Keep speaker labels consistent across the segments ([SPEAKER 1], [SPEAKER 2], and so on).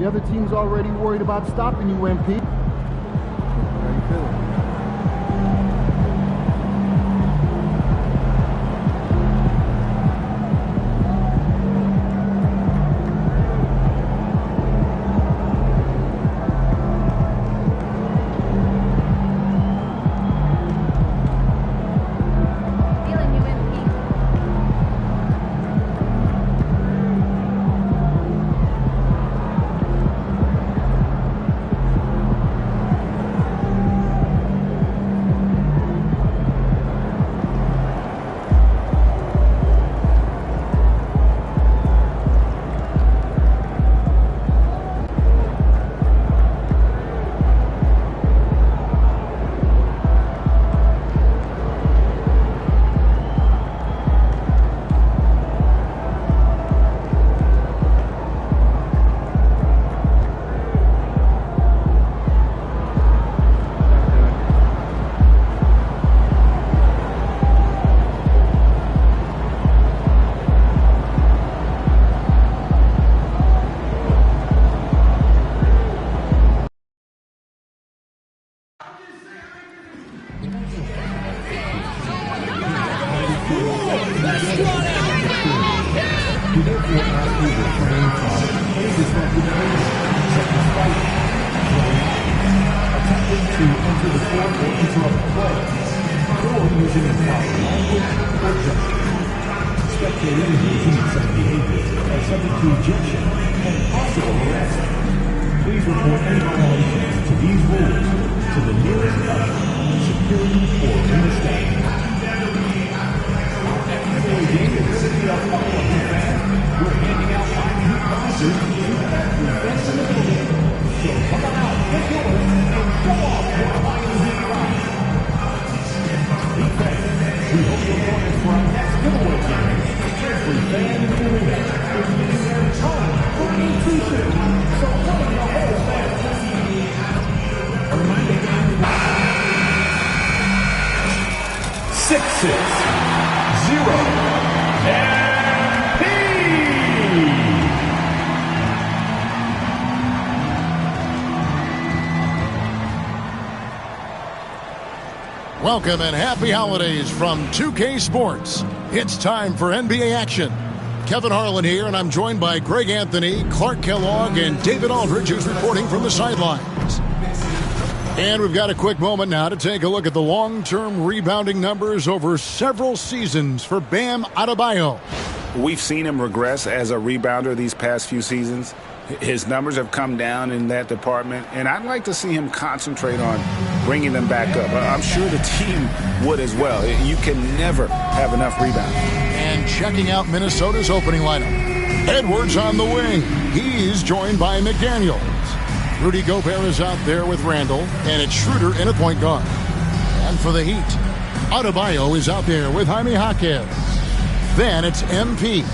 [SPEAKER 1] The other team's already worried about stopping you, MP. How you feeling? Please report any violations to these rules to the nearest security or in the stand. We're handing out new prizes to the best in the building. So come on out, get yours, and go off for a Lions ride. We hope you'll join us for our next giveaway game. Every fan in the arena is getting their time for E2. So come on, the whole fan. A reminder game. 6-6-0.
[SPEAKER 2] Welcome and happy holidays from 2K Sports. It's time for NBA action. Kevin Harlan here, and I'm joined by Greg Anthony, Clark Kellogg, and David Aldridge, who's reporting from the sidelines. And we've got a quick moment now to take a look at the long-term rebounding numbers over several seasons for Bam Adebayo.
[SPEAKER 3] We've seen him regress as a rebounder these past few seasons. His numbers have come down in that department, and I'd like to see him concentrate on bringing them back up. I'm sure the team would as well. You can never have enough rebounds.
[SPEAKER 2] And checking out Minnesota's opening lineup. Edwards on the wing. He's joined by McDaniels. Rudy Gobert is out there with Randall, and it's Schroeder in at point guard. And for the Heat, Adebayo is out there with Jaime Jaquez. Then it's MP.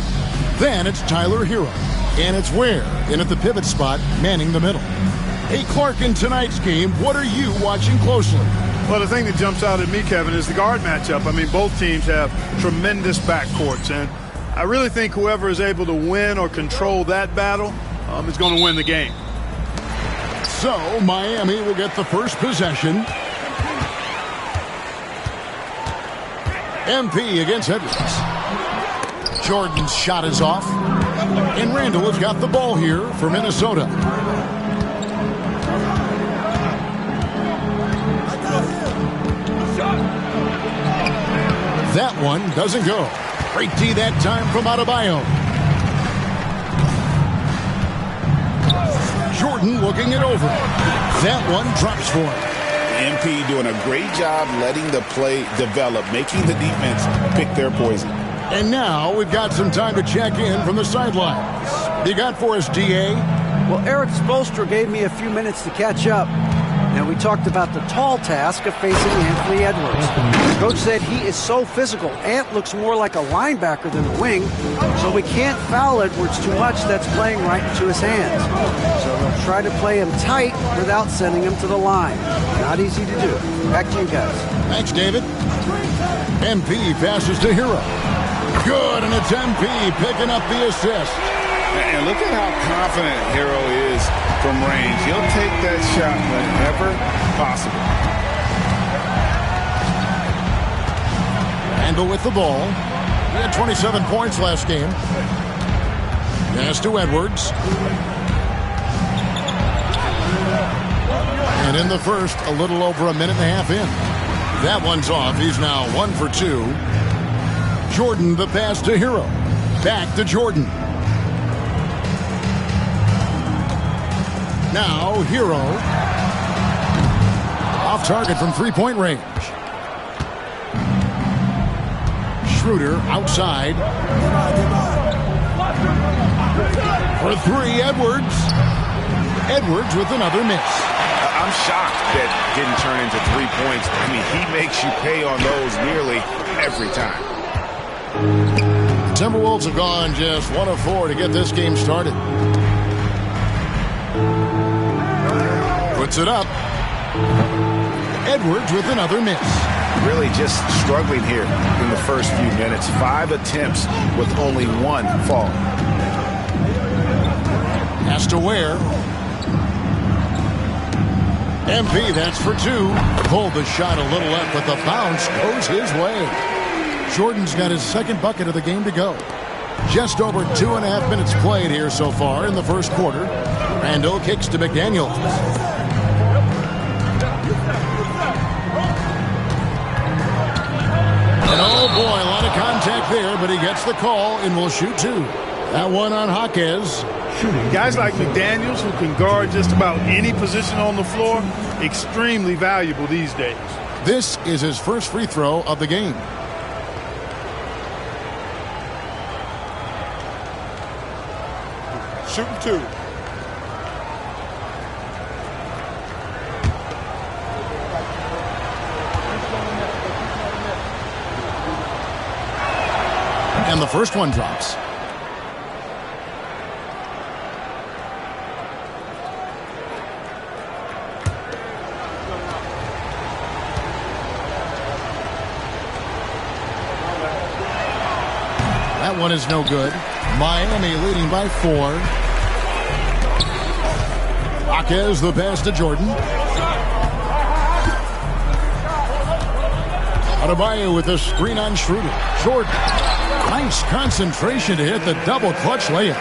[SPEAKER 2] Then it's Tyler Hero. And it's Ware in at the pivot spot, manning the middle. Hey, Clark, in tonight's game, what are you watching closely?
[SPEAKER 4] Well, the thing that jumps out at me, Kevin, is the guard matchup. I mean, both teams have tremendous backcourts, and I really think whoever is able to win or control that battle is going to win the game.
[SPEAKER 2] So, Miami will get the first possession. MP against Edwards. Jordan's shot is off. And Randall has got the ball here for Minnesota. That one doesn't go. Great D that time from Adebayo. Jordan looking it over. That one drops for him.
[SPEAKER 3] MP doing a great job letting the play develop, making the defense pick their poison.
[SPEAKER 2] And now we've got some time to check in from the sidelines. You got for us, D.A.?
[SPEAKER 5] Well, Eric Spoelstra gave me a few minutes to catch up. And we talked about the tall task of facing Anthony Edwards. Coach said he is so physical. Ant looks more like a linebacker than a wing, so we can't foul Edwards too much. That's playing right into his hands. So they'll try to play him tight without sending him to the line. Not easy to do. Back to you guys.
[SPEAKER 2] Thanks, David. MP passes to Hero. Good, and it's MP picking up the assist.
[SPEAKER 3] And look at how confident Hero is from range. He'll take that shot whenever possible.
[SPEAKER 2] Randall with the ball. He had 27 points last game. Pass to Edwards. And in the first, a little over a minute and a half in. That one's off. He's now 1 for 2. Jordan, the pass to Hero. Back to Jordan. Now Hero. Off target from three-point range. Schroeder outside. For three, Edwards. Edwards with another miss.
[SPEAKER 3] I'm shocked that didn't turn into 3 points. I mean, he makes you pay on those nearly every time.
[SPEAKER 2] Timberwolves have gone just 1 of 4 to get this game started. Puts it up. Edwards with another miss.
[SPEAKER 3] Really just struggling here in the first few minutes. 5 attempts with only 1 fall.
[SPEAKER 2] Has to Ware. MP, that's for 2. Pulled the shot a little up, but the bounce goes his way. Jordan's got his second bucket of the game to go. Just over 2.5 minutes played here so far in the first quarter. Randall kicks to McDaniels. And oh boy, a lot of contact there, but he gets the call and will shoot 2. That one on Jaquez.
[SPEAKER 4] Guys like McDaniels, who can guard just about any position on the floor, extremely valuable these days.
[SPEAKER 2] This is his first free throw of the game.
[SPEAKER 4] Shooting 2.
[SPEAKER 2] And the first one drops. That one is no good. Miami leading by 4. Jaquez the pass to Jordan. Adebayo with a screen on Schroeder. Jordan. Nice concentration to hit the double clutch layup.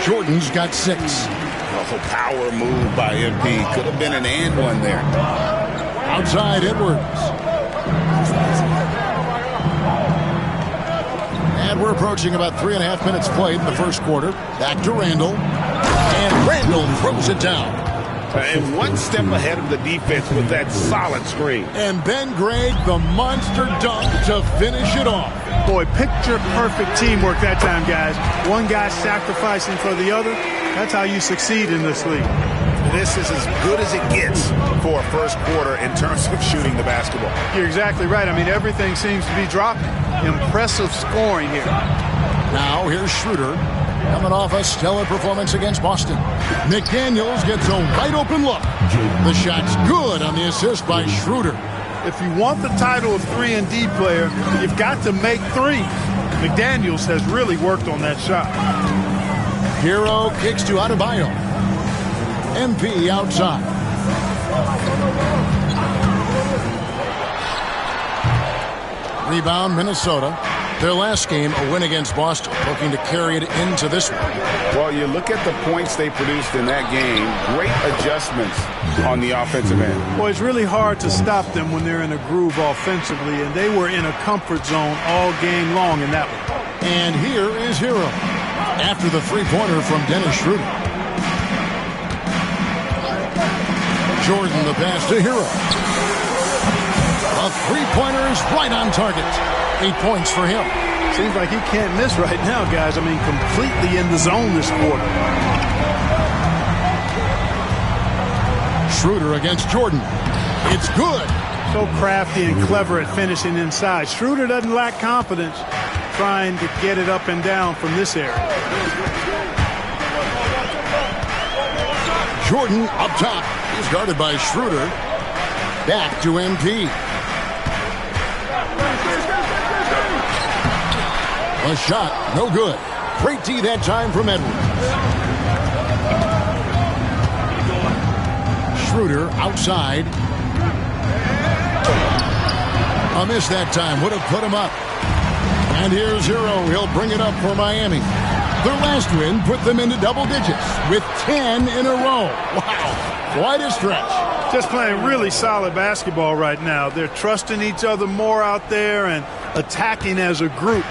[SPEAKER 2] Jordan's got 6.
[SPEAKER 3] Oh, power move by MP. Could have been an and one there.
[SPEAKER 2] Outside Edwards. And we're approaching about 3.5 minutes played in the first quarter. Back to Randall. And Randall throws it down.
[SPEAKER 3] And one step ahead of the defense with that solid screen.
[SPEAKER 2] And Ben Gregg, the monster dunk to finish it off.
[SPEAKER 4] Boy, picture-perfect teamwork that time, guys. One guy sacrificing for the other. That's how you succeed in this league.
[SPEAKER 3] This is as good as it gets for a first quarter in terms of shooting the basketball.
[SPEAKER 4] You're exactly right. I mean, everything seems to be dropping. Impressive scoring here.
[SPEAKER 2] Now here's Schroeder coming off a stellar performance against Boston. McDaniels gets a wide open look. The shot's good on the assist by Schroeder.
[SPEAKER 4] If you want the title of 3-and-D player, you've got to make threes. McDaniels has really worked on that shot.
[SPEAKER 2] Hero kicks to Adebayo. MP outside. Rebound Minnesota. Their last game, a win against Boston, looking to carry it into this one.
[SPEAKER 3] Well, you look at the points they produced in that game, great adjustments on the offensive end.
[SPEAKER 4] Well, it's really hard to stop them when they're in a groove offensively, and they were in a comfort zone all game long in that one.
[SPEAKER 2] And here is Hero after the three-pointer from Dennis Schroeder. Jordan the pass to Hero. A three-pointer is right on target. 8 points for him.
[SPEAKER 4] Seems like he can't miss right now, guys. I mean, completely in the zone this quarter.
[SPEAKER 2] Schroeder against Jordan. It's good.
[SPEAKER 4] So crafty and clever at finishing inside. Schroeder doesn't lack confidence trying to get it up and down from this area.
[SPEAKER 2] Jordan up top. He's guarded by Schroeder. Back to MP. A shot, no good. Great D that time from Edwards. Schroeder outside. A miss that time. Would have put him up. And here's Hero. He'll bring it up for Miami. Their last win put them into double digits with 10 in a row. Wow. Quite a stretch.
[SPEAKER 4] Just playing really solid basketball right now. They're trusting each other more out there and attacking as a group.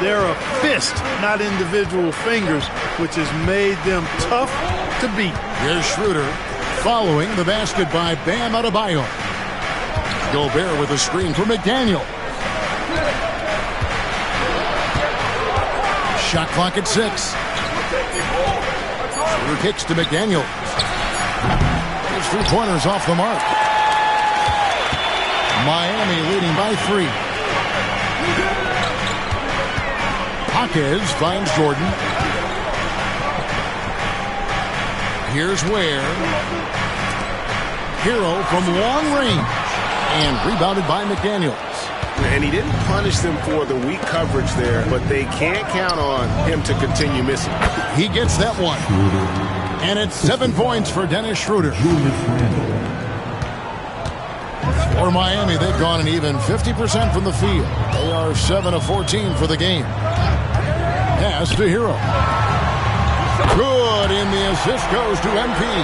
[SPEAKER 4] They're a fist, not individual fingers, which has made them tough to beat.
[SPEAKER 2] Here's Schroeder following the basket by Bam Adebayo. Gobert with a screen for McDaniel. Shot clock at 6. Schroeder kicks to McDaniel. His 3-pointers off the mark. Miami leading by 3. Hawkins finds Jordan. Here's Ware. Hero from long range. And rebounded by McDaniels.
[SPEAKER 3] And he didn't punish them for the weak coverage there, but they can't count on him to continue missing.
[SPEAKER 2] He gets that one. And it's 7 points for Dennis Schroeder. For Miami, they've gone an even 50% from the field. They are 7 of 14 for the game. Pass to Hero. Good, and the assist goes to MP.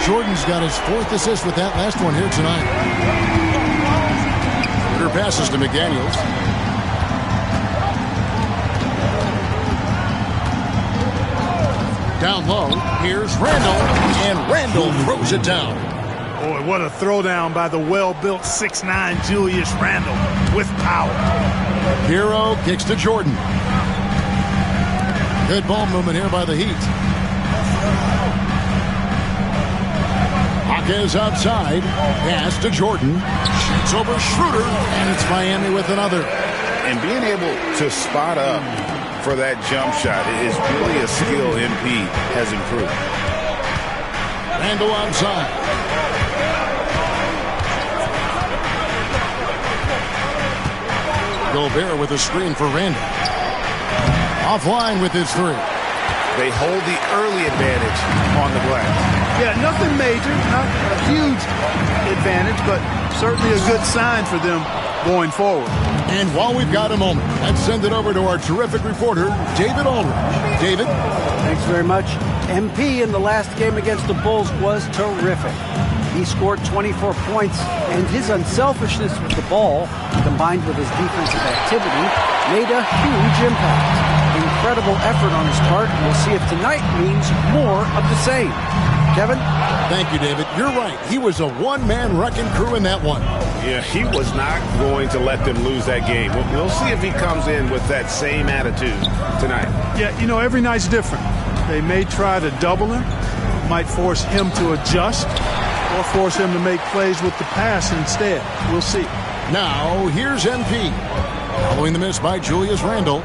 [SPEAKER 2] Jordan's got his 4th assist with that last one here tonight. Schroeder passes to McDaniels. Down low, here's Randall, and Randall throws it down.
[SPEAKER 4] Boy, what a throwdown by the well-built 6'9" Julius Randle with power.
[SPEAKER 2] Hero kicks to Jordan. Good ball movement here by the Heat. Hawkins outside. Pass to Jordan. Shoots over Schroeder, and it's Miami with another.
[SPEAKER 3] And being able to spot up for that jump shot is really a skill MP has improved.
[SPEAKER 2] Randall outside. Gobert with a screen for Randall. Offline with his 3.
[SPEAKER 3] They hold the early advantage on the glass.
[SPEAKER 4] Yeah, nothing major, not a huge advantage, but certainly a good sign for them going forward.
[SPEAKER 2] And while we've got a moment, let's send it over to our terrific reporter, David Aldridge. David?
[SPEAKER 5] Thanks very much. MP in the last game against the Bulls was terrific. He scored 24 points, and his unselfishness with the ball, combined with his defensive activity, made a huge impact. Incredible effort on his part. We'll see if tonight means more of the same. Kevin?
[SPEAKER 2] Thank you, David. You're right. He was a one-man wrecking crew in that one.
[SPEAKER 3] Yeah, he was not going to let them lose that game. We'll see if he comes in with that same attitude tonight.
[SPEAKER 4] Yeah, you know, every night's different. They may try to double him, might force him to adjust, or force him to make plays with the pass instead. We'll see.
[SPEAKER 2] Now, here's MP. Following the miss by Julius Randle.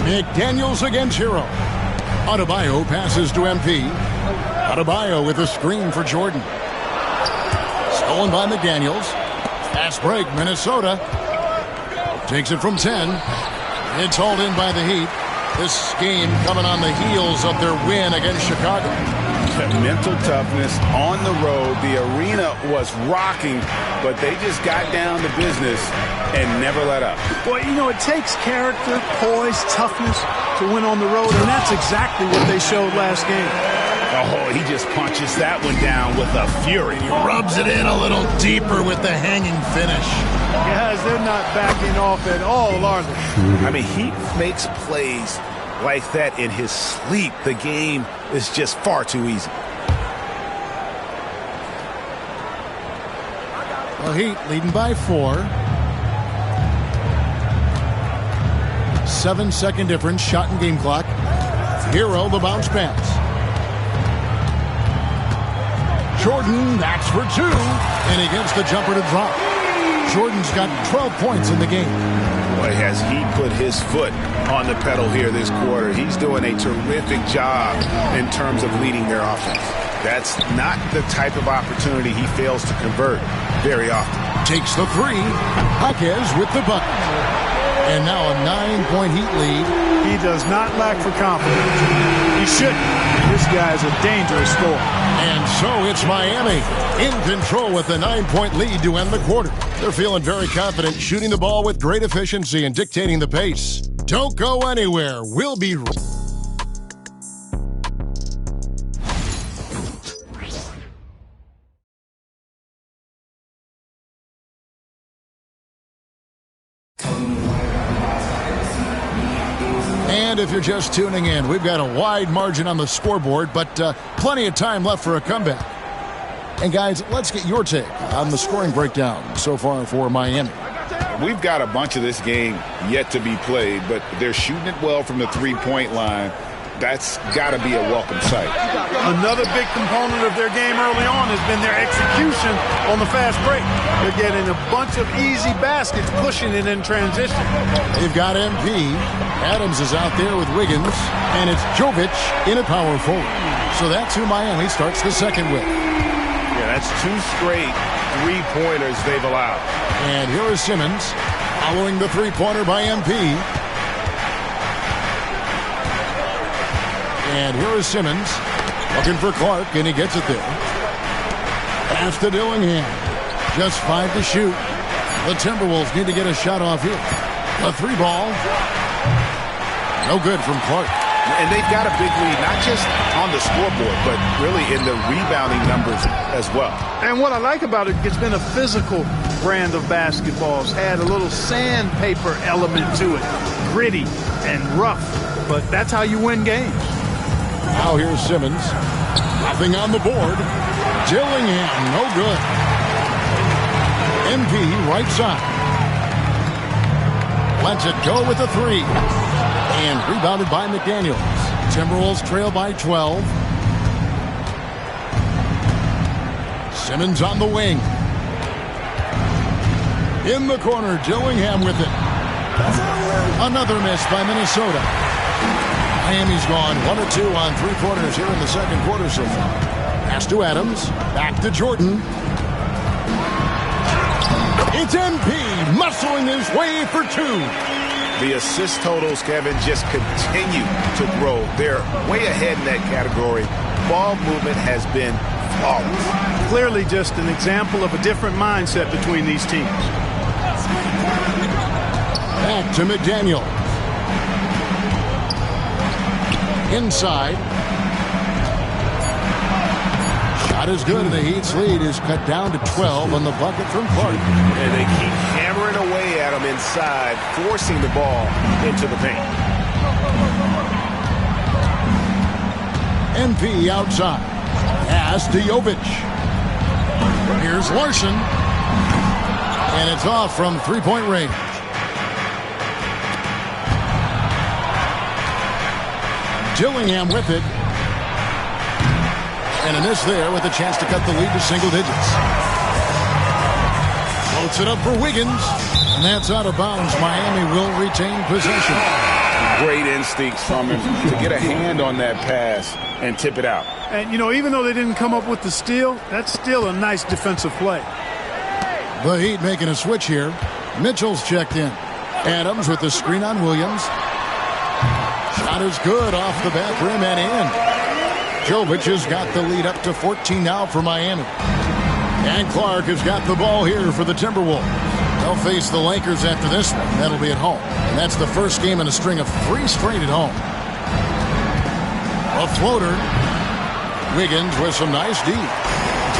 [SPEAKER 2] McDaniels against Hero. Adebayo passes to MP. Adebayo with a screen for Jordan. Stolen by McDaniels. Fast break, Minnesota. Takes it from 10. It's hauled in by the Heat. This game coming on the heels of their win against Chicago.
[SPEAKER 3] Mental toughness on the road. The arena was rocking, but they just got down to business and never let up.
[SPEAKER 4] Boy, you know, it takes character, poise, toughness to win on the road, and that's exactly what they showed last game.
[SPEAKER 3] Oh, he just punches that one down with a fury.
[SPEAKER 2] He rubs it in a little deeper with the hanging finish.
[SPEAKER 4] Guys, they're not backing off at all, are they?
[SPEAKER 3] I mean, he makes plays like that in his sleep. The game is just far too easy.
[SPEAKER 2] The Heat leading by 4. 7-second difference, shot and game clock. Hero, the bounce pass. Jordan, that's for 2. And he gets the jumper to drop. Jordan's got 12 points in the game.
[SPEAKER 3] Boy, has he put his foot on the pedal here this quarter. He's doing a terrific job in terms of leading their offense. That's not the type of opportunity he fails to convert very often.
[SPEAKER 2] Takes the 3. Hawkins with the bucket. And now a 9-point Heat lead.
[SPEAKER 4] He does not lack for confidence. He shouldn't. This guy is a dangerous scorer.
[SPEAKER 2] And so it's Miami in control with a 9-point lead to end the quarter. They're feeling very confident, shooting the ball with great efficiency and dictating the pace. Don't go anywhere. We'll be right back. And if you're just tuning in, we've got a wide margin on the scoreboard, but plenty of time left for a comeback. And guys, let's get your take on the scoring breakdown so far for Miami.
[SPEAKER 3] We've got a bunch of this game yet to be played, but they're shooting it well from the three-point line. That's got to be a welcome sight.
[SPEAKER 4] Another big component of their game early on has been their execution on the fast break. They're getting a bunch of easy baskets, pushing it in transition.
[SPEAKER 2] They've got MP. Adams is out there with Wiggins, and it's Jovic in a power forward. So that's who Miami starts the second with.
[SPEAKER 6] Yeah, that's 2 straight three-pointers they've allowed.
[SPEAKER 2] And here is Simmons following the three-pointer by MP. And here is Simmons looking for Clark, and he gets it there. Pass to Dillingham. Just 5 to shoot. The Timberwolves need to get a shot off here. A 3-ball. No good from Clark.
[SPEAKER 3] And they've got a big lead, not just on the scoreboard, but really in the rebounding numbers as well.
[SPEAKER 4] And what I like about it, it's been a physical brand of basketballs. Add a little sandpaper element to it. Gritty and rough. But that's how you win games.
[SPEAKER 2] Now here's Simmons. Nothing on the board. Dillingham, no good. MP right side. Lets it go with a 3. And rebounded by McDaniels. Timberwolves trail by 12. Simmons on the wing. In the corner, Dillingham with it. Another miss by Minnesota. Miami's gone 1 of 2 on 3-quarters here in the second quarter so far. Pass to Adams. Back to Jordan. It's MP muscling his way for 2.
[SPEAKER 3] The assist totals, Kevin, just continue to grow. They're way ahead in that category. Ball movement has been flawless.
[SPEAKER 4] Clearly just an example of a different mindset between these teams.
[SPEAKER 2] Back to McDaniel. Inside. Shot is good, and the Heat's lead is cut down to 12 on the bucket from Clark.
[SPEAKER 6] And they keep hammering away at him inside, forcing the ball into the paint.
[SPEAKER 2] MP outside. Pass to Jovic. Here's Larson. And it's off from 3-point range. Dillingham with it. And a miss there with a chance to cut the lead to single digits. Floats it up for Wiggins. And that's out of bounds. Miami will retain possession.
[SPEAKER 3] Great instincts from him to get a hand on that pass and tip it out.
[SPEAKER 4] And, you know, even though they didn't come up with the steal, that's still a nice defensive play.
[SPEAKER 2] The Heat making a switch here. Mitchell's checked in. Adams with the screen on Williams. Shot is good off the back rim and in. Jovic has got the lead up to 14 now for Miami. And Clark has got the ball here for the Timberwolves. They'll face the Lakers after this one. That'll be at home. And that's the first game in a string of 3 straight at home. A floater. Wiggins with some nice D.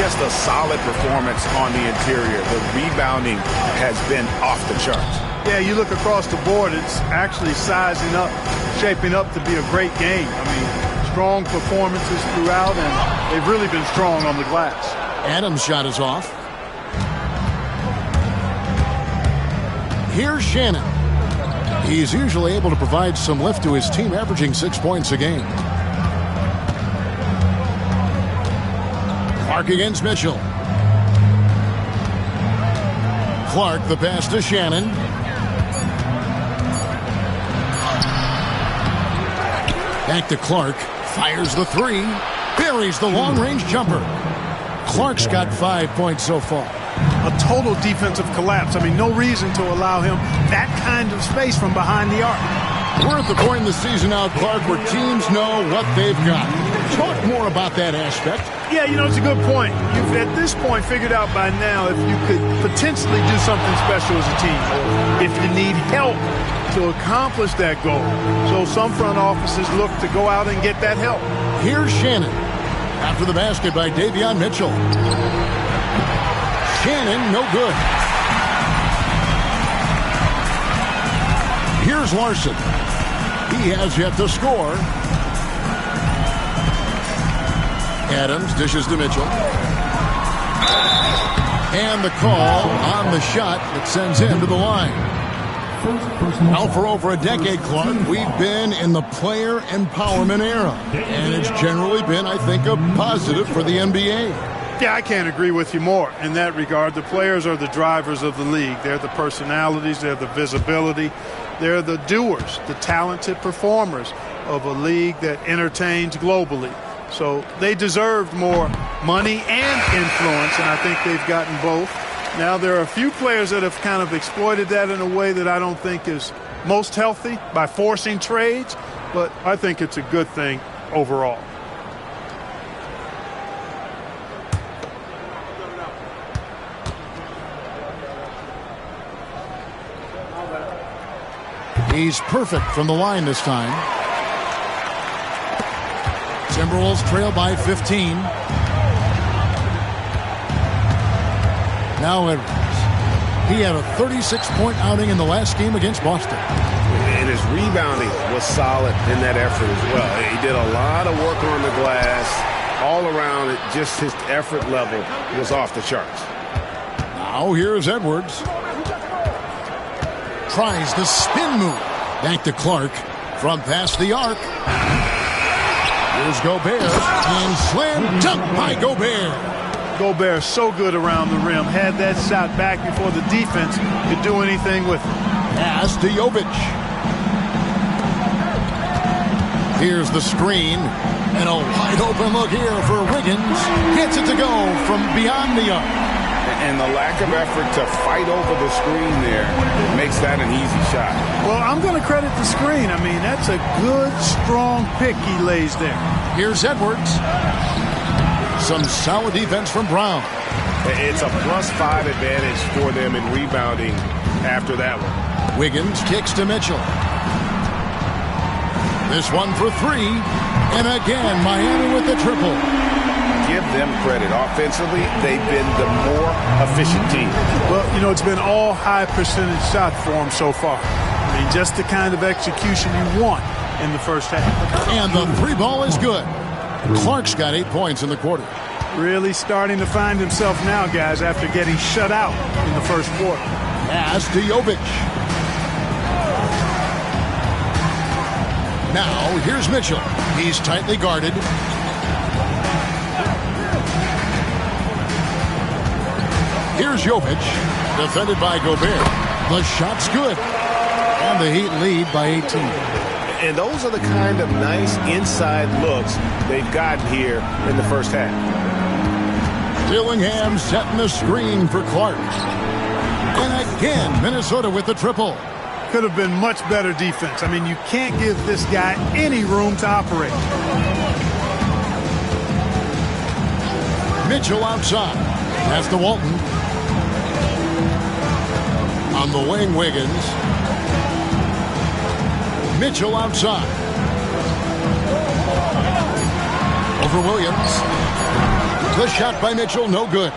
[SPEAKER 3] Just a solid performance on the interior. The rebounding has been off the charts.
[SPEAKER 4] Yeah, you look across the board, it's actually sizing up, shaping up to be a great game. I mean, strong performances throughout, and they've really been strong on the glass.
[SPEAKER 2] Adams' shot is off. Here's Shannon. He's usually able to provide some lift to his team, averaging 6 points a game. Clark against Mitchell. Clark, the pass to Shannon. Back to Clark. Fires the 3. Buries the long-range jumper. Clark's got 5 points so far.
[SPEAKER 4] a total defensive collapse. I mean, no reason to allow him that kind of space from behind the arc.
[SPEAKER 2] We're at the point in the season now, Clark, where teams know what they've got. Talk more about that aspect.
[SPEAKER 4] Yeah, you know, it's a good point. You've, at this point, figured out by now if you could potentially do something special as a team, or if you need help to accomplish that goal. So some front offices look to go out and get that help.
[SPEAKER 2] Here's Shannon. After the basket by Davion Mitchell. Shannon, no good. Here's Larson. He has yet to score. Adams dishes to Mitchell. And the call on the shot that sends him to the line. Now, for over a decade, Clark, we've been in the player empowerment era. And it's generally been, I think, a positive for the NBA.
[SPEAKER 4] Yeah, I can't agree with you more in that regard. The players are the drivers of the league. They're the personalities. They're the visibility. They're the doers, the talented performers of a league that entertains globally. So they deserved more money and influence, and I think they've gotten both. Now, there are a few players that have kind of exploited that in a way that I don't think is most healthy by forcing trades, but I think it's a good thing overall.
[SPEAKER 2] He's perfect from the line this time. Timberwolves trail by 15. Now Edwards. He had a 36-point outing in the last game against Boston.
[SPEAKER 6] And his rebounding was solid in that effort as well. He did a lot of work on the glass. All around it, just his effort level was off the charts.
[SPEAKER 2] Now here's Edwards. Tries the spin move. Back to Clark from past the arc. Here's Gobert. And slam dunk by Gobert.
[SPEAKER 4] Gobert so good around the rim. Had that shot back before the defense could do anything with it.
[SPEAKER 2] Pass to Jovic. Here's the screen. And a wide open look here for Wiggins. Gets it to go from beyond the arc.
[SPEAKER 6] And the lack of effort to fight over the screen there makes that an easy shot.
[SPEAKER 4] Well, I'm going to credit the screen. I mean, that's a good, strong pick he lays there.
[SPEAKER 2] Here's Edwards. Some solid defense from Brown.
[SPEAKER 6] It's a +5 advantage for them in rebounding after that one.
[SPEAKER 2] Wiggins kicks to Mitchell. This one for three. And again, Miami with the triple.
[SPEAKER 6] Give them credit. Offensively, they've been the more efficient team.
[SPEAKER 4] Well, you know, it's been all high percentage shot for them so far. I mean, just the kind of execution you want in the first half.
[SPEAKER 2] And the three ball is good. Clark's got 8 points in the quarter.
[SPEAKER 4] Really starting to find himself now, guys, after getting shut out in the first quarter.
[SPEAKER 2] Pass to Jovic. Now, here's Mitchell. He's tightly guarded. Here's Jovic, defended by Gobert. The shot's good. And the Heat lead by 18.
[SPEAKER 6] And those are the kind of nice inside looks they've gotten here in the first half.
[SPEAKER 2] Dillingham setting the screen for Clark. And again, Minnesota with the triple.
[SPEAKER 4] Could have been much better defense. I mean, you can't give this guy any room to operate.
[SPEAKER 2] Mitchell outside. That's to Walton. On the wing, Wiggins. Mitchell outside. Over Williams. The shot by Mitchell, no good.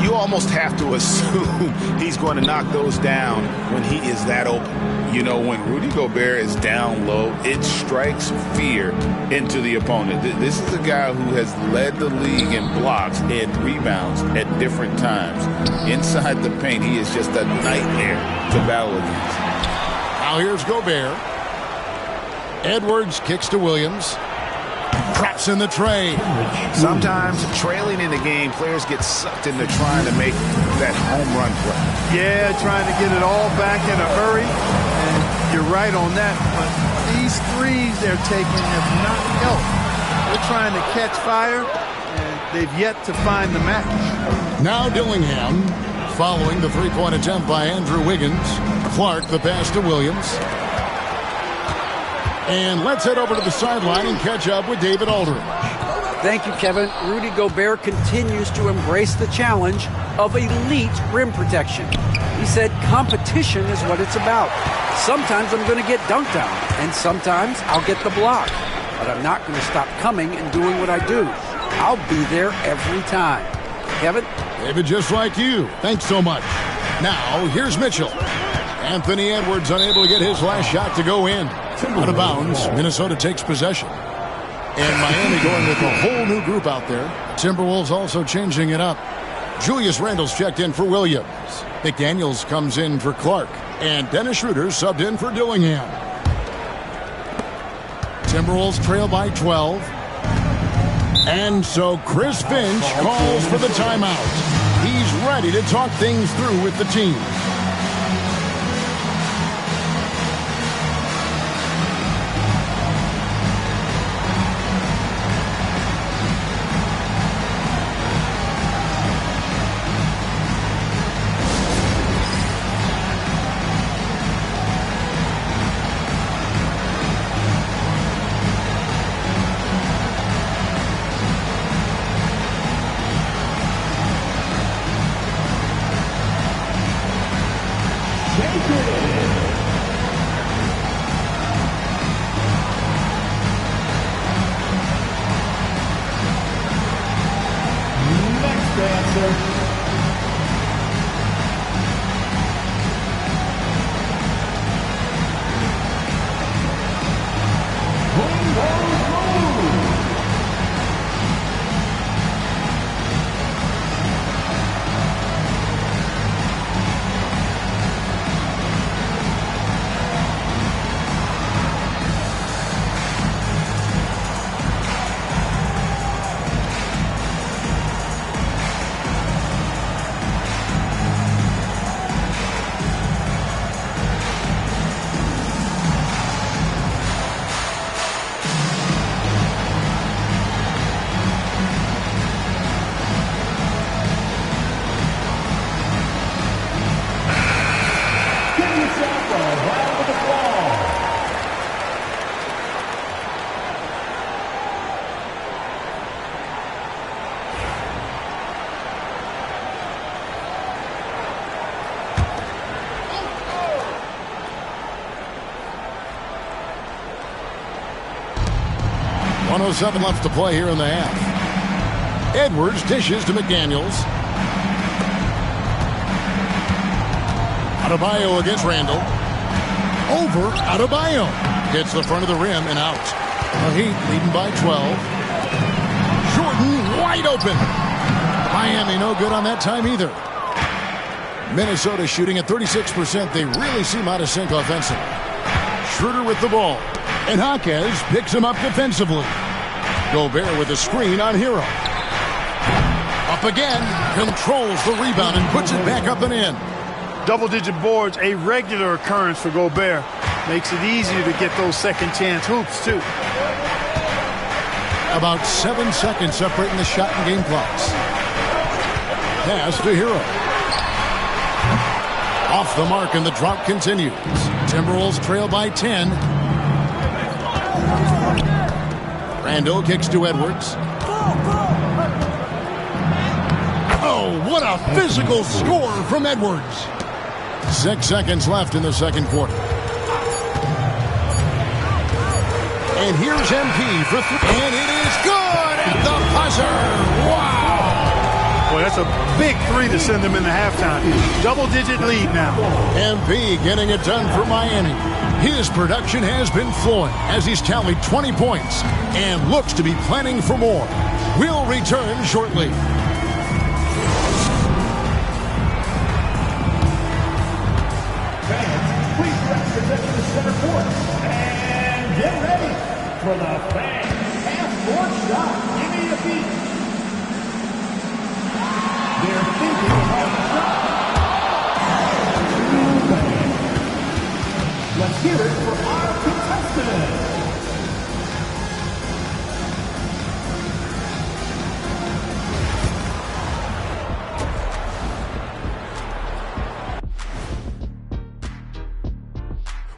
[SPEAKER 6] You almost have to assume he's going to knock those down when he is that open. You know, when Rudy Gobert is down low, it strikes fear into the opponent. This is a guy who has led the league in blocks and rebounds at different times. Inside the paint, he is just a nightmare to battle against.
[SPEAKER 2] Now here's Gobert. Edwards kicks to Williams. Traps in the tray.
[SPEAKER 6] Sometimes trailing in the game, players get sucked into trying to make that home run play.
[SPEAKER 4] Yeah, trying to get it all back in a hurry. And you're right on that. But these threes they're taking have not helped. They're trying to catch fire, and they've yet to find the match.
[SPEAKER 2] Now Dillingham. following the three-point attempt by Andrew Wiggins. Clark the pass to Williams. And let's head over to the sideline and catch up with David Aldridge.
[SPEAKER 5] Thank you, Kevin. Rudy Gobert continues to embrace the challenge of elite rim protection. He said competition is what it's about. Sometimes I'm going to get dunked on, and sometimes I'll get the block. But I'm not going to stop coming and doing what I do. I'll be there every time. Kevin?
[SPEAKER 2] David, just like you. Thanks so much. Now, here's Mitchell. Anthony Edwards unable to get his last shot to go in. Out of bounds, Minnesota takes possession. And Miami going with a whole new group out there. Timberwolves also changing it up. Julius Randle's checked in for Williams. McDaniels comes in for Clark. And Dennis Schroeder subbed in for Dillingham. Timberwolves trail by 12. And so Chris Finch calls for the timeout. He's ready to talk things through with the team. .107 left to play here in the half. Edwards dishes to McDaniels. Adebayo against Randle. Over Adebayo. Hits the front of the rim and out. The Heat leading by 12. Jordan wide open. Miami no good on that time either. Minnesota shooting at 36%. They really seem out of sync offensively. Schroeder with the ball. And Jaquez picks him up defensively. Gobert with a screen on Hero. Up again. Controls the rebound and puts it back up and in.
[SPEAKER 4] Double-digit boards, a regular occurrence for Gobert. Makes it easier to get those second-chance hoops, too.
[SPEAKER 2] About 7 seconds separating the shot and game clocks. Pass to Hero. Off the mark and the drought continues. Timberwolves trail by 10. Randle kicks to Edwards. Oh, what a physical score from Edwards. 6 seconds left in the second quarter. And here's MP for three. And it is good at the buzzer. Wow.
[SPEAKER 4] Boy, that's a big three to send them in the halftime. Double-digit lead now.
[SPEAKER 2] MP getting it done for Miami. His production has been flowing as he's tallied 20 points and looks to be planning for more. We'll return shortly.
[SPEAKER 1] Fans, please press attention to center court. And get ready for the fans half-court shot. Give me a beat. They're thinking about the shot. Let's hear it for our contestants.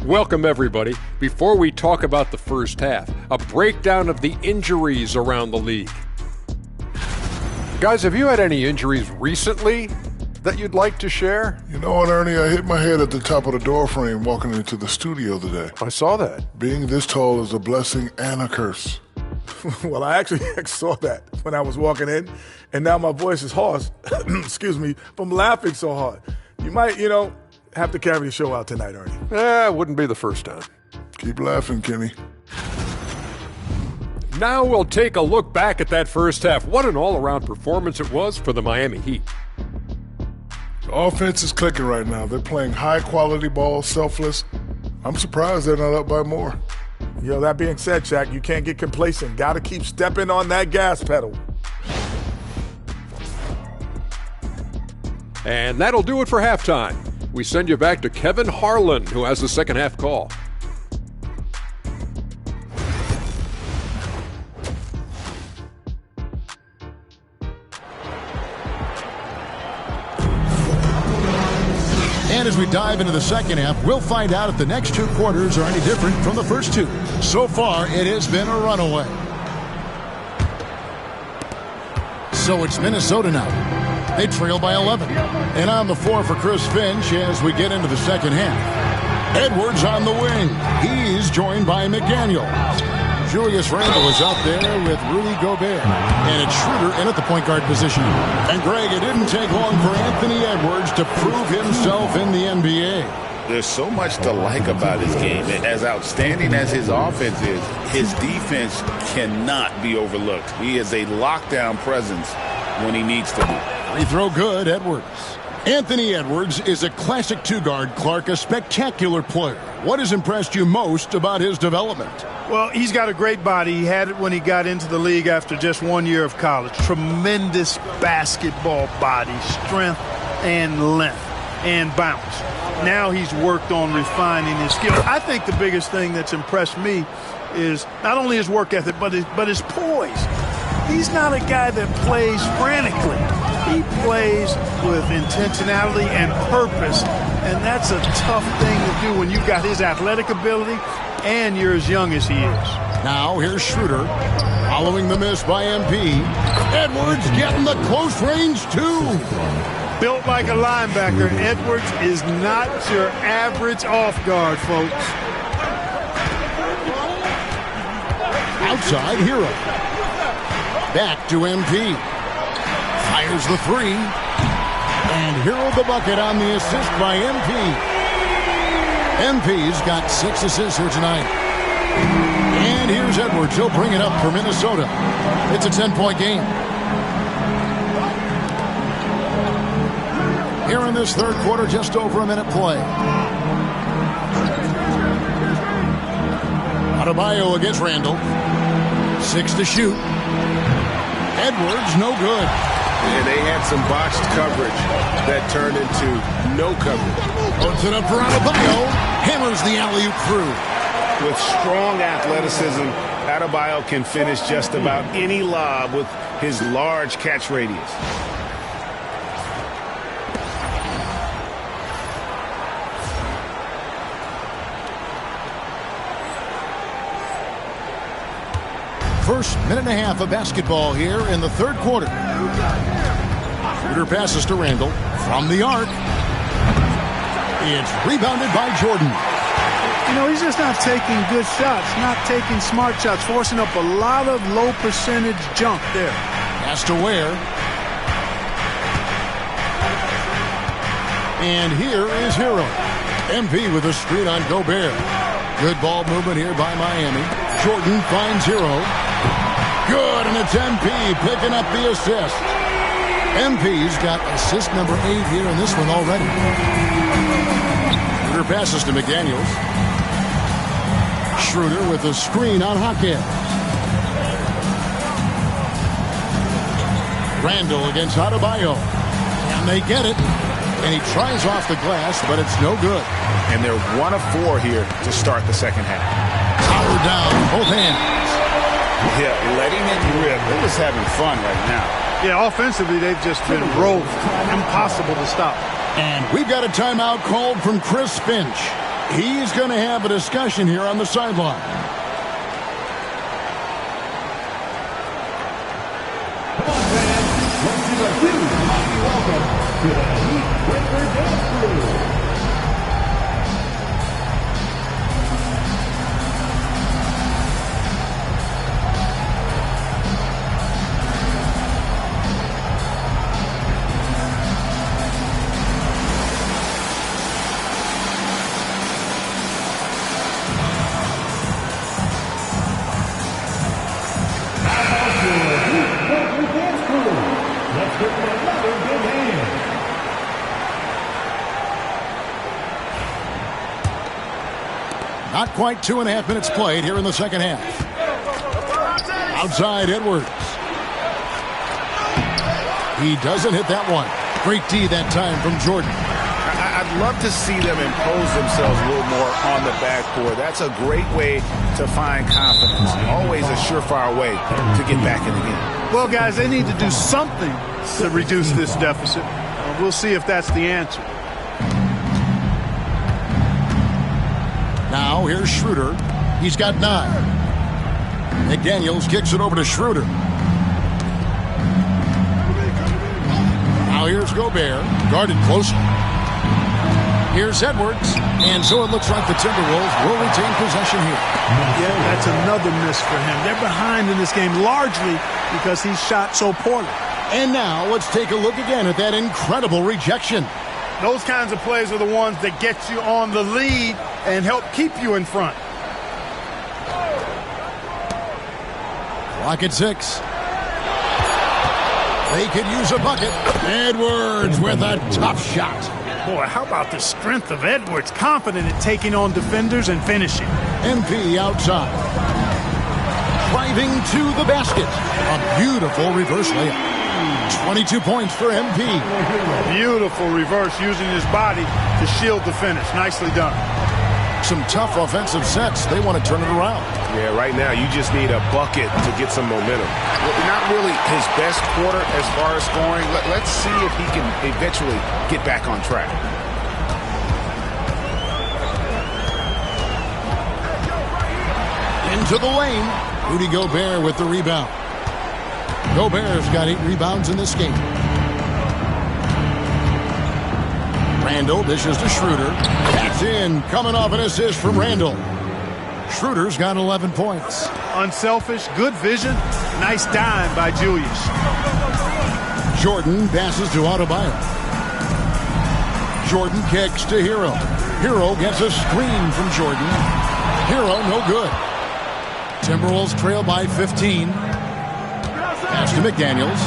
[SPEAKER 7] Welcome, everybody. Before we talk about the first half, a breakdown of the injuries around the league. Guys, have you had any injuries recently that you'd like to share?
[SPEAKER 8] You know what, Ernie? I hit my head at the top of the door frame walking into the studio today.
[SPEAKER 7] I saw that.
[SPEAKER 8] Being this tall is a blessing and a curse.
[SPEAKER 9] Well, I actually saw that when I was walking in, and now my voice is hoarse, excuse me, from laughing so hard. You might, have to carry the show out tonight, Ernie.
[SPEAKER 7] It wouldn't be the first time.
[SPEAKER 8] Keep laughing, Kenny.
[SPEAKER 7] Now we'll take a look back at that first half. What an all-around performance it was for the Miami Heat.
[SPEAKER 8] The offense is clicking right now. They're playing high-quality ball, selfless. I'm surprised they're not up by more.
[SPEAKER 9] That being said, Shaq, you can't get complacent. Got to keep stepping on that gas pedal.
[SPEAKER 7] And that'll do it for halftime. We send you back to Kevin Harlan, who has the second half call.
[SPEAKER 2] And as we dive into the second half, we'll find out if the next two quarters are any different from the first two. So far, it has been a runaway. So it's Minnesota now. They trail by 11. And on the floor for Chris Finch as we get into the second half. Edwards on the wing. He's joined by McDaniels. Julius Randle is out there with Rudy Gobert. And it's Schroeder in at the point guard position. And Greg, it didn't take long for Anthony Edwards to prove himself in the NBA.
[SPEAKER 6] There's so much to like about his game. As outstanding as his offense is, his defense cannot be overlooked. He is a lockdown presence when he needs to be.
[SPEAKER 2] Free throw good, Edwards. Anthony Edwards is a classic two-guard, Clark, a spectacular player. What has impressed you most about his development?
[SPEAKER 4] Well, he's got a great body. He had it when he got into the league after just 1 year of college. Tremendous basketball body, strength and length and bounce. Now he's worked on refining his skill. I think the biggest thing that's impressed me is not only his work ethic, but his poise. He's not a guy that plays frantically. He plays with intentionality and purpose, and that's a tough thing to do when you've got his athletic ability and you're as young as he is.
[SPEAKER 2] Now here's Schroeder following the miss by MP. Edwards getting the close range two.
[SPEAKER 4] Built like a linebacker, Edwards is not your average off guard, folks.
[SPEAKER 2] Outside Hero. Back to MP. Fires the three. And Hero the bucket on the assist by MP. MP's got 6 assists here tonight. And here's Edwards. He'll bring it up for Minnesota. It's a 10-point game. Here in this third quarter, just over a minute play. Adebayo against Randle. 6 to shoot. Edwards, no good.
[SPEAKER 3] And they had some botched coverage that turned into no coverage.
[SPEAKER 2] Puts it up for Adebayo. Hammers the alley-oop through.
[SPEAKER 3] With strong athleticism, Adebayo can finish just about any lob with his large catch radius.
[SPEAKER 2] First minute and a half of basketball here in the third quarter. Schroeder passes to Randle from the arc. It's rebounded by Jordan.
[SPEAKER 4] He's just not taking good shots, not taking smart shots, forcing up a lot of low percentage junk there.
[SPEAKER 2] Pass to Ware. And here is Hero. MP with a screen on Gobert. Good ball movement here by Miami. Jordan finds Hero. Good, and it's MP picking up the assist. MP's got assist number 8 here in this one already. Schroeder passes to McDaniels. Schroeder with a screen on Hawkins. Randle against Adebayo. And they get it. And he tries off the glass, but it's no good.
[SPEAKER 3] And they're 1 of 4 here to start the second half.
[SPEAKER 2] Power down, both hands.
[SPEAKER 3] Yeah, letting it rip. They're just having fun right now.
[SPEAKER 4] Yeah, offensively, they've just been rolled. Impossible to stop.
[SPEAKER 2] And we've got a timeout called from Chris Finch. He's going to have a discussion here on the sideline.
[SPEAKER 1] Come on, fans. Let's give a huge happy welcome to the MyCAREER dance crew. Let's give them another big hand.
[SPEAKER 2] Not quite 2.5 minutes played here in the second half. Outside Edwards. He doesn't hit that one. Great D that time from Jordan.
[SPEAKER 6] I'd love to see them impose themselves a little more on the backboard. That's a great way to find confidence. Always a surefire way to get back in the game.
[SPEAKER 4] Well, guys, they need to do something to reduce this deficit. We'll see if that's the answer.
[SPEAKER 2] Now here's Schroeder. He's got 9. McDaniels kicks it over to Schroeder. Now here's Gobert, guarded closely. Here's Edwards, and so it looks like the Timberwolves will retain possession here.
[SPEAKER 4] Yeah, that's another miss for him. They're behind in this game largely because he shot so poorly.
[SPEAKER 2] And now let's take a look again at that incredible rejection.
[SPEAKER 4] Those kinds of plays are the ones that get you on the lead and help keep you in front.
[SPEAKER 2] Clock at 6. They could use a bucket. Edwards with a tough shot.
[SPEAKER 4] Boy, how about the strength of Edwards? Confident in taking on defenders and finishing.
[SPEAKER 2] MP outside. Driving to the basket. A beautiful reverse layup. 22 points for MP.
[SPEAKER 4] Beautiful reverse using his body to shield the finish. Nicely done.
[SPEAKER 2] Some tough offensive sets. They want to turn it around.
[SPEAKER 10] Yeah, right now you just need a bucket to get some momentum.
[SPEAKER 6] Not really his best quarter as far as scoring. Let's see if he can eventually get back on track.
[SPEAKER 2] Into the lane. Rudy Gobert with the rebound. Gobert's got 8 rebounds in this game. Randall dishes to Schroeder. That's in. Coming off an assist from Randall. Schroeder's got 11 points.
[SPEAKER 4] Unselfish, good vision. Nice dime by Julius.
[SPEAKER 2] Jordan passes to Adebayo. Jordan kicks to Hero. Hero gets a screen from Jordan. Hero no good. Timberwolves trail by 15. Pass to McDaniels.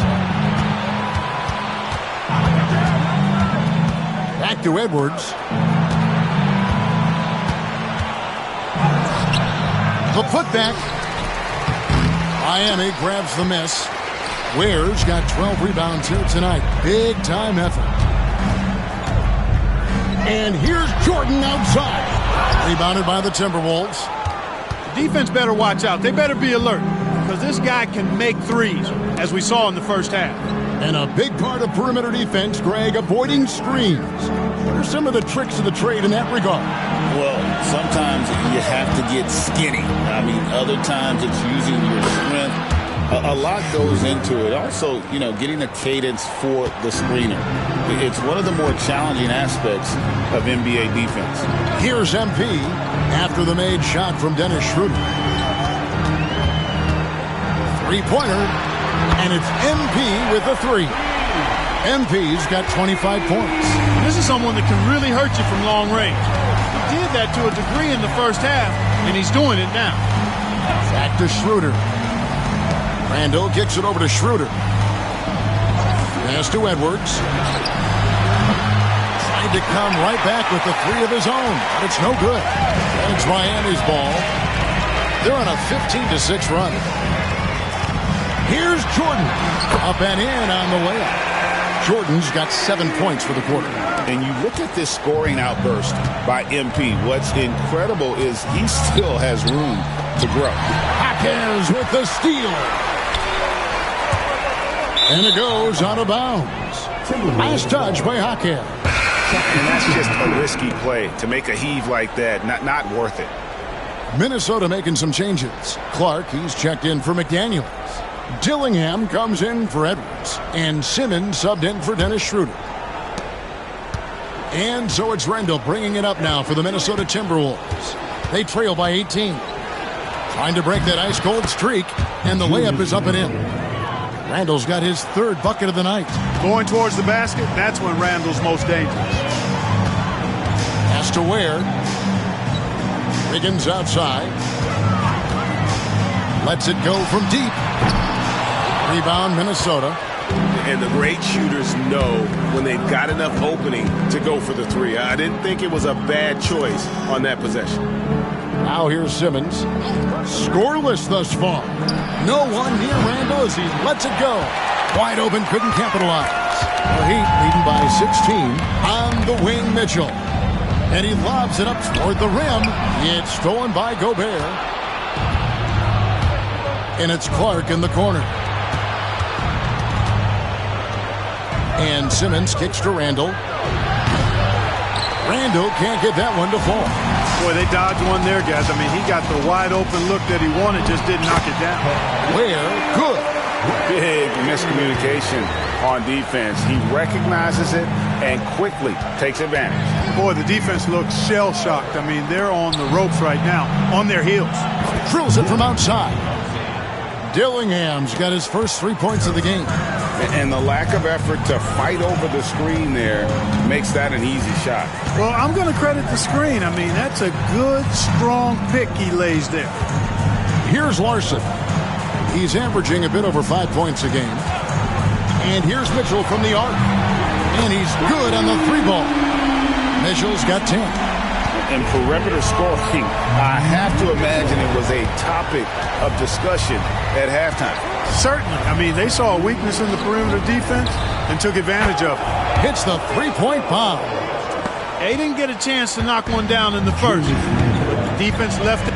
[SPEAKER 2] Back to Edwards. The putback. Miami grabs the miss. Ware's got 12 rebounds here tonight. Big time effort. And here's Jordan outside. Rebounded by the Timberwolves.
[SPEAKER 4] Defense better watch out. They better be alert because this guy can make threes, as we saw in the first half.
[SPEAKER 2] And a big part of perimeter defense, Greg, avoiding screens. What are some of the tricks of the trade in that regard?
[SPEAKER 6] Well, sometimes you have to get skinny. I mean, other times it's using your strength. A lot goes into it. Also, getting a cadence for the screener. It's one of the more challenging aspects of NBA defense.
[SPEAKER 2] Here's MP after the made shot from Dennis Schroeder. Three-pointer, and it's MP with the 3. MP's got 25 points.
[SPEAKER 4] This is someone that can really hurt you from long range. He did that to a degree in the first half, and he's doing it now.
[SPEAKER 2] Back to Schroeder. Randall kicks it over to Schroeder. Pass to Edwards. Tried to come right back with the 3 of his own, but it's no good. And it's Miami's ball. They're on a 15-6 run. Here's Jordan. Up and in on the layup. Jordan's got 7 points for the quarter.
[SPEAKER 6] And you look at this scoring outburst by MP. What's incredible is he still has room to grow.
[SPEAKER 2] Hawkins with the steal. And it goes out of bounds. Last touch by Hawkins.
[SPEAKER 6] And that's just a risky play. To make a heave like that, not worth it.
[SPEAKER 2] Minnesota making some changes. Clark, he's checked in for McDaniels. Dillingham comes in for Edwards. And Simmons subbed in for Dennis Schroeder. And so it's Randall bringing it up now for the Minnesota Timberwolves. They trail by 18. Trying to break that ice-cold streak. And the layup is up and in. Randall's got his third bucket of the night.
[SPEAKER 4] Going towards the basket, that's when Randall's most dangerous.
[SPEAKER 2] Has to Ware. Wiggins outside. Lets it go from deep. Rebound, Minnesota.
[SPEAKER 10] And the great shooters know when they've got enough opening to go for the three. I didn't think it was a bad choice on that possession.
[SPEAKER 2] Now here's Simmons. Scoreless thus far. No one near Randall as he lets it go. Wide open, couldn't capitalize. The Heat leading by 16 on the wing, Mitchell. And he lobs it up toward the rim. It's stolen by Gobert. And it's Clark in the corner. And Simmons kicks to Randall. Randall can't get that one to fall.
[SPEAKER 4] Boy, they dodged one there, guys. I mean, he got the wide open look that he wanted, just didn't knock it down.
[SPEAKER 2] Where? Good.
[SPEAKER 3] Big miscommunication on defense. He recognizes it and quickly takes advantage.
[SPEAKER 4] Boy, the defense looks shell-shocked. I mean, they're on the ropes right now, on their heels.
[SPEAKER 2] Drills it from outside. Dillingham's got his first 3 points of the game.
[SPEAKER 3] And the lack of effort to fight over the screen there makes that an easy shot.
[SPEAKER 4] Well, I'm going to credit the screen. I mean, that's a good, strong pick he lays there.
[SPEAKER 2] Here's Larson. He's averaging a bit over 5 points a game. And here's Mitchell from the arc. And he's good on the three ball. Mitchell's got 10.
[SPEAKER 3] And perimeter scoring, I have to imagine it was a topic of discussion at halftime.
[SPEAKER 4] Certainly. I mean, they saw a weakness in the perimeter defense and took advantage of it.
[SPEAKER 2] Hits the three-point bomb.
[SPEAKER 4] They didn't get a chance to knock one down in the first. But the defense left it.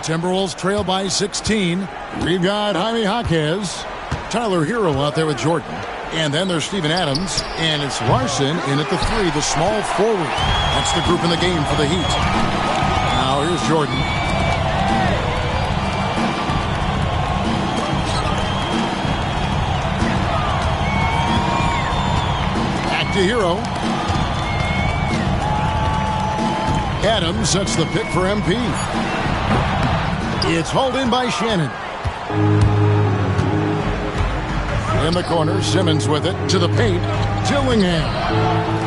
[SPEAKER 2] Timberwolves trail by 16. We've got Jaime Jaquez. Tyler Hero out there with Jordan. And then there's Steven Adams. And it's Larson in at the three, the small forward. That's the group in the game for the Heat. Now here's Jordan. Back to Hero. Adams sets the pick for MP. It's hauled in by Shannon. In the corner, Simmons with it to the paint. Dillingham.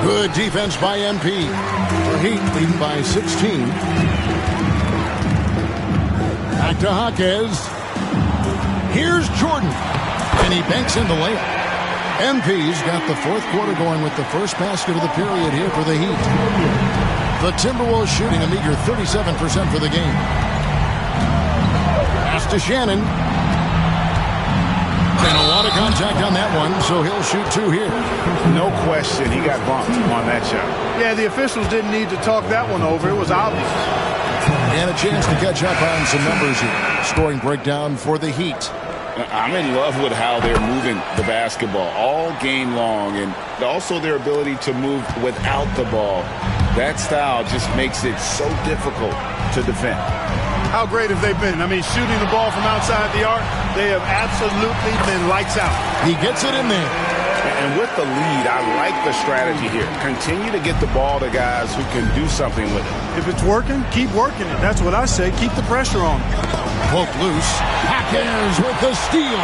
[SPEAKER 2] Good defense by MP. The Heat leading by 16. Back to Jaquez. Here's Jordan. And he banks in the layup. MP's got the fourth quarter going with the first basket of the period here for the Heat. The Timberwolves shooting a meager 37% for the game. To Shannon. And a lot of contact on that one, so he'll shoot two here.
[SPEAKER 3] No question, he got bumped on that shot.
[SPEAKER 4] Yeah, the officials didn't need to talk that one over. It was obvious.
[SPEAKER 2] And a chance to catch up on some numbers here. Scoring breakdown for the Heat.
[SPEAKER 3] I'm in love with how they're moving the basketball all game long, and also their ability to move without the ball. That style just makes it so difficult to defend.
[SPEAKER 4] How great have they been? I mean, shooting the ball from outside the arc, they have absolutely been lights out.
[SPEAKER 2] He gets it in there.
[SPEAKER 3] And with the lead, I like the strategy here. Continue to get the ball to guys who can do something with it.
[SPEAKER 4] If it's working, keep working it. That's what I say. Keep the pressure on.
[SPEAKER 2] Poke loose. Hackers with the steal.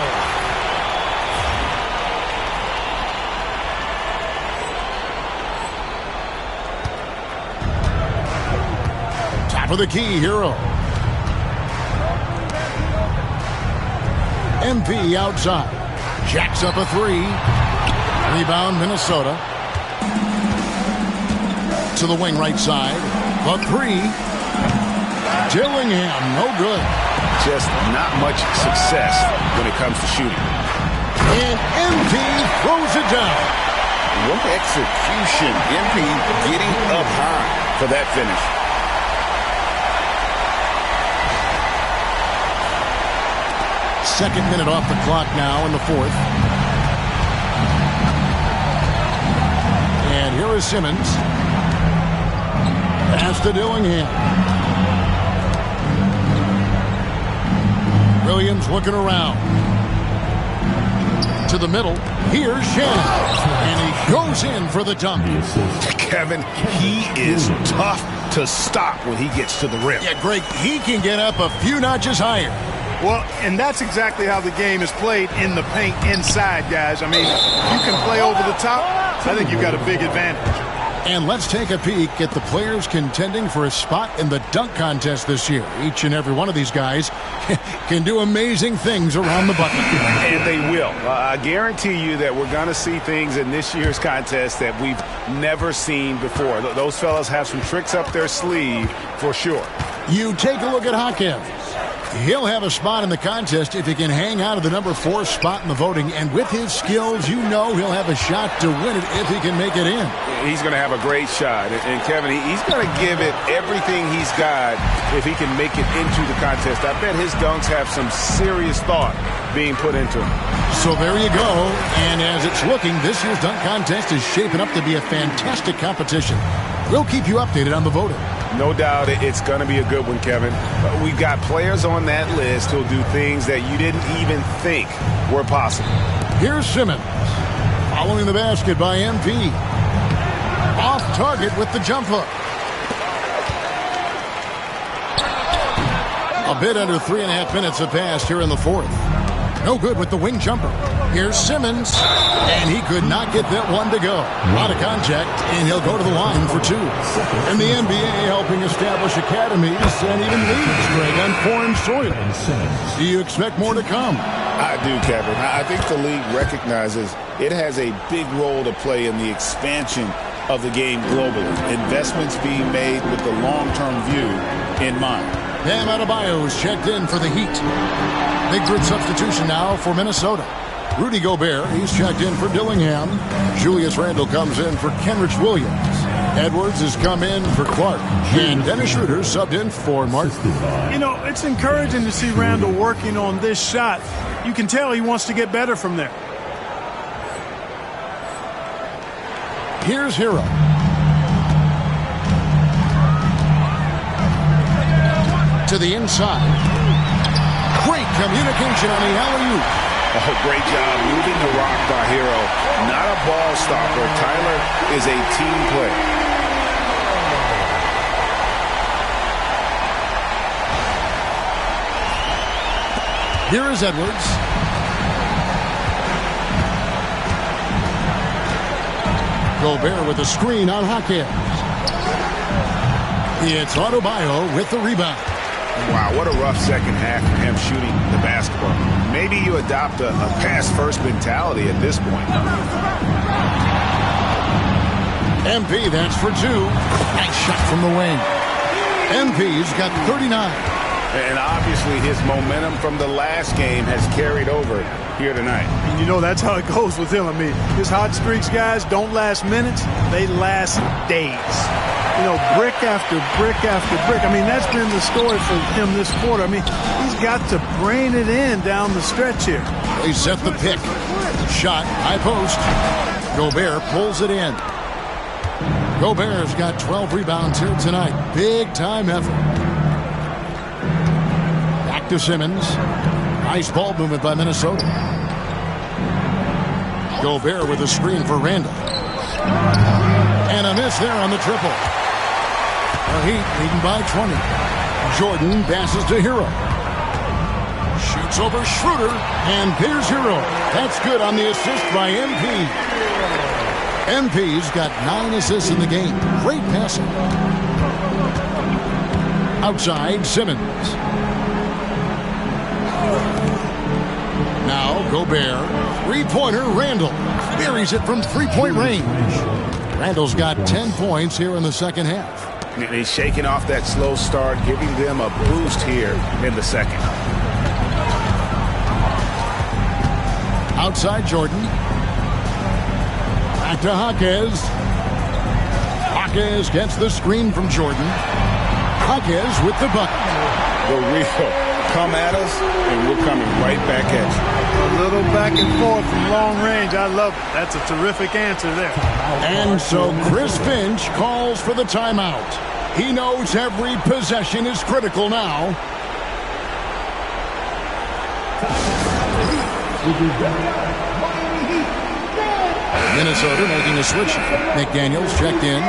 [SPEAKER 2] Top of the key, Hero. MP outside. Jacks up a three. Rebound, Minnesota. To the wing right side. The three. Dillingham, no good.
[SPEAKER 6] Just not much success when it comes to shooting.
[SPEAKER 2] And MP throws it down.
[SPEAKER 6] What execution. MP getting up high for that finish.
[SPEAKER 2] Second minute off the clock now in the fourth. And here is Simmons. Pass to Dillingham. Williams looking around. To the middle. Here's Shannon. And he goes in for the dunk.
[SPEAKER 6] Kevin, he is tough to stop when he gets to the rim.
[SPEAKER 2] Yeah, Greg, he can get up a few notches higher.
[SPEAKER 4] Well, and that's exactly how the game is played in the paint inside, guys. I mean, you can play over the top. I think you've got a big advantage.
[SPEAKER 2] And let's take a peek at the players contending for a spot in the dunk contest this year. Each and every one of these guys can do amazing things around the bucket.
[SPEAKER 6] And they will. I guarantee you that we're going to see things in this year's contest that we've never seen before. Those fellas have some tricks up their sleeve for sure.
[SPEAKER 2] You take a look at Hawkins. He'll have a spot in the contest if he can hang out of the number 4 spot in the voting. And with his skills, you know he'll have a shot to win it if he can make it in.
[SPEAKER 6] He's going to have a great shot. And Kevin, he's going to give it everything he's got if he can make it into the contest. I bet his dunks have some serious thought being put into them.
[SPEAKER 2] So there you go. And as it's looking, this year's dunk contest is shaping up to be a fantastic competition. We'll keep you updated on the voting.
[SPEAKER 6] No doubt it's going to be a good one, Kevin. We've got players on that list who'll do things that you didn't even think were possible.
[SPEAKER 2] Here's Simmons. Following the basket by MP. Off target with the jump hook. A bit under 3.5 minutes have passed here in the fourth. No good with the wing jumper. Here's Simmons, and he could not get that one to go. Out of contact, and he'll go to the line for 2. And the NBA helping establish academies and even leagues, Greg, on foreign soil. Do you expect more to come?
[SPEAKER 6] I do, Kevin. I think the league recognizes it has a big role to play in the expansion of the game globally. Investments being made with the long-term view in mind.
[SPEAKER 2] Bam Adebayo's checked in for the Heat. Big grid substitution now for Minnesota. Rudy Gobert, he's checked in for Dillingham. Julius Randle comes in for Kenrich Williams. Edwards has come in for Clark. And Dennis Schroeder subbed in for Martin.
[SPEAKER 4] You know, it's encouraging to see Randle working on this shot. You can tell he wants to get better from there.
[SPEAKER 2] Here's Hero. To the inside. Great communication on the alley-oop.
[SPEAKER 6] Oh, great job moving the rock by Hero. Not a ball stopper. Tyler is a team player.
[SPEAKER 2] Here is Edwards. Gobert with a screen on Hawkins. It's Adebayo with the rebound.
[SPEAKER 6] Wow, what a rough second half for him shooting the basketball. Maybe you adopt a pass-first mentality at this point.
[SPEAKER 2] MP, that's for 2. Nice shot from the wing. MP's got 39.
[SPEAKER 6] And obviously his momentum from the last game has carried over here tonight.
[SPEAKER 4] And you know, that's how it goes with him. I mean, his hot streaks, guys, don't last minutes. They last days. You know, brick after brick after brick. I mean, that's been the story for him this quarter. I mean, he's got to brain it in down the stretch here.
[SPEAKER 2] They set the pick. Shot, high post. Gobert pulls it in. Gobert's got 12 rebounds here tonight. Big time effort. Back to Simmons. Nice ball movement by Minnesota. Gobert with a screen for Randle. And a miss there on the triple. The Heat leading by 20. Jordan passes to Hero. Shoots over Schroeder, and there's Hero. That's good on the assist by MP. MP's got 9 assists in the game. Great passing. Outside, Simmons. Now Gobert. Three-pointer, Randle. Buries it from three-point range. Randle's got 10 points here in the second half.
[SPEAKER 3] And he's shaking off that slow start, giving them a boost here in the second.
[SPEAKER 2] Outside Jordan. Back to Jaquez. Jaquez gets the screen from Jordan. Jaquez with the bucket.
[SPEAKER 6] The real come at us, and we're coming right back at you.
[SPEAKER 4] A little back and forth from long range. I love it. That's a terrific answer there.
[SPEAKER 2] And so Chris Finch calls for the timeout. He knows every possession is critical now. Minnesota making a switch. McDaniels checked in.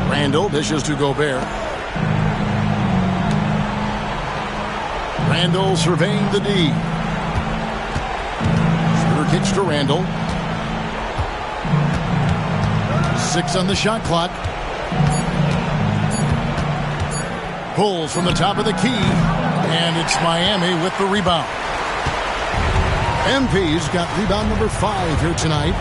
[SPEAKER 2] Randall dishes to Gobert. Randall surveying the D. Shooter kicks to Randall. 6 on the shot clock. Pulls from the top of the key. And it's Miami with the rebound. MP's got rebound number 5 here tonight.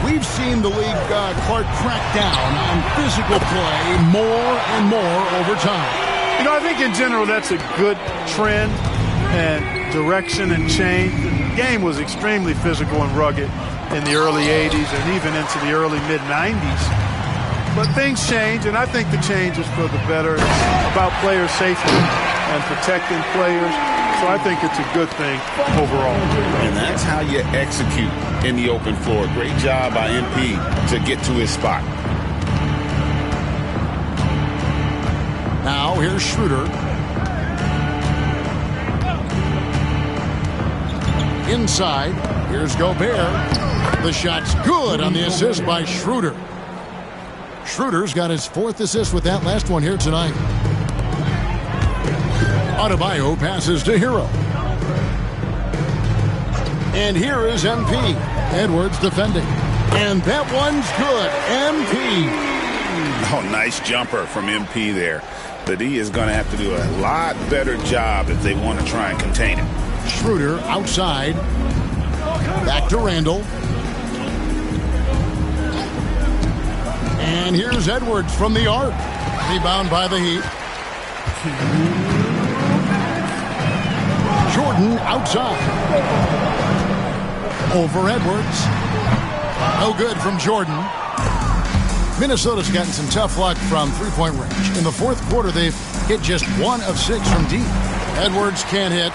[SPEAKER 2] We've seen the league, Clark, crack down on physical play more and more over time.
[SPEAKER 4] You know, I think in general that's a good trend and direction and change. The game was extremely physical and rugged in the early 80s and even into the early mid-90s. But things change, and I think the change is for the better. It's about player safety and protecting players. So I think it's a good thing overall.
[SPEAKER 6] And that's how you execute in the open floor. Great job by MP to get to his spot.
[SPEAKER 2] Now here's Schroeder. Inside, here's Gobert. The shot's good on the assist by Schroeder. Schroeder's got his 4th assist with that last one here tonight. Adebayo passes to Hero. And here is MP. Edwards defending. And that one's good. MP.
[SPEAKER 6] Oh, nice jumper from MP there. The D is going to have to do a lot better job if they want to try and contain it.
[SPEAKER 2] Schroeder outside. Back to Randall. And here's Edwards from the arc. Rebound by the Heat. Jordan outside. Over Edwards. No good from Jordan. Minnesota's gotten some tough luck from three-point range. In the 4th quarter, they've hit just 1 of 6 from deep. Edwards can't hit.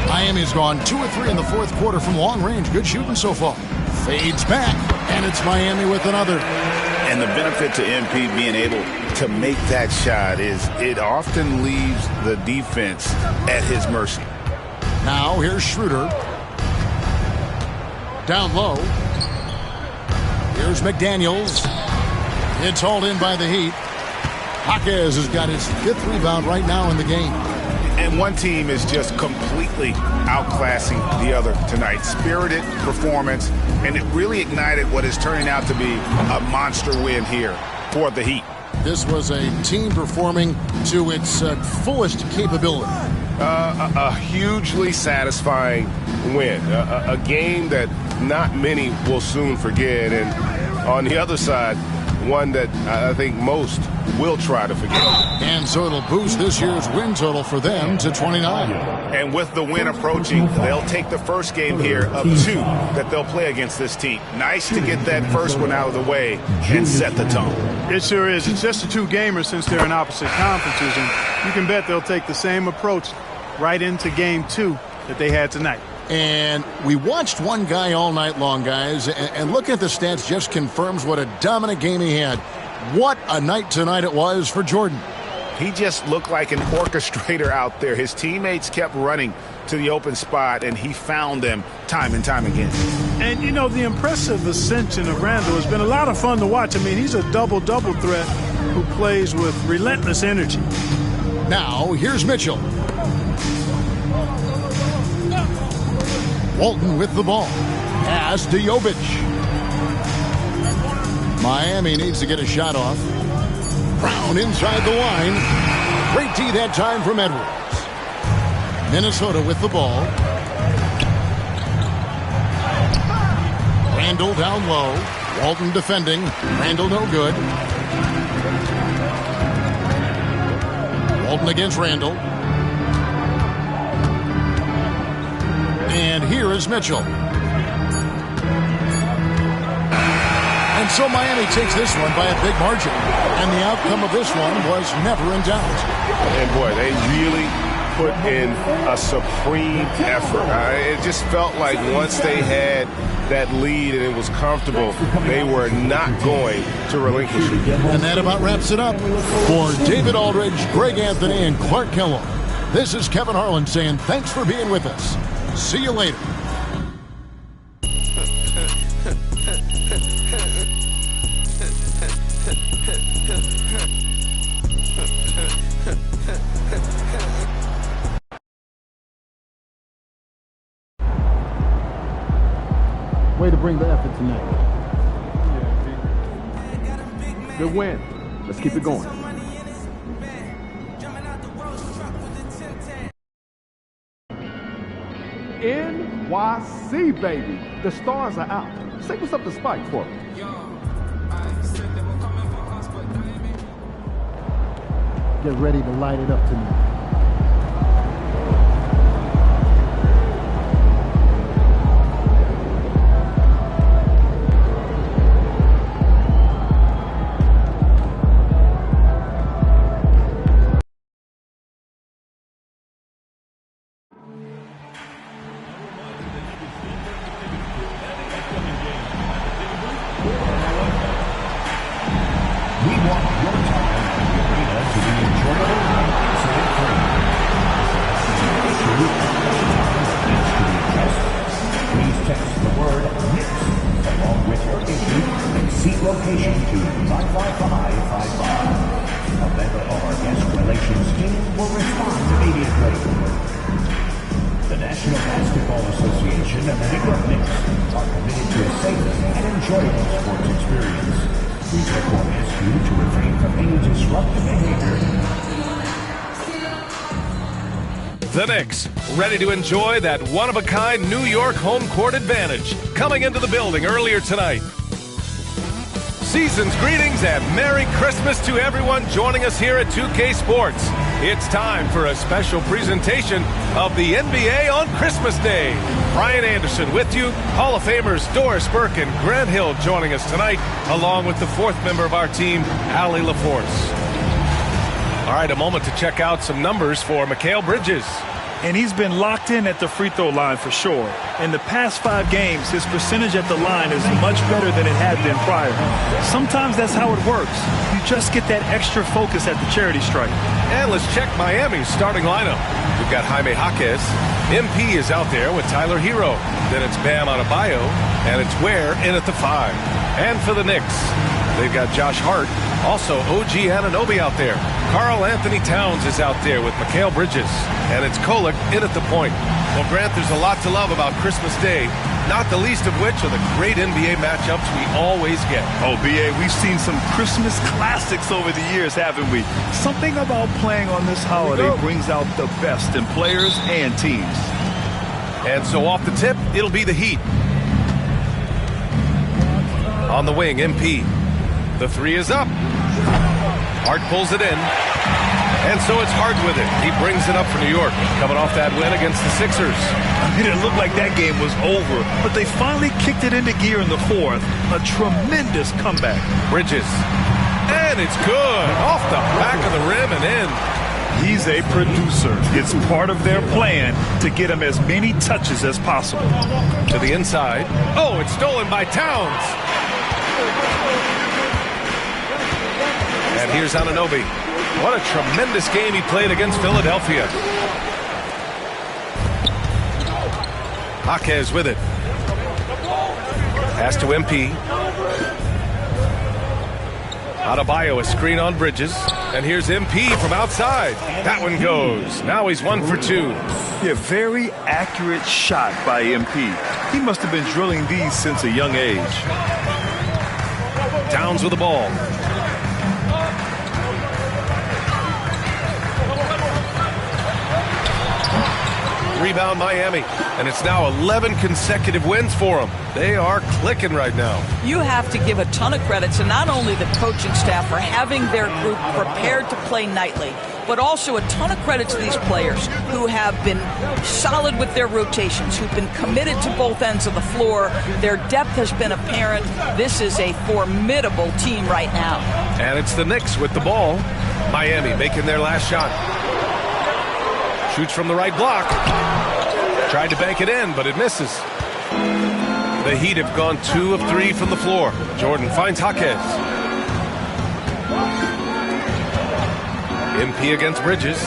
[SPEAKER 2] Miami's gone 2 of 3 in the 4th quarter from long range. Good shooting so far. Fades back, and it's Miami with another.
[SPEAKER 6] And the benefit to MP being able to make that shot is it often leaves the defense at his mercy.
[SPEAKER 2] Now here's Schroeder. Down low. Here's McDaniels. It's hauled in by the Heat. Jaquez has got his 5th rebound right now in the game.
[SPEAKER 3] And one team is just completely outclassing the other tonight. Spirited performance, and it really ignited what is turning out to be a monster win here for the Heat.
[SPEAKER 2] This was a team performing to its fullest capability.
[SPEAKER 10] A hugely satisfying win. A game that not many will soon forget. And on the other side, one that I think most will try to forget.
[SPEAKER 2] And so it'll boost this year's win total for them to 29.
[SPEAKER 3] And with the win approaching, they'll take the first game here of 2 that they'll play against this team. Nice to get that first one out of the way and set the tone.
[SPEAKER 4] It sure is. It's just a 2-gamer since they're in opposite conferences, and you can bet they'll take the same approach right into game 2 that they had tonight.
[SPEAKER 2] And we watched one guy all night long, guys, and looking at the stats just confirms what a dominant game he had. What a night tonight it was for Jordan.
[SPEAKER 3] He just looked like an orchestrator out there. His teammates kept running to the open spot, and he found them time and time again.
[SPEAKER 4] And, you know, the impressive ascension of Randall has been a lot of fun to watch. I mean, he's a double-double threat who plays with relentless energy.
[SPEAKER 2] Now, here's Mitchell. Walton with the ball. Pass to Jovic. Miami needs to get a shot off. Brown inside the line. Great D that time from Edwards. Minnesota with the ball. Randall down low. Walton defending. Randall no good. Walton against Randall. And here is Mitchell. And so Miami takes this one by a big margin. And the outcome of this one was never in doubt.
[SPEAKER 10] And boy, they really put in a supreme effort. It just felt like once they had that lead and it was comfortable, they were not going to relinquish it.
[SPEAKER 2] And that about wraps it up. For David Aldridge, Greg Anthony, and Clark Kellogg, this is Kevin Harlan saying thanks for being with us. See you later.
[SPEAKER 1] Way to bring the effort tonight. Good win. Let's keep it going. NYC, baby. The stars are out. Say what's up to Spike for me. Get ready to light it up tonight.
[SPEAKER 11] Location to 55555. A member of our guest relations team will respond immediately. The National Basketball Association and the New York Knicks are committed to a safe and enjoyable sports experience. We therefore ask you to refrain from any disruptive behavior.
[SPEAKER 12] The Knicks, ready to enjoy that one-of-a-kind New York home court advantage, coming into the building earlier tonight. Season's greetings and Merry Christmas to everyone joining us here at 2K Sports. It's time for a special presentation of the NBA on Christmas Day. Brian Anderson with you, Hall of Famers Doris Burke and Grant Hill joining us tonight, along with the fourth member of our team, Allie LaForce. All right, a moment to check out some numbers for Mikal Bridges.
[SPEAKER 13] And he's been locked in at the free throw line for sure. In the past 5 games, his percentage at the line is much better than it had been prior. Sometimes that's how it works. You just get that extra focus at the charity stripe.
[SPEAKER 12] And let's check Miami's starting lineup. We've got Jaime Jaquez. MP is out there with Tyler Hero. Then it's Bam Adebayo. And it's Ware in at the 5. And for the Knicks, they've got Josh Hart. Also, OG Anunoby out there. Karl Anthony Towns is out there with Mikal Bridges. And it's Kolek in at the point. Well, Grant, there's a lot to love about Christmas Day, not the least of which are the great NBA matchups we always get.
[SPEAKER 13] Oh, B.A., we've seen some Christmas classics over the years, haven't we? Something about playing on this holiday brings out the best in players and teams.
[SPEAKER 12] And so off the tip, it'll be the Heat. On the wing, MP. The 3 is up. Hart pulls it in. And so it's Hart with it. He brings it up for New York, coming off that win against the Sixers.
[SPEAKER 13] It didn't look like that game was over, but they finally kicked it into gear in the 4th. A tremendous comeback.
[SPEAKER 12] Bridges. And it's good. Off the back of the rim and in.
[SPEAKER 13] He's a producer. It's part of their plan to get him as many touches as possible.
[SPEAKER 12] To the inside. Oh, it's stolen by Towns. And here's Anunoby. What a tremendous game he played against Philadelphia. Jaquez with it. Pass to MP. Adebayo, a screen on Bridges. And here's MP from outside. That one goes. Now he's 1 for 2.
[SPEAKER 13] Yeah, very accurate shot by MP. He must have been drilling these since a young age.
[SPEAKER 12] Towns with the ball. rebound Miami, and it's now 11 consecutive wins for them. They are clicking right now.
[SPEAKER 14] You have to give a ton of credit to not only the coaching staff for having their group prepared to play nightly, but also a ton of credit to these players who have been solid with their rotations, who've been committed to both ends of the floor. Their depth has been apparent. This is a formidable team right now.
[SPEAKER 12] And it's the Knicks with the ball. Miami making their last shot. Shoots from the right block. Tried to bank it in, but it misses. The Heat have gone 2 of 3 from the floor. Jordan finds Jaquez. MP against Bridges.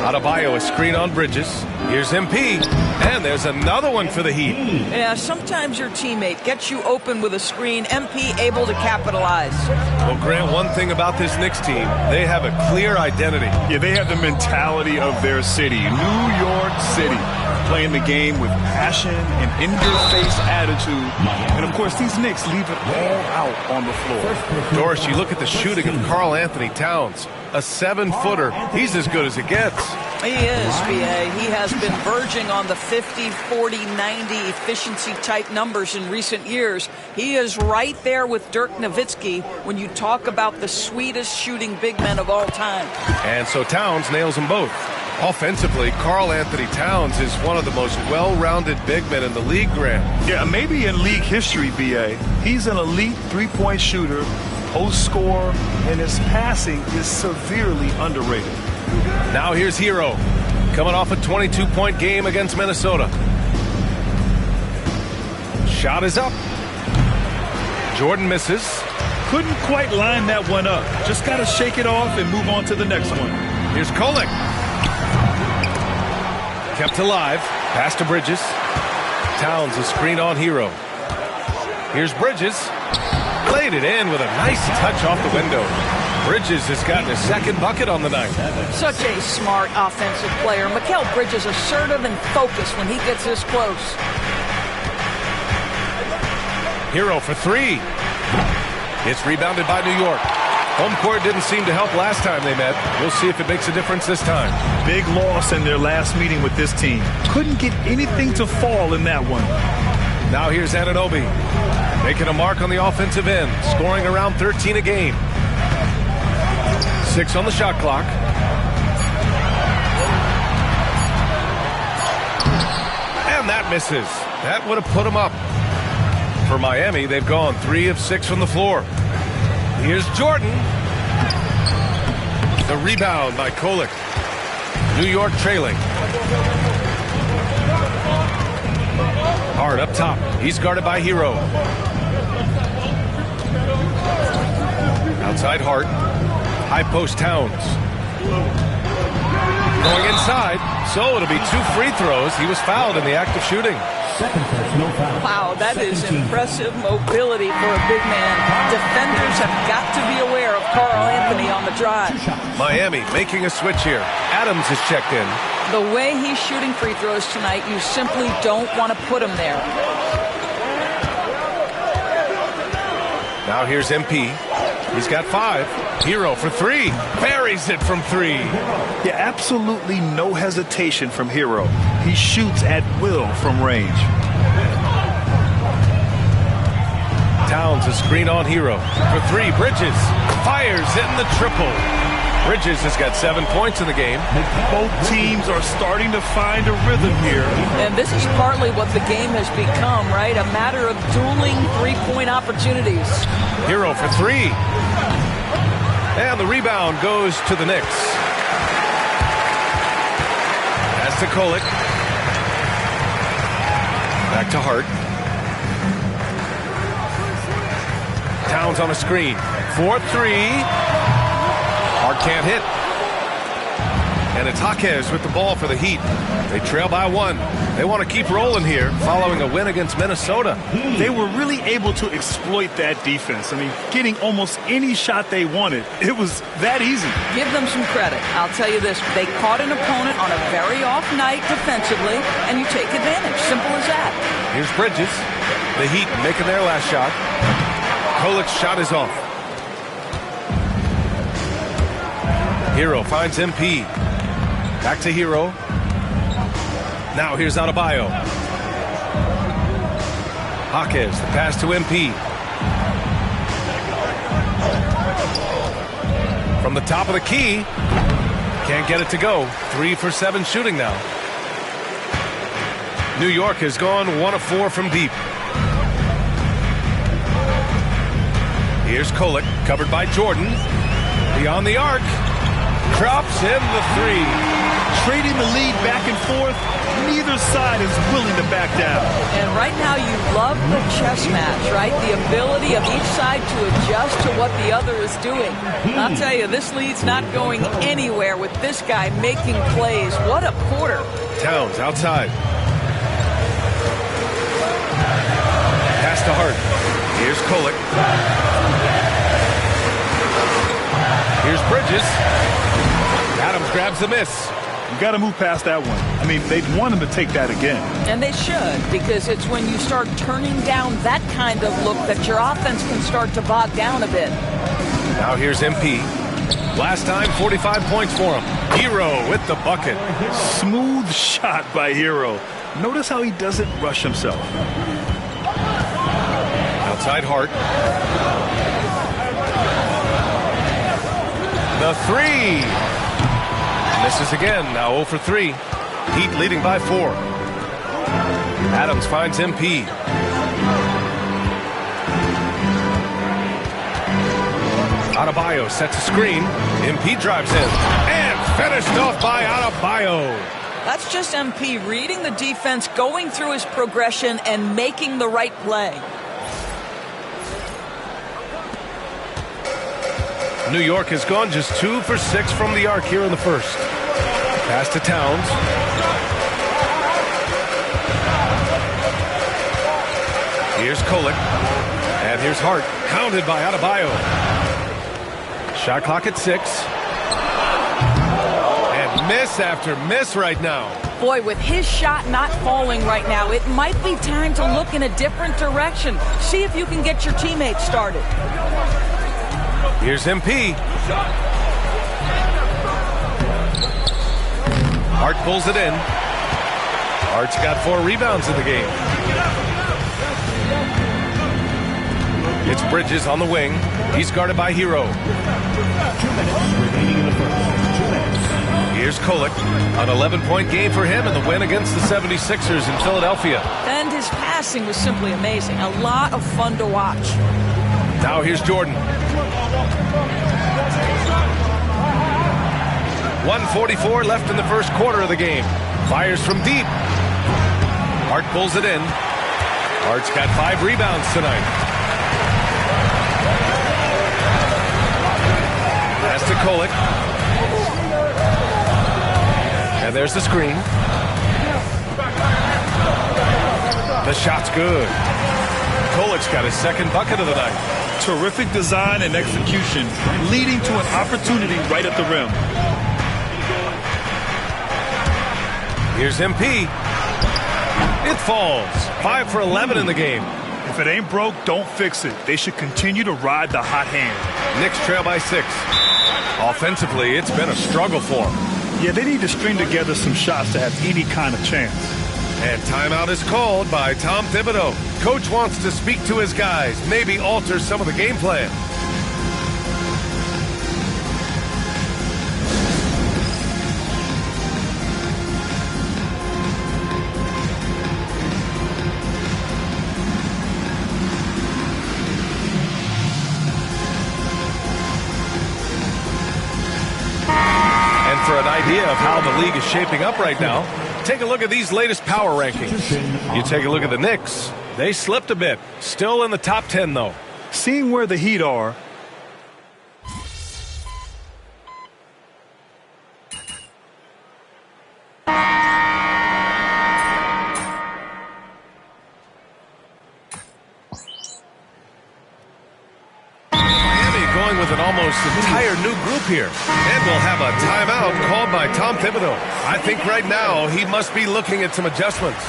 [SPEAKER 12] Adebayo, a screen on Bridges. Here's MP, and there's another one for the Heat.
[SPEAKER 14] Yeah, sometimes your teammate gets you open with a screen. MP able to capitalize.
[SPEAKER 12] Well, Grant, one thing about this Knicks team, they have a clear identity.
[SPEAKER 13] Yeah, they have the mentality of their city, New York City. Playing the game with passion and in-your-face attitude. And, of course, these Knicks leave it all out on the floor.
[SPEAKER 12] Doris, you look at the shooting of Karl Anthony Towns, a 7-footer. He's as good as it gets.
[SPEAKER 14] He is, B.A. He has been verging on the 50, 40, 90 efficiency-type numbers in recent years. He is right there with Dirk Nowitzki when you talk about the sweetest shooting big men of all time.
[SPEAKER 12] And so Towns nails them both. Offensively, Karl Anthony Towns is one of the most well-rounded big men in the league, Grant.
[SPEAKER 13] Yeah, maybe in league history, B.A. He's an elite three-point shooter, post scorer, and his passing is severely underrated.
[SPEAKER 12] Now here's Hero, coming off a 22-point game against Minnesota. Shot is up. Jordan misses.
[SPEAKER 13] Couldn't quite line that one up. Just got to shake it off and move on to the next one.
[SPEAKER 12] Here's Kolek. Kept alive. Pass to Bridges. Towns a screen on Hero. Here's Bridges. Played it in with a nice touch off the window. Bridges has gotten his second bucket on the night.
[SPEAKER 14] Such a smart offensive player. Mikal Bridges assertive and focused when he gets this close.
[SPEAKER 12] Hero for 3. It's rebounded by New York. Home court didn't seem to help last time they met. We'll see if it makes a difference this time.
[SPEAKER 13] Big loss in their last meeting with this team. Couldn't get anything to fall in that one.
[SPEAKER 12] Now here's Anunoby, making a mark on the offensive end, scoring around 13 a game. 6 on the shot clock. And that misses. That would have put them up. For Miami, they've gone 3 of 6 from the floor. Here's Jordan. The rebound by Kolek. New York trailing. Hard up top. He's guarded by Hero. Outside Hart. High post Towns. Going inside. So it'll be 2 free throws. He was fouled in the act of shooting.
[SPEAKER 14] Wow, that is impressive mobility for a big man. Defenders have got to be aware of Karl Anthony on the drive.
[SPEAKER 12] Miami making a switch here. Adams is checked in.
[SPEAKER 14] The way he's shooting free throws tonight, you simply don't want to put him there.
[SPEAKER 12] Now here's MP. He's got 5. Hero for 3. Buries it from 3.
[SPEAKER 13] Yeah, absolutely no hesitation from Hero. He shoots at will from range.
[SPEAKER 12] Towns a screen on Hero. For 3, Bridges. Fires in the triple. Bridges has got 7 points in the game.
[SPEAKER 13] Both teams are starting to find a rhythm here.
[SPEAKER 14] And this is partly what the game has become, right? A matter of dueling three-point opportunities.
[SPEAKER 12] Hero for 3. And the rebound goes to the Knicks. Pass to Kolek. Back to Hart. Towns on a screen. 4-3. Hart can't hit. And it's Jaquez with the ball for the Heat. They trail by 1. They want to keep rolling here following a win against Minnesota.
[SPEAKER 13] They were really able to exploit that defense. I mean, getting almost any shot they wanted. It was that easy.
[SPEAKER 14] Give them some credit. I'll tell you this. They caught an opponent on a very off night defensively, and you take advantage. Simple as that.
[SPEAKER 12] Here's Bridges. The Heat making their last shot. Kolek's shot is off. Hero finds MP. Back to Hero. Now here's Adebayo. Jaquez, the pass to MP. From the top of the key. Can't get it to go. 3 for 7 shooting now. New York has gone 1 of 4 from deep. Here's Kolek, covered by Jordan. Beyond the arc. Drops in the 3.
[SPEAKER 13] Trading the lead back and forth, neither side is willing to back down.
[SPEAKER 14] And right now you love the chess match, right? The ability of each side to adjust to what the other is doing. And I'll tell you, this lead's not going anywhere with this guy making plays. What a quarter.
[SPEAKER 12] Towns outside. Pass to Hart. Here's Kolek. Here's Bridges. Adams grabs the miss.
[SPEAKER 13] You got to move past that one. I mean, they'd want him to take that again.
[SPEAKER 14] And they should, because it's when you start turning down that kind of look that your offense can start to bog down a bit.
[SPEAKER 12] Now here's MP. Last time, 45 points for him. Hero with the bucket.
[SPEAKER 13] Smooth shot by Hero. Notice how he doesn't rush himself.
[SPEAKER 12] Outside Hart. The 3. Misses again, now 0 for 3. Heat leading by 4. Adams finds MP. Adebayo sets a screen. MP drives in. And finished off by Adebayo.
[SPEAKER 14] That's just MP reading the defense, going through his progression, and making the right play.
[SPEAKER 12] New York has gone just 2 for 6 from the arc here in the first. Pass to Towns. Here's Kolek. And here's Hart. Counted by Adebayo. Shot clock at 6. And miss after miss right now.
[SPEAKER 14] Boy, with his shot not falling right now, it might be time to look in a different direction. See if you can get your teammates started.
[SPEAKER 12] Here's MP. Hart pulls it in. Hart's got 4 rebounds in the game. It's Bridges on the wing. He's guarded by Hero.
[SPEAKER 11] 2 minutes remaining in the first. 2 minutes.
[SPEAKER 12] Here's Kolek. An 11-point game for him in the win against the 76ers in Philadelphia.
[SPEAKER 14] And his passing was simply amazing. A lot of fun to watch.
[SPEAKER 12] Now here's Jordan. 1:44 left in the first quarter of the game. Fires from deep. Hart pulls it in. Hart's got 5 rebounds tonight. Pass to Kolek. And there's the screen. The shot's good. Kolek's got his second bucket of the night.
[SPEAKER 13] Terrific design and execution, leading to an opportunity right at the rim.
[SPEAKER 12] Here's MP. It falls. 5 for 11 in the game.
[SPEAKER 13] If it ain't broke, don't fix it. They should continue to ride the hot hand.
[SPEAKER 12] Knicks trail by 6. Offensively, it's been a struggle for them.
[SPEAKER 13] Yeah, they need to string together some shots to have any kind of chance.
[SPEAKER 12] And timeout is called by Tom Thibodeau. Coach wants to speak to his guys, maybe alter some of the game plan. And for an idea of how the league is shaping up right now, take a look at these latest power rankings. You take a look at the Knicks. They slipped a bit. Still in the top 10, though.
[SPEAKER 13] Seeing where the Heat are,
[SPEAKER 12] Miami going with an almost entire new group here. And we'll have a timeout called by Tom Thibodeau. I think right now he must be looking at some adjustments.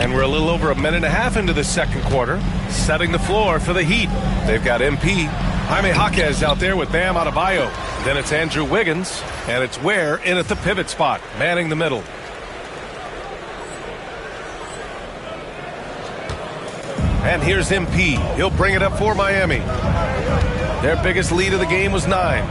[SPEAKER 12] And we're a little over a minute and a half into the second quarter, setting the floor for the Heat. They've got MP. Jaime Jaquez out there with Bam Adebayo. Then it's Andrew Wiggins, and it's Ware in at the pivot spot, manning the middle. And here's MP. He'll bring it up for Miami. Their biggest lead of the game was 9.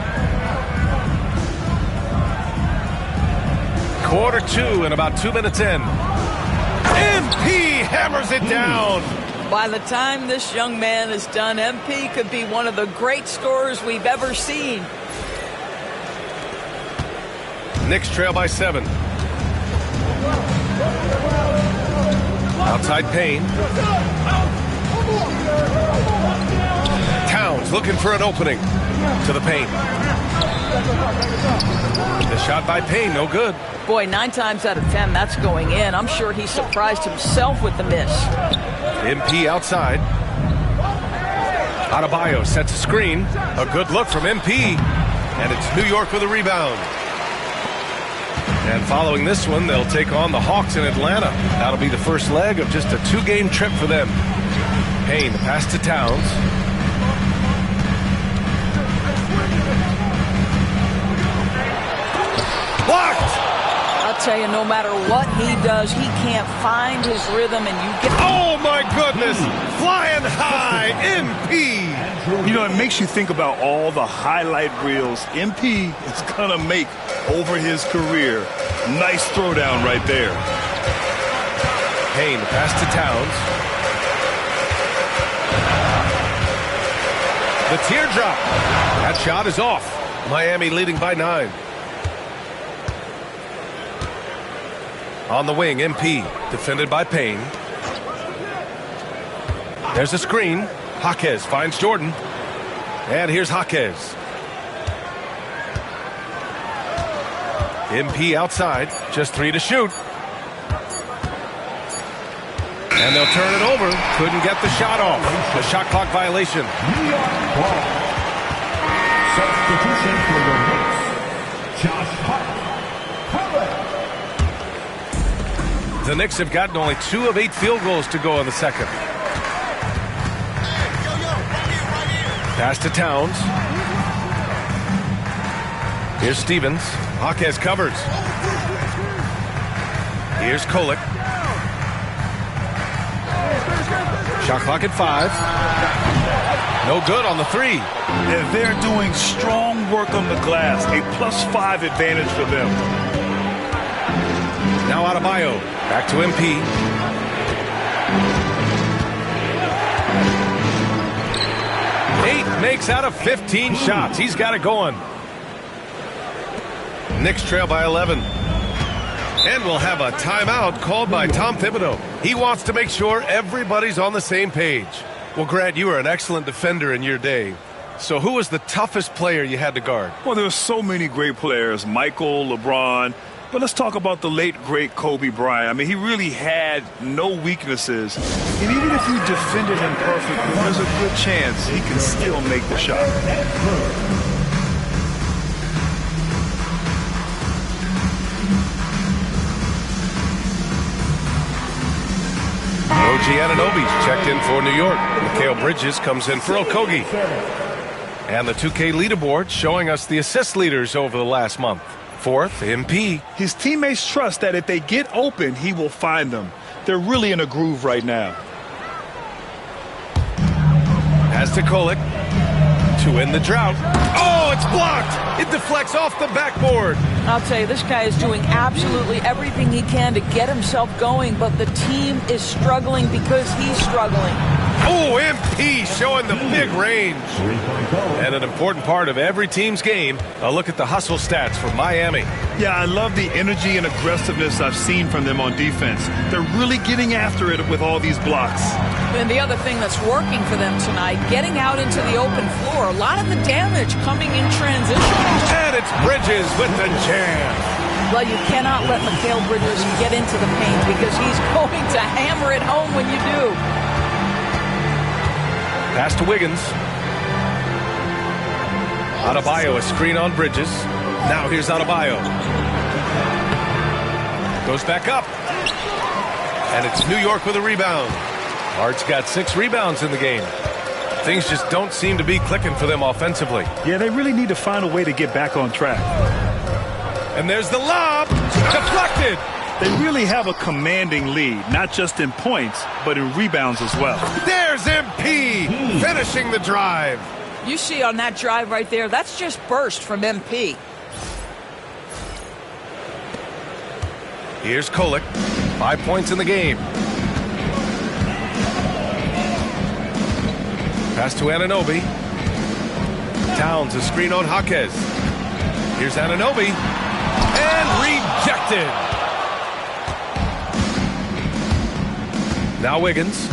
[SPEAKER 12] Quarter 2 and about 2 minutes in. MP hammers it down.
[SPEAKER 14] By the time this young man is done, MP could be one of the great scorers we've ever seen.
[SPEAKER 12] Knicks trail by 7. Outside Payne. Towns looking for an opening to the paint. The shot by Payne, no good.
[SPEAKER 14] Boy, 9 times out of 10, that's going in. I'm sure he surprised himself with the miss.
[SPEAKER 12] MP outside. Adebayo sets a screen. A good look from MP. And it's New York with a rebound. And following this one, they'll take on the Hawks in Atlanta. That'll be the first leg of just a 2-game trip for them. Payne, the pass to Towns. Blocked!
[SPEAKER 14] I'll tell you, no matter what he does, he can't find his rhythm, and you get...
[SPEAKER 12] Oh, my goodness! Flying high, MP!
[SPEAKER 13] You know, it makes you think about all the highlight reels MP is going to make over his career. Nice throwdown right there.
[SPEAKER 12] Payne, pass to Towns. The teardrop. That shot is off. Miami leading by 9. On the wing, MP, defended by Payne. There's a screen. Jaquez finds Jordan. And here's Jaquez. MP outside, just 3 to shoot. And they'll turn it over. Couldn't get the shot off. A shot clock violation.
[SPEAKER 11] Substitution for the Knicks. Josh Hart.
[SPEAKER 12] The Knicks have gotten only 2 of 8 field goals to go in the second. Pass to Towns. Here's Stevens. Jaquez covers. Here's Kolek. Shot clock at 5. No good on the 3.
[SPEAKER 13] And they're doing strong work on the glass. A +5 advantage for them.
[SPEAKER 12] Now Adebayo. Back to MP. Eight makes out of 15 shots. He's got it going. Knicks trail by 11. And we'll have a timeout called by Tom Thibodeau. He wants to make sure everybody's on the same page. Well, Grant, you were an excellent defender in your day. So who was the toughest player you had to guard?
[SPEAKER 13] Well, there were so many great players. Michael, LeBron. But let's talk about the late, great Kobe Bryant. I mean, he really had no weaknesses. And even if you defended him perfectly, there's a good chance he can still make the shot.
[SPEAKER 12] OG Anunoby's checked in for New York. Mikal Bridges comes in for Okogie. And the 2K leaderboard showing us the assist leaders over the last month. 4th, MP.
[SPEAKER 13] His teammates trust that if they get open, he will find them. They're really in a groove right now.
[SPEAKER 12] Pass to Kolek to end the drought. Oh, it's blocked. It deflects off the backboard.
[SPEAKER 14] I'll tell you, this guy is doing absolutely everything he can to get himself going, but the team is struggling because he's struggling.
[SPEAKER 12] Oh, MP showing the big range. And an important part of every team's game, a look at the hustle stats for Miami.
[SPEAKER 13] Yeah, I love the energy and aggressiveness I've seen from them on defense. They're really getting after it with all these blocks.
[SPEAKER 14] And the other thing that's working for them tonight, getting out into the open floor. A lot of the damage coming in transition.
[SPEAKER 12] And it's Bridges with the jam.
[SPEAKER 14] Well, you cannot let Mikal Bridges get into the paint because he's going to hammer it home when you do.
[SPEAKER 12] Pass to Wiggins. Adebayo, a screen on Bridges. Now here's Adebayo. Goes back up. And it's New York with a rebound. Hart's got 6 rebounds in the game. Things just don't seem to be clicking for them offensively.
[SPEAKER 13] Yeah, they really need to find a way to get back on track.
[SPEAKER 12] And there's the lob. Deflected.
[SPEAKER 13] They really have a commanding lead, not just in points, but in rebounds as well.
[SPEAKER 12] There's MP finishing the drive.
[SPEAKER 14] You see on that drive right there, that's just burst from MP.
[SPEAKER 12] Here's Kolek. 5 points in the game. Pass to Anunoby. Towns, a screen on Jaquez. Here's Anunoby. And rejected. Now Wiggins.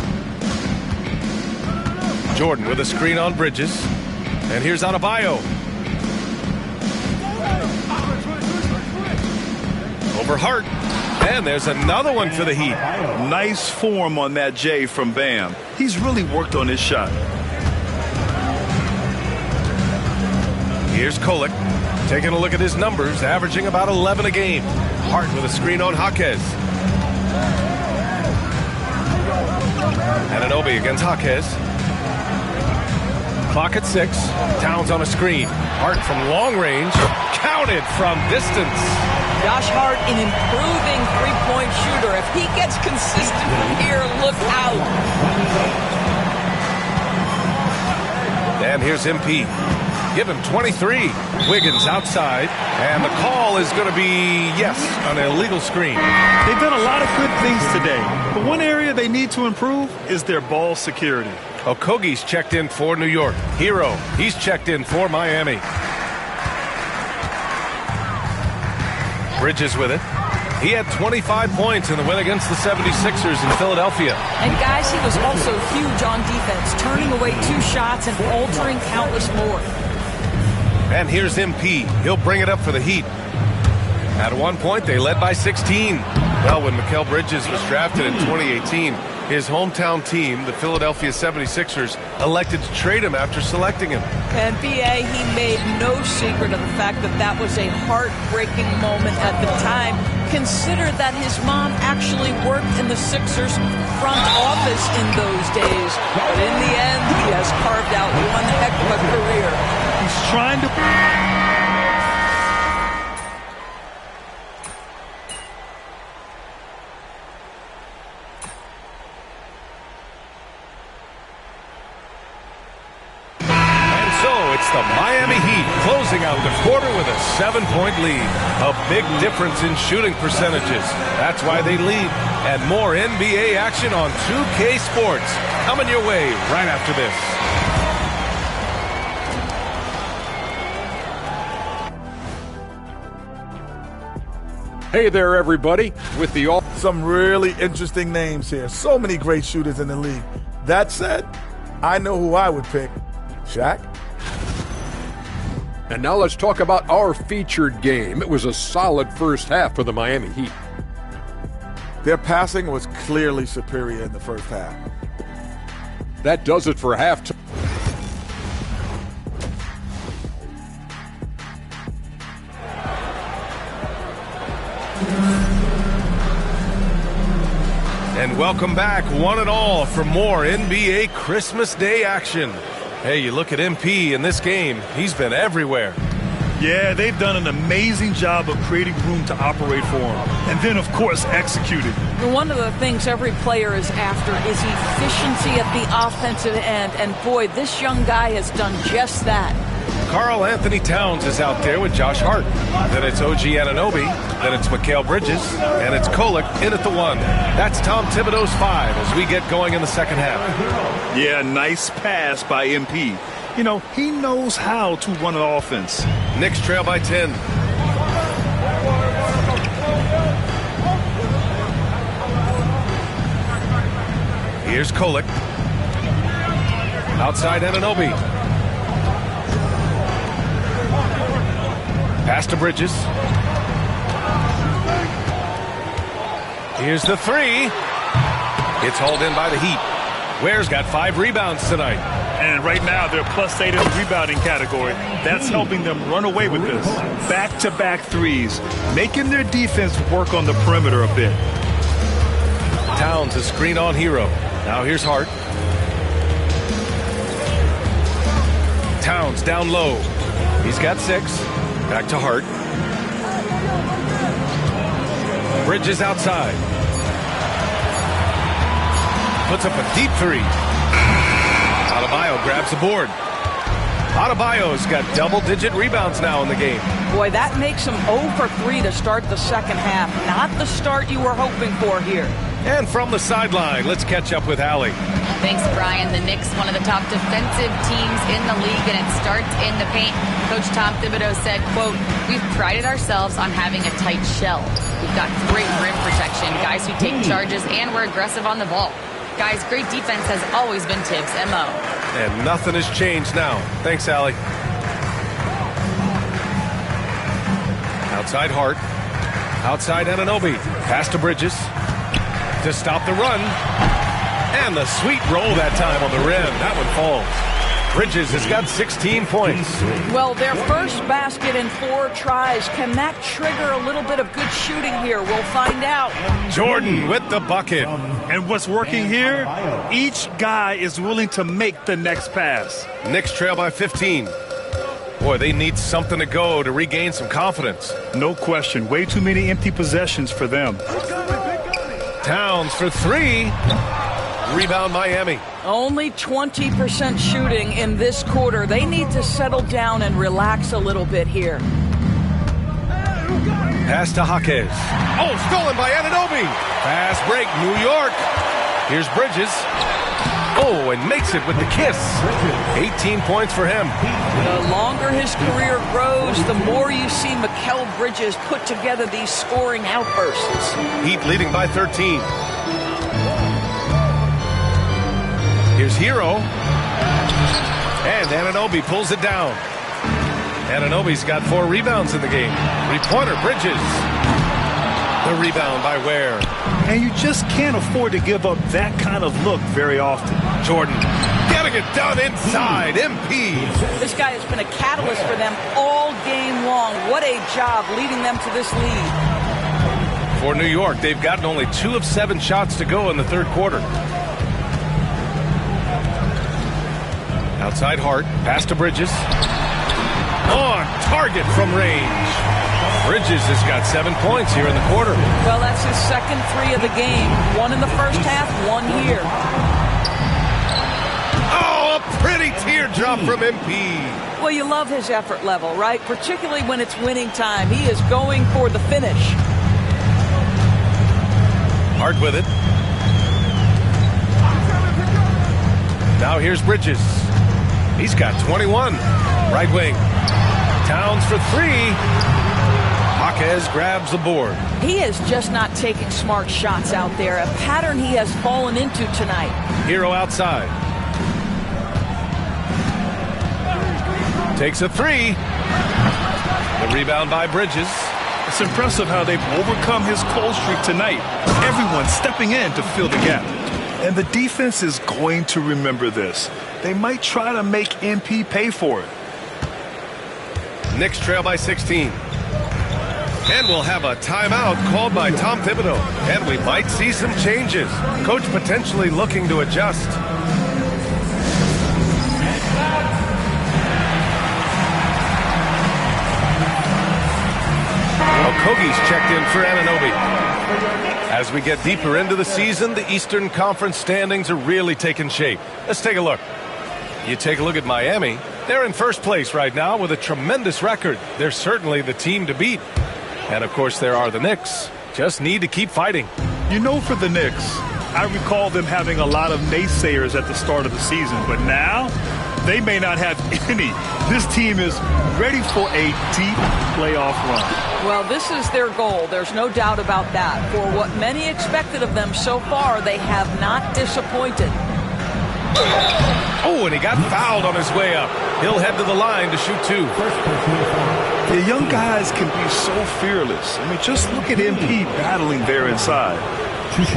[SPEAKER 12] Jordan with a screen on Bridges. And here's Adebayo. Over Hart. And there's another one for the Heat.
[SPEAKER 13] Nice form on that J from Bam. He's really worked on his shot.
[SPEAKER 12] Here's Kolek. Taking a look at his numbers, averaging about 11 a game. Hart with a screen on Jaquez. Anunoby against Jaquez. Clock at 6. Towns on a screen. Hart from long range. Counted from distance.
[SPEAKER 14] Josh Hart, an improving three-point shooter. If he gets consistent from here, look out.
[SPEAKER 12] And here's MP. Give him 23. Wiggins outside. And the call is going to be, yes, an illegal screen.
[SPEAKER 13] They've done a lot of good things today. But one area they need to improve is their ball security.
[SPEAKER 12] Okogie's checked in for New York. Hero, he's checked in for Miami. Bridges with it. He had 25 points in the win against the 76ers in Philadelphia.
[SPEAKER 14] And guys, he was also huge on defense, turning away 2 shots and altering countless more.
[SPEAKER 12] And here's MP. He'll bring it up for the Heat. At one point, they led by 16. Well, when Mikal Bridges was drafted in 2018, his hometown team, the Philadelphia 76ers, elected to trade him after selecting him.
[SPEAKER 14] And B.A., he made no secret of the fact that that was a heartbreaking moment at the time. Consider that his mom actually worked in the Sixers front office in those days. But in the end, he has carved out one heck of a career.
[SPEAKER 13] He's trying to...
[SPEAKER 12] The Miami Heat closing out the quarter with a 7-point lead. A big difference in shooting percentages. That's why they lead. And more NBA action on 2K Sports. Coming your way right after
[SPEAKER 7] this. Hey there, everybody. With the all...
[SPEAKER 9] Some really interesting names here. So many great shooters in the league. That said, I know who I would pick. Shaq?
[SPEAKER 7] And now let's talk about our featured game. It was a solid first half for the Miami Heat.
[SPEAKER 9] Their passing was clearly superior in the first half.
[SPEAKER 7] That does it for halftime.
[SPEAKER 12] And welcome back, one and all, for more NBA Christmas Day action. Hey, you look at MP in this game, he's been everywhere.
[SPEAKER 13] Yeah, they've done an amazing job of creating room to operate for him. And then, of course, executing.
[SPEAKER 14] One of the things every player is after is efficiency at the offensive end. And boy, this young guy has done just that.
[SPEAKER 12] Karl Anthony Towns is out there with Josh Hart. Then it's OG Anunoby. Then it's Mikal Bridges. And it's Kolek in at the 1. That's Tom Thibodeau's 5 as we get going in the second half.
[SPEAKER 13] Yeah, nice pass by MP. You know, he knows how to run an offense.
[SPEAKER 12] Knicks trail by 10. Here's Kolek. Outside Anunoby. Pass to Bridges. Here's the 3. It's hauled in by the Heat. Ware's got 5 rebounds tonight.
[SPEAKER 13] And right now, they're +8 in the rebounding category. That's helping them run away with this. Back-to-back threes, making their defense work on the perimeter a bit.
[SPEAKER 12] Towns a screen on Hero. Now here's Hart. Towns down low. He's got 6. Back to Hart. Bridges outside. Puts up a deep 3. Adebayo grabs the board. Adebayo's got double-digit rebounds now in the game.
[SPEAKER 14] Boy, that makes him 0 for 3 to start the second half. Not the start you were hoping for here.
[SPEAKER 12] And from the sideline, let's catch up with Allie.
[SPEAKER 15] Thanks, Brian. The Knicks, one of the top defensive teams in the league, and it starts in the paint. Coach Tom Thibodeau said, quote, "We've prided ourselves on having a tight shell. We've got great rim protection, guys who take charges, and we're aggressive on the ball. Guys, great defense has always been Tibbs' MO."
[SPEAKER 12] And nothing has changed now. Thanks, Allie. Outside Hart. Outside Anunoby. Pass to Bridges. To stop the run. And the sweet roll that time on the rim. That one falls. Bridges has got 16 points.
[SPEAKER 14] Well, their first basket in 4 tries. Can that trigger a little bit of good shooting here? We'll find out.
[SPEAKER 12] Jordan with the bucket.
[SPEAKER 13] And what's working here? Each guy is willing to make the next pass.
[SPEAKER 12] Knicks trail by 15. Boy, they need something to go to regain some confidence.
[SPEAKER 13] No question. Way too many empty possessions for them.
[SPEAKER 12] Towns for 3. Rebound Miami.
[SPEAKER 14] Only 20% shooting in this quarter. They need to settle down and relax a little bit here.
[SPEAKER 12] Pass to Jaquez. Oh, stolen by Anunoby. Fast break, New York. Here's Bridges. Oh, and makes it with the kiss. 18 points for him.
[SPEAKER 14] The longer his career grows, the more you see Mikal Bridges put together these scoring outbursts.
[SPEAKER 12] Heat leading by 13. Here's Hero. And Anunoby pulls it down. Anunoby's got 4 rebounds in the game. 3-pointer, Bridges. The rebound by Ware.
[SPEAKER 13] And you just can't afford to give up that kind of look very often.
[SPEAKER 12] Jordan getting it done inside. MP.
[SPEAKER 14] This guy has been a catalyst for them all game long. What a job leading them to this lead.
[SPEAKER 12] For New York, they've gotten only 2 of 7 shots to go in the third quarter. Outside Hart, pass to Bridges. On target from range. Bridges has got 7 points here in the quarter.
[SPEAKER 14] Well, that's his second 3 of the game. 1 in the first half, 1 here.
[SPEAKER 12] Oh, a pretty teardrop from MP.
[SPEAKER 14] Well, you love his effort level, right? Particularly when it's winning time. He is going for the finish.
[SPEAKER 12] Hart with it. Now here's Bridges. He's got 21. Right wing. Towns for 3. Jaquez grabs the board.
[SPEAKER 14] He is just not taking smart shots out there. A pattern he has fallen into tonight.
[SPEAKER 12] Hero outside. Takes a 3. The rebound by Bridges.
[SPEAKER 13] It's impressive how they've overcome his cold streak tonight. Everyone stepping in to fill the gap. And the defense is going to remember this. They might try to make MP pay for it.
[SPEAKER 12] Knicks trail by 16. And we'll have a timeout called by Tom Thibodeau. And we might see some changes. Coach potentially looking to adjust. Okogie's checked in for Anunoby. As we get deeper into the season, the Eastern Conference standings are really taking shape. Let's take a look. You take a look at Miami. They're in first place right now with a tremendous record. They're certainly the team to beat. And, of course, there are the Knicks. Just need to keep fighting.
[SPEAKER 13] You know, for the Knicks, I recall them having a lot of naysayers at the start of the season. But now, they may not have any. This team is ready for a deep playoff run.
[SPEAKER 14] Well, this is their goal. There's no doubt about that. For what many expected of them so far, they have not disappointed.
[SPEAKER 12] Oh, and he got fouled on his way up. He'll head to the line to shoot 2.
[SPEAKER 13] The young guys can be so fearless. I mean, just look at MP battling there inside.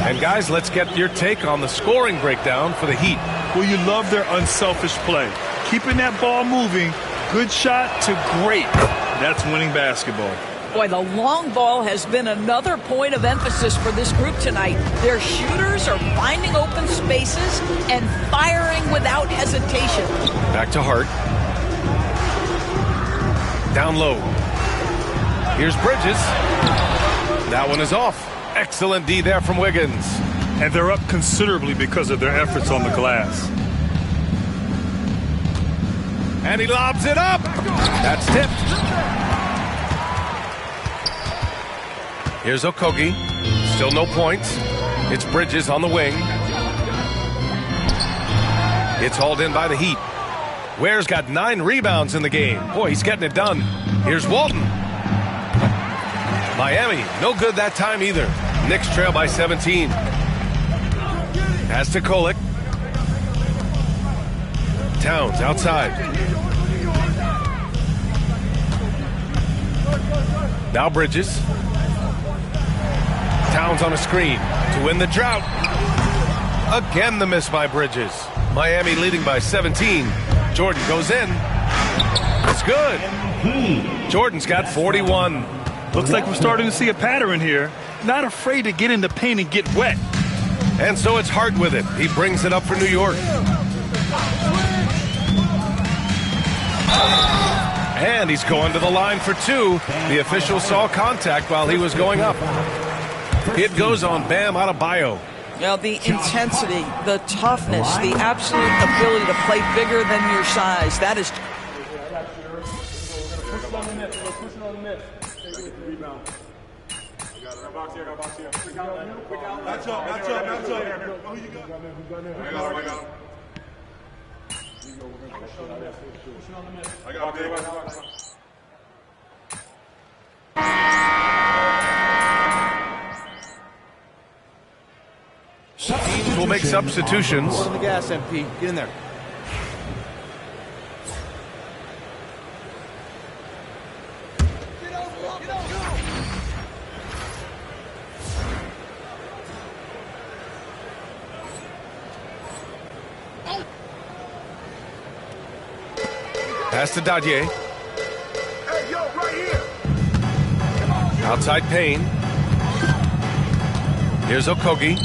[SPEAKER 12] And guys, let's get your take on the scoring breakdown for the Heat.
[SPEAKER 13] Well, you love their unselfish play. Keeping that ball moving, good shot to great. That's winning basketball.
[SPEAKER 14] Boy, the long ball has been another point of emphasis for this group tonight. Their shooters are finding open spaces and firing without hesitation.
[SPEAKER 12] Back to Hart. Down low. Here's Bridges. That one is off. Excellent D there from Wiggins.
[SPEAKER 13] And they're up considerably because of their efforts on the glass.
[SPEAKER 12] And he lobs it up. That's tipped. Here's Okogie. Still no points. It's Bridges on the wing. It's hauled in by the Heat. Ware's got 9 rebounds in the game. Boy, he's getting it done. Here's Walton. Miami, no good that time either. Knicks trail by 17. Pass to Kolek. Towns outside. Now Bridges. Towns on a screen to win the drought. Again the miss by Bridges. Miami leading by 17. Jordan goes in. It's good. Jordan's got 41.
[SPEAKER 13] Looks like we're starting to see a pattern here. Not afraid to get in the paint and get wet.
[SPEAKER 12] And so it's Hart with it. He brings it up for New York. And he's going to the line for 2. The official saw contact while he was going up. It goes on Bam Adebayo.
[SPEAKER 14] Now, the intensity, the toughness, the absolute ability to play bigger than your size, that is...
[SPEAKER 12] Teams will make substitutions.
[SPEAKER 16] On the gas, MP. Get in there.
[SPEAKER 12] Pass to Dadier.
[SPEAKER 8] Hey, yo, right here.
[SPEAKER 12] Outside Payne. Here's Okogie.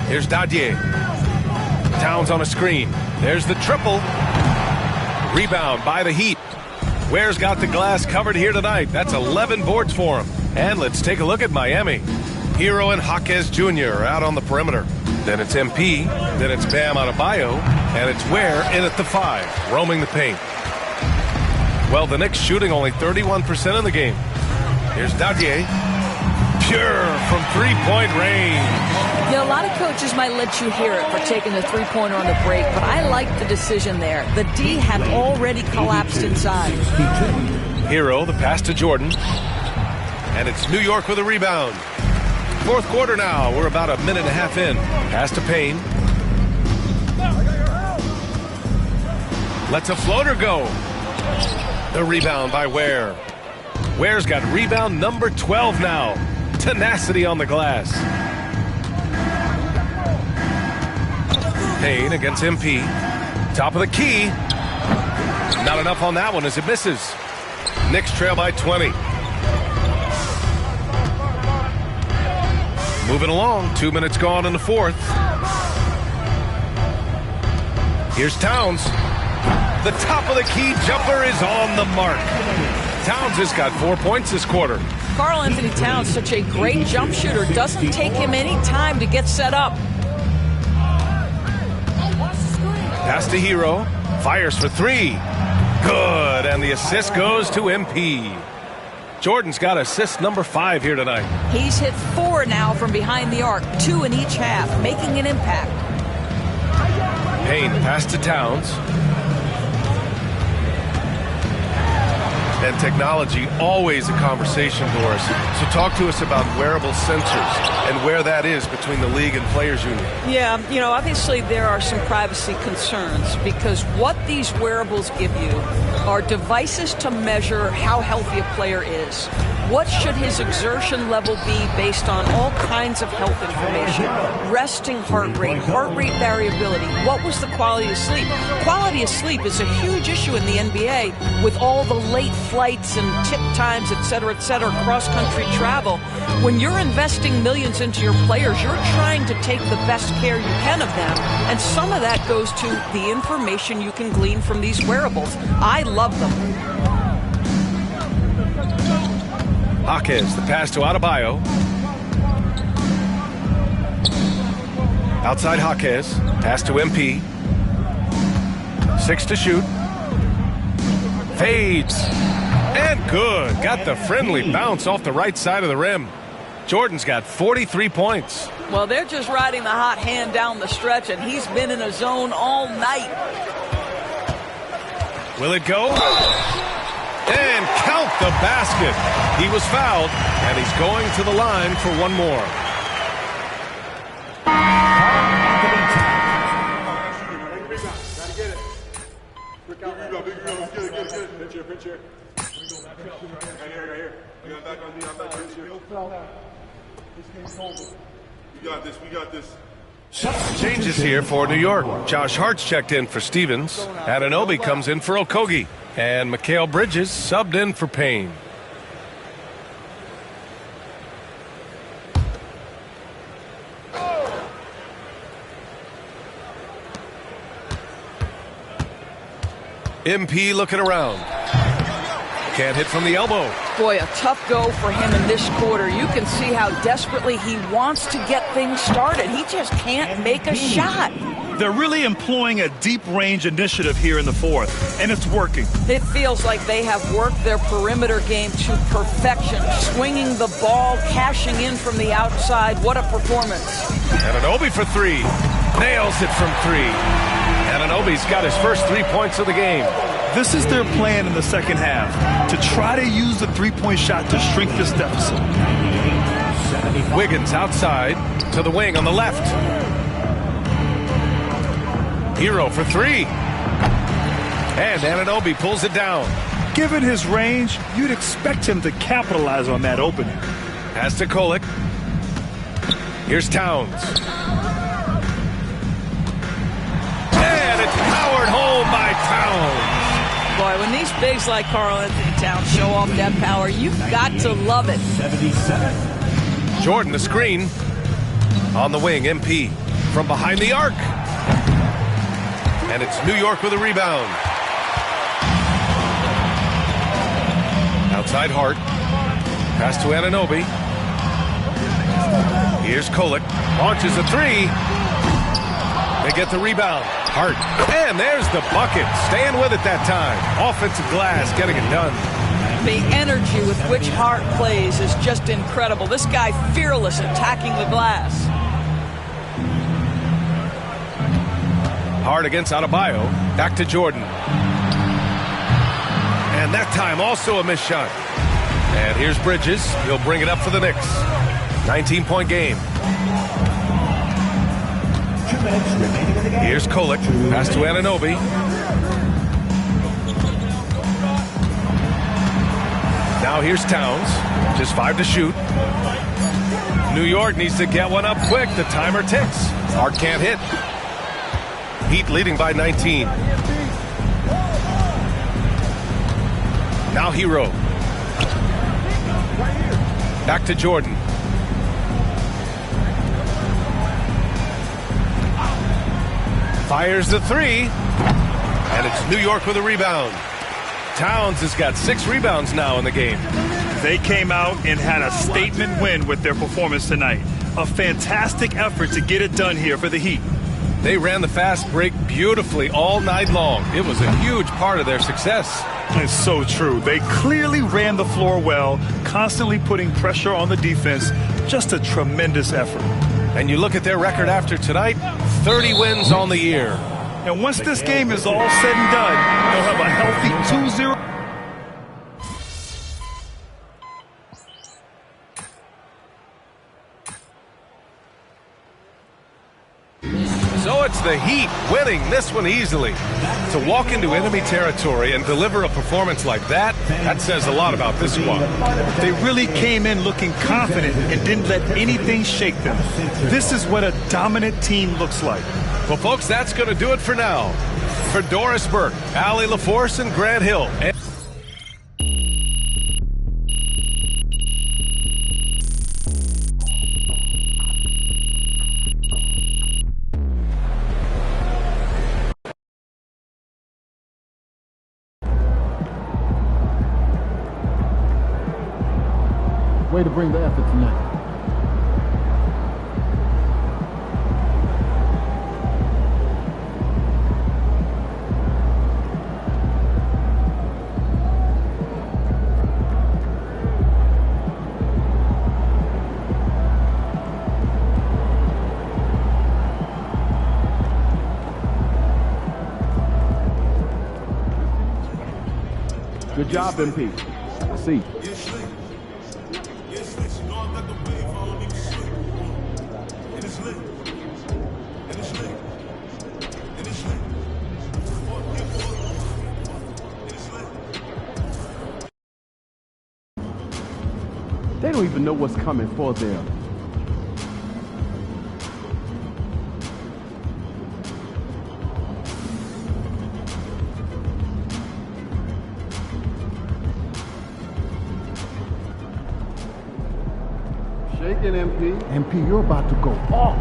[SPEAKER 12] Here's Dadier. Towns on a screen. There's the triple. Rebound by the Heat. Ware's got the glass covered here tonight. That's 11 boards for him. And let's take a look at Miami. Hero and Jaquez Jr. are out on the perimeter. Then it's MP. Then it's Bam Adebayo. And it's Ware in at the 5, roaming the paint. Well, the Knicks shooting only 31% in the game. Here's Dadier. Pure from three-point range.
[SPEAKER 14] You know, a lot of coaches might let you hear it for taking the three-pointer on the break, but I like the decision there. The D had already collapsed inside.
[SPEAKER 12] Hero, the pass to Jordan. And it's New York with a rebound. Fourth quarter now. We're about a minute and a half in. Pass to Payne. Lets a floater go. The rebound by Ware. Ware's got rebound number 12 now. Tenacity on the glass. Payne against MP. Top of the key. Not enough on that one as it misses. Knicks trail by 20. Moving along. 2 minutes gone in the fourth. Here's Towns. The top of the key jumper is on the mark. Towns has got 4 points this quarter.
[SPEAKER 14] Karl Anthony Towns, such a great jump shooter, doesn't take him any time to get set up.
[SPEAKER 12] Pass to Hero. Fires for 3. Good. And the assist goes to MP. Jordan's got assist number 5 here tonight.
[SPEAKER 14] He's hit 4 now from behind the arc, 2 in each half, making an impact.
[SPEAKER 12] Payne pass to Towns. And technology, always a conversation, Doris. So talk to us about wearable sensors and where that is between the league and players union.
[SPEAKER 14] Yeah, you know, obviously there are some privacy concerns because what these wearables give you are devices to measure how healthy a player is. What should his exertion level be based on all kinds of health information? Resting heart rate variability. What was the quality of sleep? Quality of sleep is a huge issue in the NBA with all the late flights and tip times, et cetera, cross-country travel. When you're investing millions into your players, you're trying to take the best care you can of them, and some of that goes to the information you can glean from these wearables. I love them.
[SPEAKER 12] Jaquez, the pass to Adebayo. Outside Jaquez, pass to MP. 6 to shoot. Fades. And good. Got the friendly bounce off the right side of the rim. Jordan's got 43 points.
[SPEAKER 14] Well, they're just riding the hot hand down the stretch, and he's been in a zone all night.
[SPEAKER 12] Will it go? And count the basket. He was fouled, and he's going to the line for one more.
[SPEAKER 10] We got this.
[SPEAKER 12] Changes here for New York. Josh Hart's checked in for Stevens. Anunoby comes in for Okogie. And Mikal Bridges subbed in for Payne. MP looking around. Can't hit from the elbow.
[SPEAKER 14] Boy, a tough go for him in this quarter. You can see how desperately he wants to get things started. He just can't make a shot.
[SPEAKER 13] They're really employing a deep-range initiative here in the fourth, and it's working.
[SPEAKER 14] It feels like they have worked their perimeter game to perfection, swinging the ball, cashing in from the outside. What a performance.
[SPEAKER 12] Anunoby for 3. Nails it from 3. Anunoby's got his first 3 points of the game.
[SPEAKER 13] This is their plan in the second half, to try to use the three-point shot to shrink this deficit.
[SPEAKER 12] Wiggins outside to the wing on the left. Hero for 3. And Anunoby pulls it down.
[SPEAKER 13] Given his range, you'd expect him to capitalize on that opening.
[SPEAKER 12] Pass to Kolek. Here's Towns. And it's powered home by Towns.
[SPEAKER 14] Boy, when these bigs like Karl Anthony Towns show off that power, you've got to love it.
[SPEAKER 12] 77. Jordan the screen. On the wing, MP from behind the arc. And it's New York with a rebound. Outside Hart. Pass to Anunoby. Here's Kolek. Launches a 3. They get the rebound. Hart. And there's the bucket. Staying with it that time. Offensive glass getting it done.
[SPEAKER 14] The energy with which Hart plays is just incredible. This guy fearless attacking the glass.
[SPEAKER 12] Hart against Adebayo. Back to Jordan. And that time also a missed shot. And here's Bridges. He'll bring it up for the Knicks. 19-point game. Here's Kolek. Pass to Anunoby. Now here's Towns. Just 5 to shoot. New York needs to get one up quick. The timer ticks. Hart can't hit. Heat leading by 19. Now Hero. Back to Jordan. Fires the 3. And it's New York with a rebound. Towns has got 6 rebounds now in the game.
[SPEAKER 13] They came out and had a statement win with their performance tonight. A fantastic effort to get it done here for the Heat.
[SPEAKER 12] They ran the fast break beautifully all night long. It was a huge part of their success.
[SPEAKER 13] It's so true. They clearly ran the floor well, constantly putting pressure on the defense. Just a tremendous effort.
[SPEAKER 12] And you look at their record after tonight, 30 wins on the year.
[SPEAKER 13] And once this game is all said and done, they'll have a healthy 2-0.
[SPEAKER 12] So it's the Heat winning this one easily. To walk into enemy territory and deliver a performance like that, that says a lot about this squad.
[SPEAKER 13] They really came in looking confident and didn't let anything shake them. This is what a dominant team looks like.
[SPEAKER 12] Well, folks, that's going to do it for now. For Doris Burke, Allie LaForce, and Grant Hill.
[SPEAKER 2] Way to bring the effort tonight.
[SPEAKER 16] Good job, MP. See. They don't even know what's coming for them. Shake it, MP.
[SPEAKER 2] MP, you're about to go off.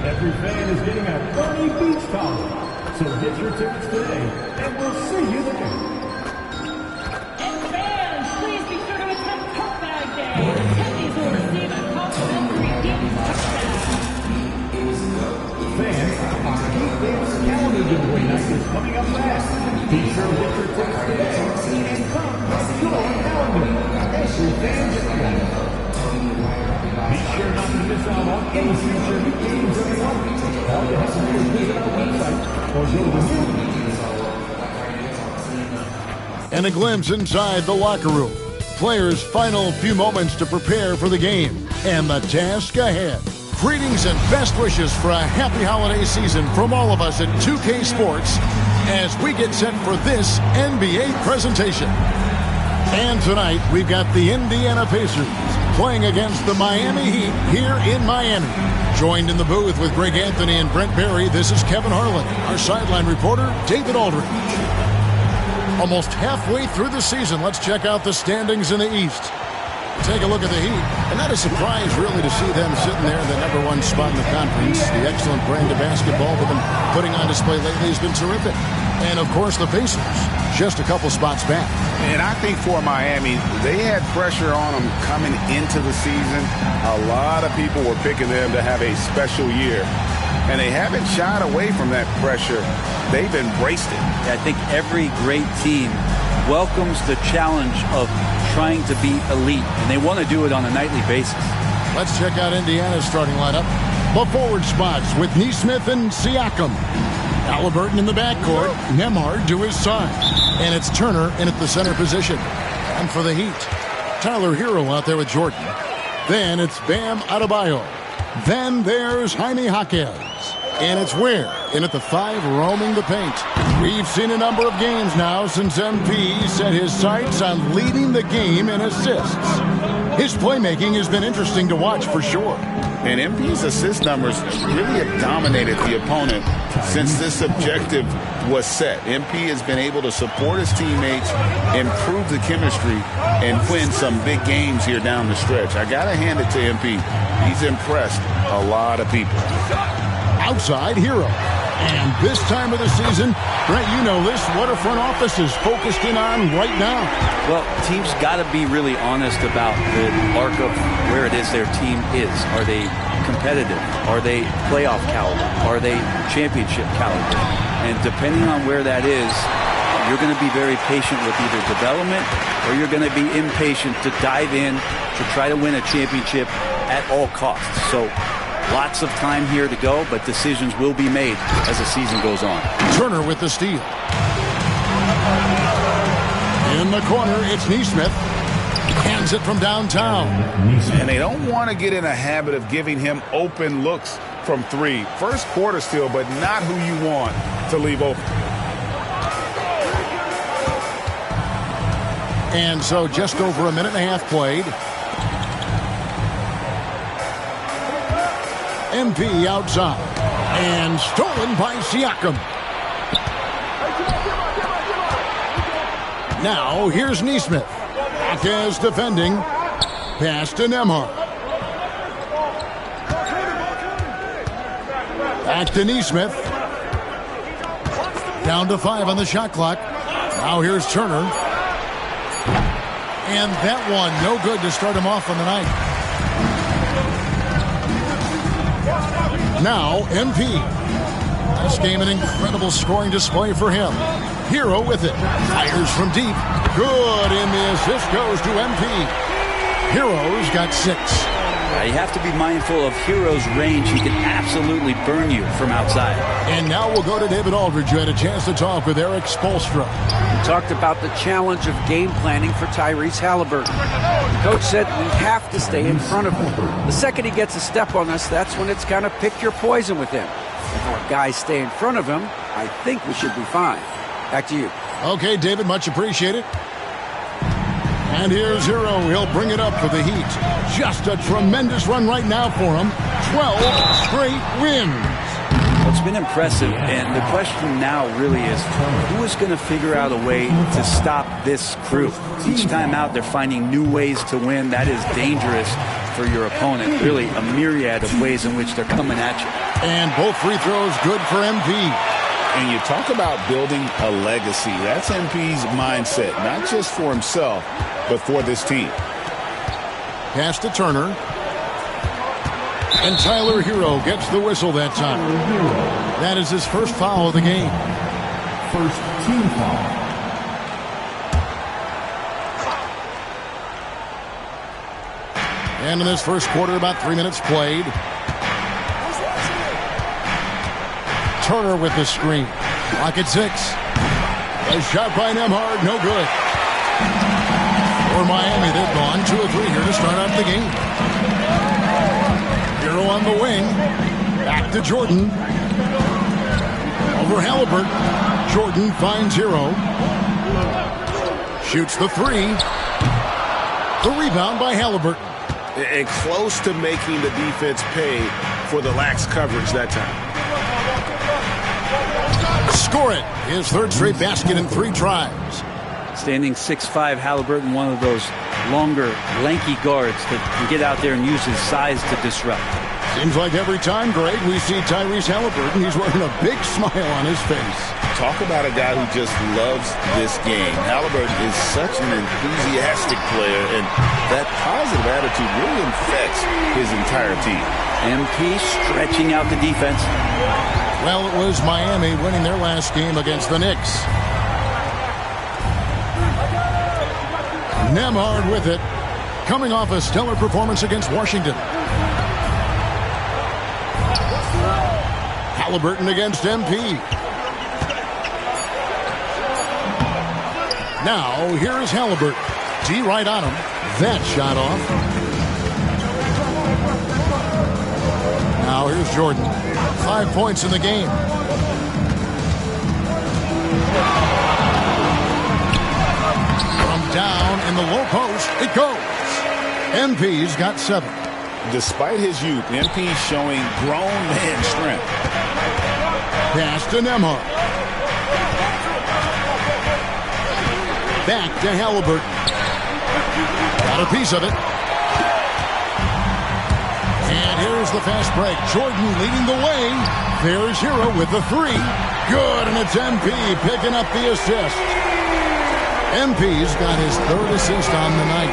[SPEAKER 1] Every fan is getting a Bernie Beach towel. So get your tickets today, and we'll see you there.
[SPEAKER 17] And fans, please be sure to attend Cup Bag Day. Attendees will receive a complimentary game touchdown.
[SPEAKER 1] Fans, our Heat Games calendar giveaway night is coming up fast. Be sure to get your tickets today and come to your calendar. Every fan gets one. Be sure not to miss out on any future Heat games everyone. All you have to do is visit our website or go to the
[SPEAKER 2] And a glimpse inside the locker room. Players' final few moments to prepare for the game and the task ahead. Greetings and best wishes for a happy holiday season from all of us at 2K Sports as we get set for this NBA presentation. And tonight, we've got the Indiana Pacers playing against the Miami Heat here in Miami. Joined in the booth with Greg Anthony and Brent Barry, this is Kevin Harlan. Our sideline reporter, David Aldridge. Almost halfway through the season, let's check out the standings in the East. Take a look at the Heat, and not a surprise really to see them sitting there in the #1 spot in the conference. The excellent brand of basketball they've been putting on display lately has been terrific. And, of course, the Pacers, just a couple spots back.
[SPEAKER 3] And I think for Miami, they had pressure on them coming into the season. A lot of people were picking them to have a special year. And they haven't shied away from that pressure. They've embraced it.
[SPEAKER 18] I think every great team welcomes the challenge of trying to be elite, and they want to do it on a nightly basis.
[SPEAKER 2] Let's check out Indiana's starting lineup. The forward spots with Neesmith and Siakam. Halliburton in the backcourt, Nembhard to his side. And it's Turner in at the center position. And for the Heat, Tyler Hero out there with Jordan. Then it's Bam Adebayo. Then there's Jaime Jaquez. And it's Ware in at the 5 roaming the paint. We've seen a number of games now since MP set his sights on leading the game in assists. His playmaking has been interesting to watch for sure.
[SPEAKER 3] And MP's assist numbers really have dominated the opponent since this objective was set. MP has been able to support his teammates, improve the chemistry, and win some big games here down the stretch. I got to hand it to MP. He's impressed a lot of people.
[SPEAKER 2] Outside Hero. And this time of the season, Brent, you know this, what are front offices focused in on right now?
[SPEAKER 18] Well, teams got to be really honest about the arc of where it is their team is. Are they competitive? Are they playoff caliber? Are they championship caliber? And depending on where that is, you're going to be very patient with either development or you're going to be impatient to dive in to try to win a championship at all costs. So lots of time here to go, but decisions will be made as the season goes on.
[SPEAKER 2] Turner with the steal. In the corner, it's Nesmith. Hands it from downtown.
[SPEAKER 3] And they don't want to get in a habit of giving him open looks from three. First quarter still, but not who you want to leave open.
[SPEAKER 2] And so just over a minute and a half played. MP outside. And stolen by Siakam. Now here's Nesmith. Marquez defending. Pass to Nembhard. Back to Nesmith. Down to 5 on the shot clock. Now here's Turner. And that one, no good to start him off on the night. Now, MP. This game, an incredible scoring display for him. Hero with it. Fires from deep. Good, and the assist goes to MP. Hero's got 6.
[SPEAKER 18] You have to be mindful of Hero's range. He can absolutely burn you from outside.
[SPEAKER 2] And now we'll go to David Aldridge. You had a chance to talk with Eric Spoelstra.
[SPEAKER 5] We talked about the challenge of game planning for Tyrese Halliburton. The coach said we have to stay in front of him. The second he gets a step on us, that's when it's kind of pick your poison with him. If our guys stay in front of him, I think we should be fine. Back to you.
[SPEAKER 2] Okay, David, much appreciated. And here's Hero. He'll bring it up for the Heat. Just a tremendous run right now for him. 12 straight wins.
[SPEAKER 18] Well, it's been impressive, and the question now really is, who is going to figure out a way to stop this crew? Each time out, they're finding new ways to win. That is dangerous for your opponent. Really, a myriad of ways in which they're coming at you.
[SPEAKER 2] And both free throws good for MP.
[SPEAKER 3] And you talk about building a legacy. That's MP's mindset, not just for himself, but for this team.
[SPEAKER 2] Pass to Turner. And Tyler Hero gets the whistle that time. That is his first foul of the game.
[SPEAKER 1] First team foul.
[SPEAKER 2] And in this first quarter, about 3 minutes played. Turner with the screen. Clock at 6. A shot by Nembhard, no good. For Miami, they've gone 2 of 3 here to start out the game. Hero on the wing. Back to Jordan. Over Halliburton. Jordan finds Hero. Shoots the 3. The rebound by Halliburton.
[SPEAKER 6] And close to making the defense pay for the lax coverage that time.
[SPEAKER 2] Score it. His third straight basket in 3 tries.
[SPEAKER 18] Standing 6'5", Halliburton, one of those longer, lanky guards that can get out there and use his size to disrupt.
[SPEAKER 2] Seems like every time, Greg, we see Tyrese Halliburton, he's wearing a big smile on his face.
[SPEAKER 6] Talk about a guy who just loves this game. Halliburton is such an enthusiastic player, and that positive attitude really infects his entire team.
[SPEAKER 18] MP stretching out the defense.
[SPEAKER 2] Well, it was Miami winning their last game against the Knicks. Nembhard with it, coming off a stellar performance against Washington. Halliburton against MP. Now, here is Halliburton. D right on him. That shot off. Now, here's Jordan. 5 points in the game. From down in the low post, it goes. MP's got 7.
[SPEAKER 3] Despite his youth, MP showing grown man strength.
[SPEAKER 2] Pass to Nembhard. Back to Halliburton. Got a piece of it. And here's here's the fast break. Jordan leading the way. There's Hero with the three. Good, and it's MP picking up the assist. MP's got his third assist on the night.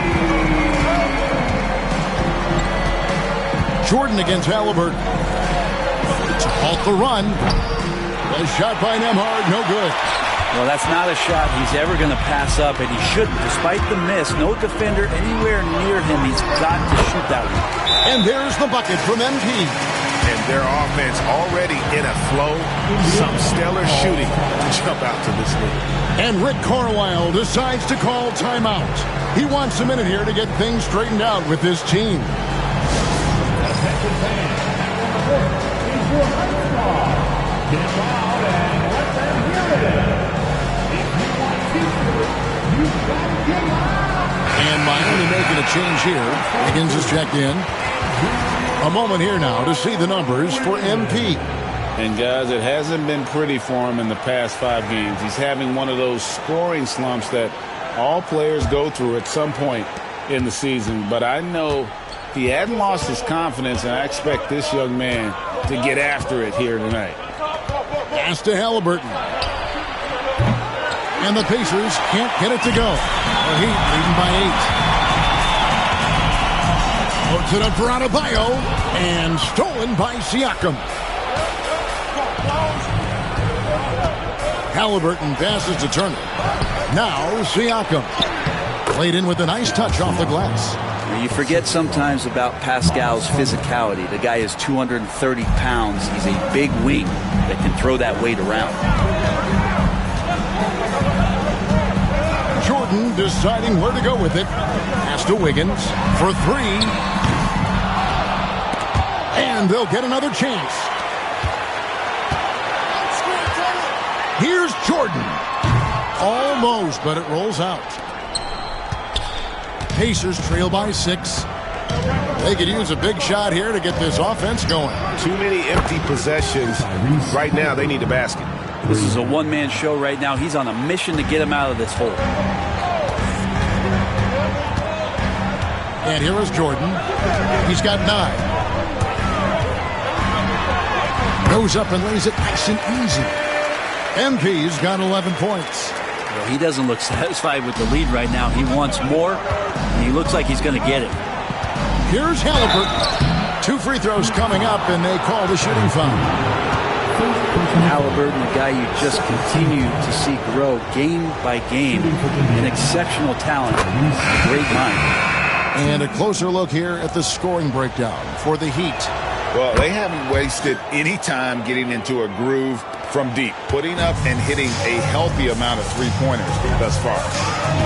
[SPEAKER 2] Jordan against Halliburton. To halt the run. A shot by Nembhard, no good.
[SPEAKER 18] Well, that's not a shot he's ever going to pass up, and he shouldn't. Despite the miss, no defender anywhere near him. He's got to shoot that one.
[SPEAKER 2] And there's the bucket from MP.
[SPEAKER 6] And their offense already in a flow. Some stellar shooting to jump out to this lead.
[SPEAKER 2] And Rick Carlisle decides to call timeout. He wants a minute here to get things straightened out with his team.
[SPEAKER 1] Attention fans, is your high star. Get loud and let them hear it. If you want features, you've got to get loud.
[SPEAKER 2] And Miami making a change here. Higgins is checked in. A moment here now to see the numbers for MP.
[SPEAKER 3] And guys, it hasn't been pretty for him in the past 5 games. He's having one of those scoring slumps that all players go through at some point in the season. But I know he hadn't lost his confidence, and I expect this young man to get after it here tonight.
[SPEAKER 2] Pass to Halliburton. And the Pacers can't get it to go. The Heat leading by 8. Puts it up for Adebayo. And stolen by Siakam. Halliburton passes to Turner. Now Siakam. Played in with a nice touch off the glass.
[SPEAKER 18] You forget sometimes about Pascal's physicality. The guy is 230 pounds. He's a big wing that can throw that weight around.
[SPEAKER 2] Jordan deciding where to go with it. Pass to Wiggins for three. And they'll get another chance. Here's Jordan. Almost, but it rolls out. Pacers trail by 6. They could use a big shot here to get this offense going.
[SPEAKER 6] Too many empty possessions. Right now, they need a basket.
[SPEAKER 18] This is a one-man show right now. He's on a mission to get him out of this hole.
[SPEAKER 2] And here is Jordan. He's got 9. Goes up and lays it nice and easy. MP's got 11 points.
[SPEAKER 18] Well, he doesn't look satisfied with the lead right now. He wants more, and he looks like he's going to get it.
[SPEAKER 2] Here's Halliburton. 2 free throws coming up, and they call the shooting foul.
[SPEAKER 18] Halliburton, the guy you just continue to see grow game by game. An exceptional talent, a great mind.
[SPEAKER 2] And a closer look here at the scoring breakdown for the Heat.
[SPEAKER 6] Well, they haven't wasted any time getting into a groove from deep, putting up and hitting a healthy amount of three-pointers thus far.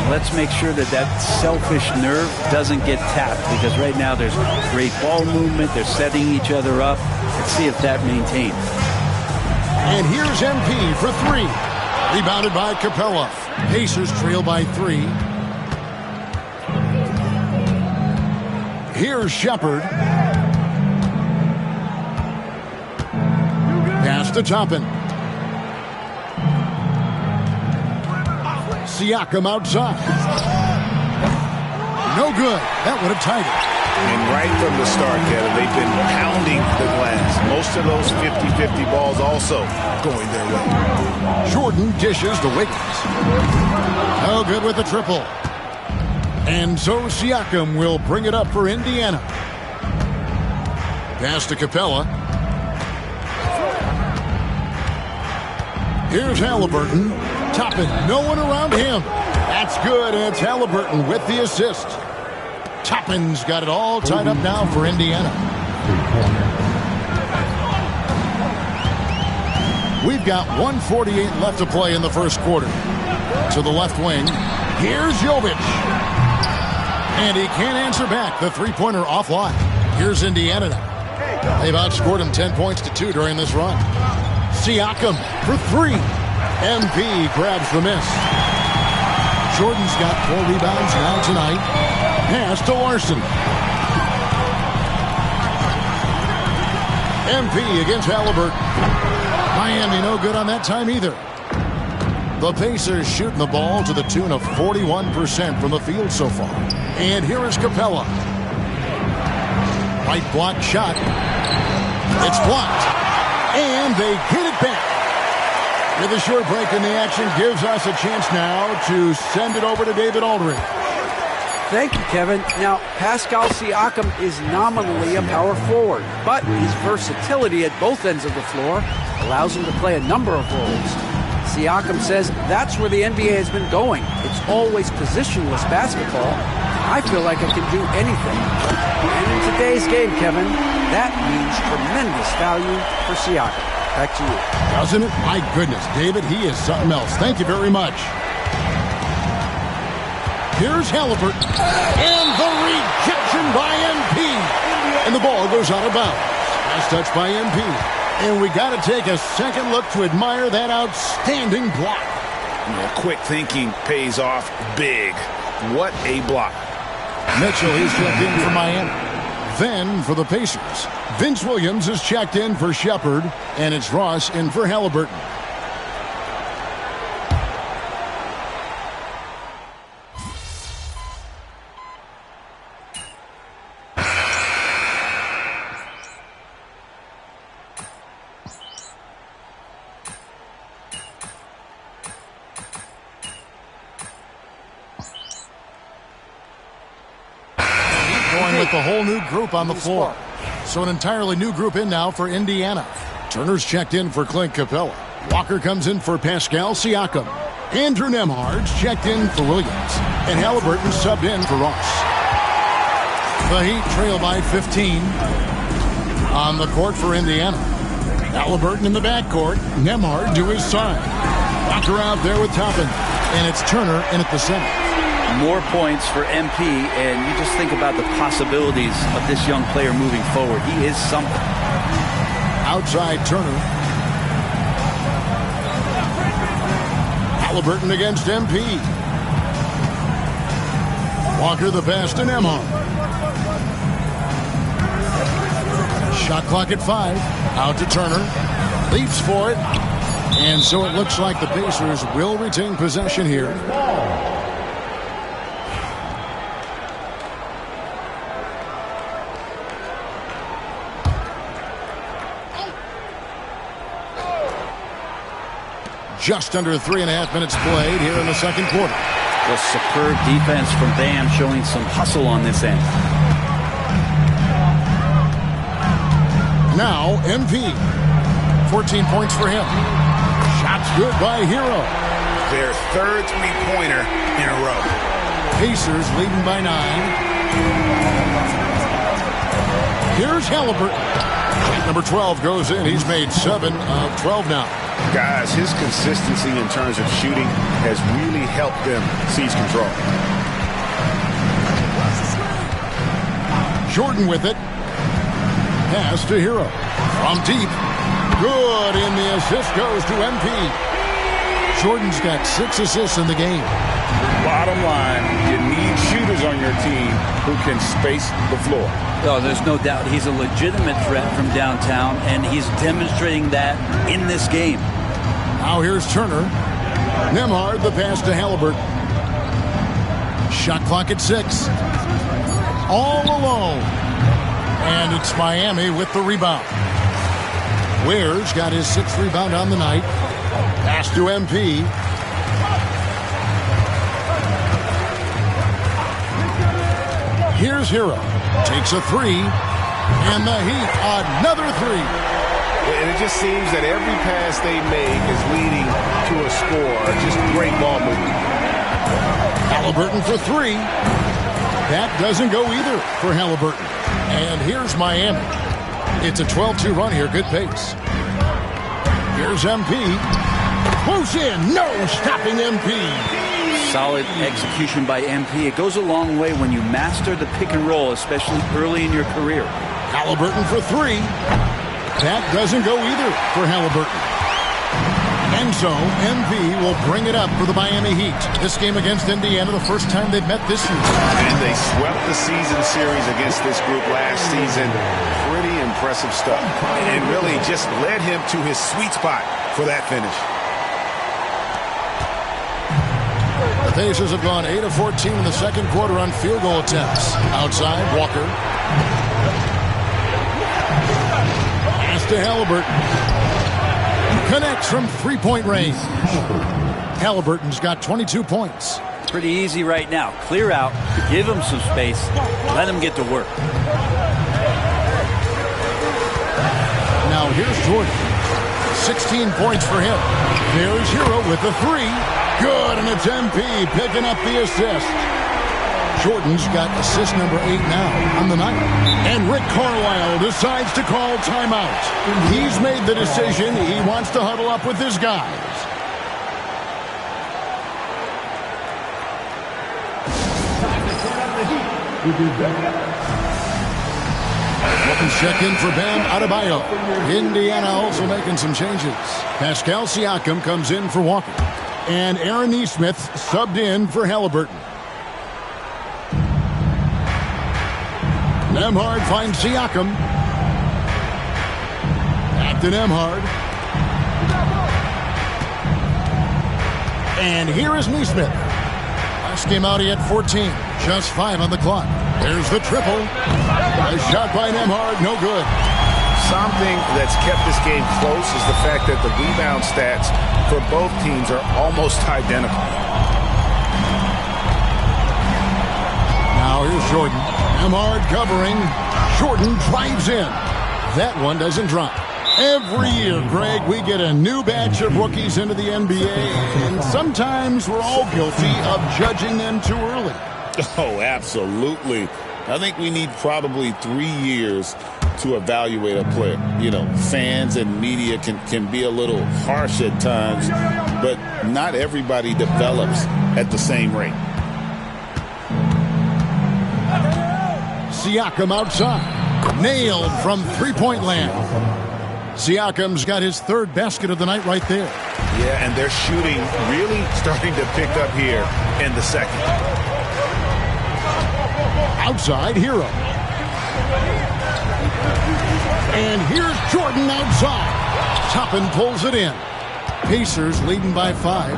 [SPEAKER 18] Let's make sure that that selfish nerve doesn't get tapped, because right now there's great ball movement. They're setting each other up. Let's see if that maintains.
[SPEAKER 2] And here's MP for 3. Rebounded by Capella. Pacers trail by 3. Here's Shepard. Pass to Toppin. Siakam outside. No good. That would have tied it.
[SPEAKER 6] And right from the start, Kevin, they've been pounding the glass. Most of those 50-50 balls also going their way.
[SPEAKER 2] Jordan dishes to Wiggins. No good with the triple. And so Siakam will bring it up for Indiana. Pass to Capella. Here's Halliburton. Toppin, no one around him. That's good, and it's Halliburton with the assist. Toppin's got it all tied up now for Indiana. We've got 1:48 left to play in the first quarter. To the left wing, here's Jovic. And he can't answer back. The three-pointer offline. Here's Indiana now. They've outscored him 10 points to 2 during this run. Siakam for 3. MP grabs the miss. Jordan's got 4 rebounds now tonight. Pass to Larson. MP against Halliburton. Miami no good on that time either. The Pacers shooting the ball to the tune of 41% from the field so far. And here is Capella. Right block shot. It's blocked. And they get it back. With a short break in the action gives us a chance now to send it over to David Aldridge.
[SPEAKER 5] Thank you, Kevin. Now, Pascal Siakam is nominally a power forward, but his versatility at both ends of the floor allows him to play a number of roles. Siakam says that's where the NBA has been going. It's always positionless basketball. I feel like I can do anything. And in today's game, Kevin, that means tremendous value for Siakam. Back to you.
[SPEAKER 2] Doesn't it? My goodness, David, he is something else. Thank you very much. Here's Halliburton. And the rejection by MP. And the ball goes out of bounds. Last touch by MP. And we got to take a second look to admire that outstanding block.
[SPEAKER 3] Quick thinking pays off big. What a block.
[SPEAKER 2] Mitchell is checked in for Miami. Then for the Pacers, Vince Williams is checked in for Shepard, and it's Ross in for Halliburton. With a whole new group on the floor. So an entirely new group in now for Indiana. Turner's checked in for Clint Capella. Walker comes in for Pascal Siakam. Andrew Nembhard's checked in for Williams. And Halliburton subbed in for Ross. The Heat trail by 15 on the court for Indiana. Halliburton in the backcourt. Nembhard to his side. Walker out there with Toppin. And it's Turner in at the center.
[SPEAKER 18] More points for MP, and you just think about the possibilities of this young player moving forward. He is something.
[SPEAKER 2] Outside Turner. Halliburton against MP. Walker the pass to Nembhard. Shot clock at 5. Out to Turner. Leaps for it. And so it looks like the Pacers will retain possession here. Just under 3.5 minutes played here in the second quarter.
[SPEAKER 18] A superb defense from Bam, showing some hustle on this end.
[SPEAKER 2] Now MP. 14 points for him. Shots good by Hero.
[SPEAKER 3] Their third three-pointer in a row.
[SPEAKER 2] Pacers leading by 9. Here's Halliburton. Number 12 goes in. He's made 7 of 12 now.
[SPEAKER 3] Guys, his consistency in terms of shooting has really helped them seize control.
[SPEAKER 2] Jordan with it. Pass to Hero. From deep. Good, and the assist goes to MP. Jordan's got 6 assists in the game.
[SPEAKER 3] Bottom line, you need shooters on your team who can space the floor.
[SPEAKER 18] Oh, there's no doubt he's a legitimate threat from downtown, and he's demonstrating that in this game.
[SPEAKER 2] Now here's Turner. Nembhard the pass to Halliburton. Shot clock at 6. All alone. And it's Miami with the rebound. Ware's got his 6th rebound on the night. Pass to MP. Here's Hero. Takes a 3. And the Heat, another 3.
[SPEAKER 10] And it just seems that every pass they make is leading to a score. Just great ball movement.
[SPEAKER 2] Halliburton for 3. That doesn't go either for Halliburton. And here's Miami. It's a 12-2 run here. Good pace. Here's MP. Close in. No stopping MP.
[SPEAKER 18] Solid execution by MP. It goes a long way when you master the pick and roll, especially early in your career.
[SPEAKER 2] Halliburton for 3. That doesn't go either for Halliburton. And so MP will bring it up for the Miami Heat. This game against Indiana, the first time they've met this season.
[SPEAKER 3] And they swept the season series against this group last season. Pretty impressive stuff. And really just led him to his sweet spot for that finish.
[SPEAKER 2] The Pacers have gone 8 of 14 in the second quarter on field goal attempts. Outside, Walker. to Halliburton. Connects from three-point range. Halliburton's got 22 points.
[SPEAKER 18] Pretty easy right now. Clear out, give him some space, let him get to work.
[SPEAKER 2] Now here's Jordan. 16 points for him. There's Hero with the three. Good, and it's MP picking up the assist. Jordan's got assist number 8 now on the night. And Rick Carlisle decides to call timeout. He's made the decision. He wants to huddle up with his guys. Welcome check in for Bam Adebayo. Indiana also making some changes. Pascal Siakam comes in for Walker. And Aaron Nesmith subbed in for Halliburton. Nembhard finds Siakam. Back to Nembhard. And here is Nesmith. Last game out, he had 14. Just 5 on the clock. There's the triple. A shot by Nembhard, no good.
[SPEAKER 3] Something that's kept this game close is the fact that the rebound stats for both teams are almost identical.
[SPEAKER 2] Now here's Jordan. Nembhard covering. Jordan drives in. That one doesn't drop. Every year, Greg, we get a new batch of rookies into the NBA, and sometimes we're all guilty of judging them too early.
[SPEAKER 6] Oh, absolutely. I think we need probably 3 years to evaluate a player. You know, fans and media can be a little harsh at times, but not everybody develops at the same rate.
[SPEAKER 2] Siakam outside. Nailed from three-point land. Siakam's got his third basket of the night right there.
[SPEAKER 3] Yeah, and their shooting really starting to pick up here in the second.
[SPEAKER 2] Outside, Hero. And here's Jordan outside. Toppin pulls it in. Pacers leading by 5.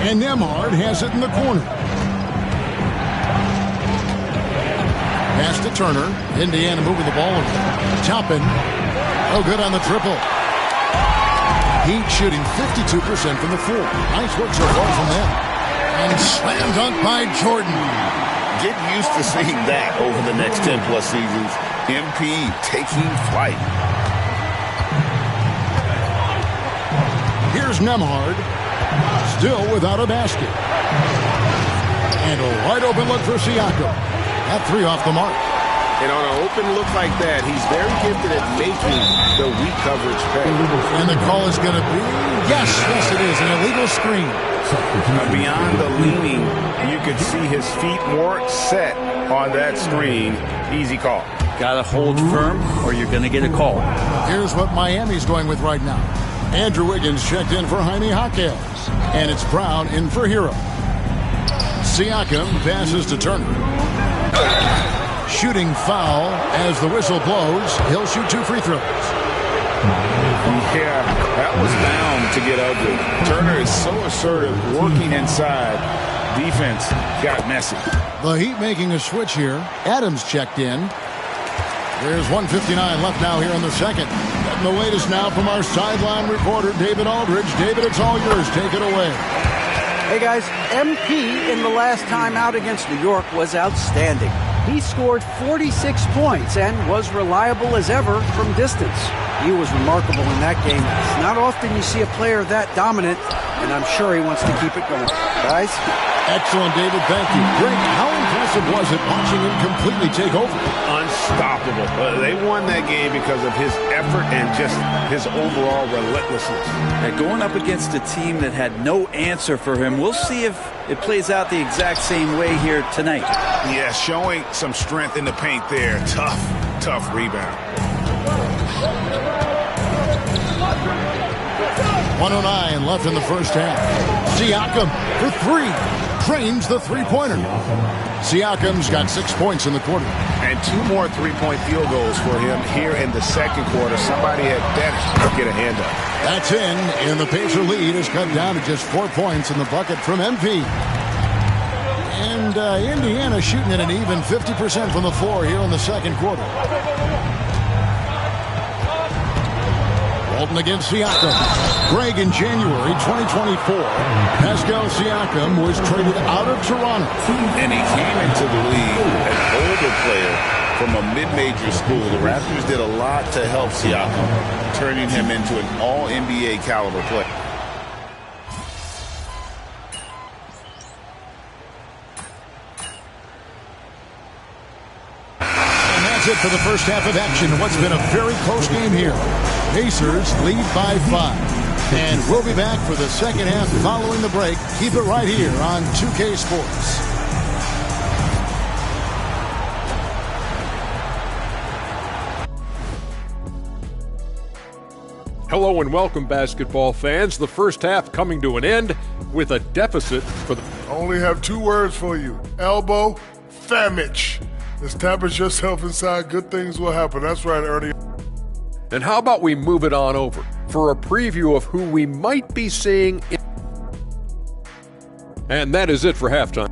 [SPEAKER 2] And Nembhard has it in the corner. Pass to Turner. Indiana moving the ball over. Toppin. Oh, good on the triple. Heat shooting 52% from the floor. Nice work so far from them. And slam dunk by Jordan.
[SPEAKER 6] Get used to seeing that over the next 10-plus seasons. MP taking flight.
[SPEAKER 2] Here's Nembhard. Still without a basket. And a wide open look for Siakam. That three off the mark.
[SPEAKER 3] And on an open look like that, he's very gifted at making the weak coverage pay.
[SPEAKER 2] And the call is going to be, yes, it is, an illegal screen.
[SPEAKER 3] Beyond the leaning, you could see his feet weren't set on that screen. Easy call.
[SPEAKER 18] Got to hold firm or you're going to get a call.
[SPEAKER 2] Here's what Miami's going with right now. Andrew Wiggins checked in for Jaime Jaquez. And it's Brown in for Hero. Siakam passes to Turner. Shooting foul as the whistle blows. He'll shoot 2 free throws.
[SPEAKER 3] Yeah, that was bound to get ugly. Turner is so assertive, working inside. Defense got messy.
[SPEAKER 2] The Heat making a switch here. Adams checked in. There's 1:59 left now here in the second. Getting the latest now from our sideline reporter, David Aldridge. David, it's all yours. Take it away.
[SPEAKER 5] Hey, guys, MP in the last time out against New York was outstanding. He scored 46 points and was reliable as ever from distance. He was remarkable in that game. It's not often you see a player that dominant, and I'm sure he wants to keep it going. Guys?
[SPEAKER 2] Excellent, David. Thank you. Greg, how impressive was it watching him completely take over?
[SPEAKER 3] Unstoppable. They won that game because of his effort and just his overall relentlessness.
[SPEAKER 18] Going up against a team that had no answer for him, we'll see if it plays out the exact same way here tonight.
[SPEAKER 3] Yeah, showing some strength in the paint there. Tough rebound.
[SPEAKER 2] 1:09 left in the first half. Siakam for 3. Drains the three-pointer. Siakam's got 6 points in the quarter.
[SPEAKER 3] And 2 more three-point field goals for him here in the second quarter. Somebody had better get a hand up.
[SPEAKER 2] That's in, and the Pacer lead has cut down to just 4 points in the bucket from MP. And Indiana shooting at an even 50% from the floor here in the second quarter. Walton against Siakam. Greg, in January 2024, Pascal Siakam was traded out of Toronto.
[SPEAKER 6] And he came into the league an older player from a mid-major school. The Raptors did a lot to help Siakam, turning him into an all-NBA caliber player.
[SPEAKER 2] It for the first half of action in what's been a very close game here. Pacers lead by 5. And we'll be back for the second half following the break. Keep it right here on 2K Sports.
[SPEAKER 7] Hello and welcome, basketball fans. The first half coming to an end with a deficit for the...
[SPEAKER 8] I only have 2 words for you. Elbow, famage. Establish yourself inside. Good things will happen. That's right, Ernie.
[SPEAKER 7] And how about we move it on over for a preview of who we might be seeing in... And that is it for halftime.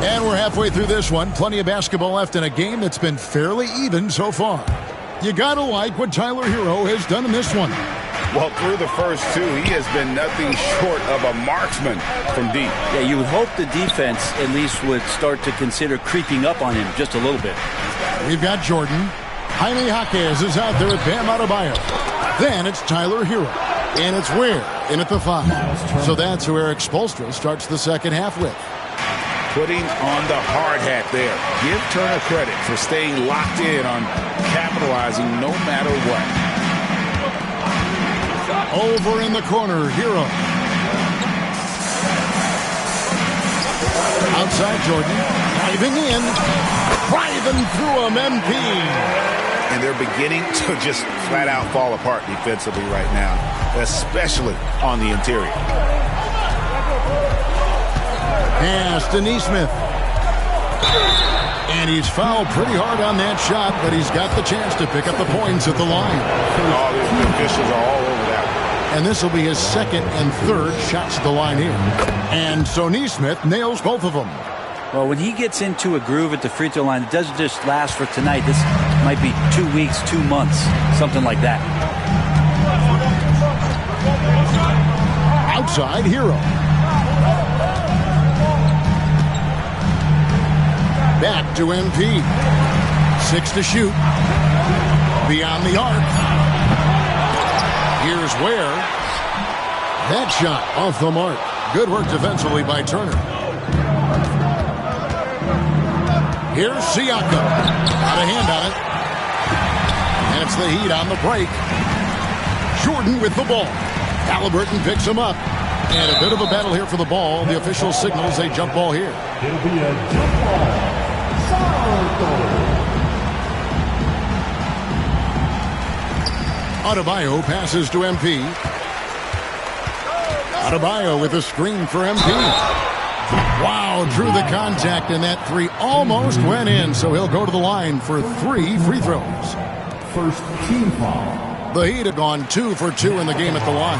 [SPEAKER 2] And we're halfway through this one. Plenty of basketball left in a game that's been fairly even so far. You gotta like what Tyler Hero has done in this one.
[SPEAKER 6] Well, through the first 2, he has been nothing short of a marksman from deep.
[SPEAKER 18] Yeah, you would hope the defense at least would start to consider creeping up on him just a little bit.
[SPEAKER 2] We've got Jordan. Jaime Jaquez is out there at Bam Adebayo. Then it's Tyler Hero. And it's Ware in at the 5. So that's who Eric Spoelstra starts the second half with.
[SPEAKER 6] Putting on the hard hat there. Give Turner credit for staying locked in on capitalizing no matter what.
[SPEAKER 2] Over in the corner, Hero. Outside Jordan. Driving in. Driving through him, MP.
[SPEAKER 6] And they're beginning to just flat out fall apart defensively right now, especially on the interior.
[SPEAKER 2] Pass to Nesmith. And he's fouled pretty hard on that shot, but he's got the chance to pick up the points at the line.
[SPEAKER 6] All the officials are all over that.
[SPEAKER 2] And this will be his second and third shots at the line here. And so Nesmith nails both of them.
[SPEAKER 18] Well, when he gets into a groove at the free throw line, it doesn't just last for tonight. This might be 2 weeks, 2 months, something like that.
[SPEAKER 2] Outside, Hero. Back to MP. 6 to shoot. Beyond the arc. Here's Ware. That shot off the mark. Good work defensively by Turner. Here's Siakam. Got a hand on it. And it's the Heat on the break. Jordan with the ball. Halliburton picks him up. And a bit of a battle here for the ball. The official signals a jump ball here.
[SPEAKER 1] It'll be a jump ball.
[SPEAKER 2] Adebayo passes to MP. Adebayo with a screen for MP. Wow, drew the contact, and that 3 almost went in, so he'll go to the line for 3 free throws.
[SPEAKER 1] First team foul.
[SPEAKER 2] The Heat have gone 2 for 2 in the game at the line.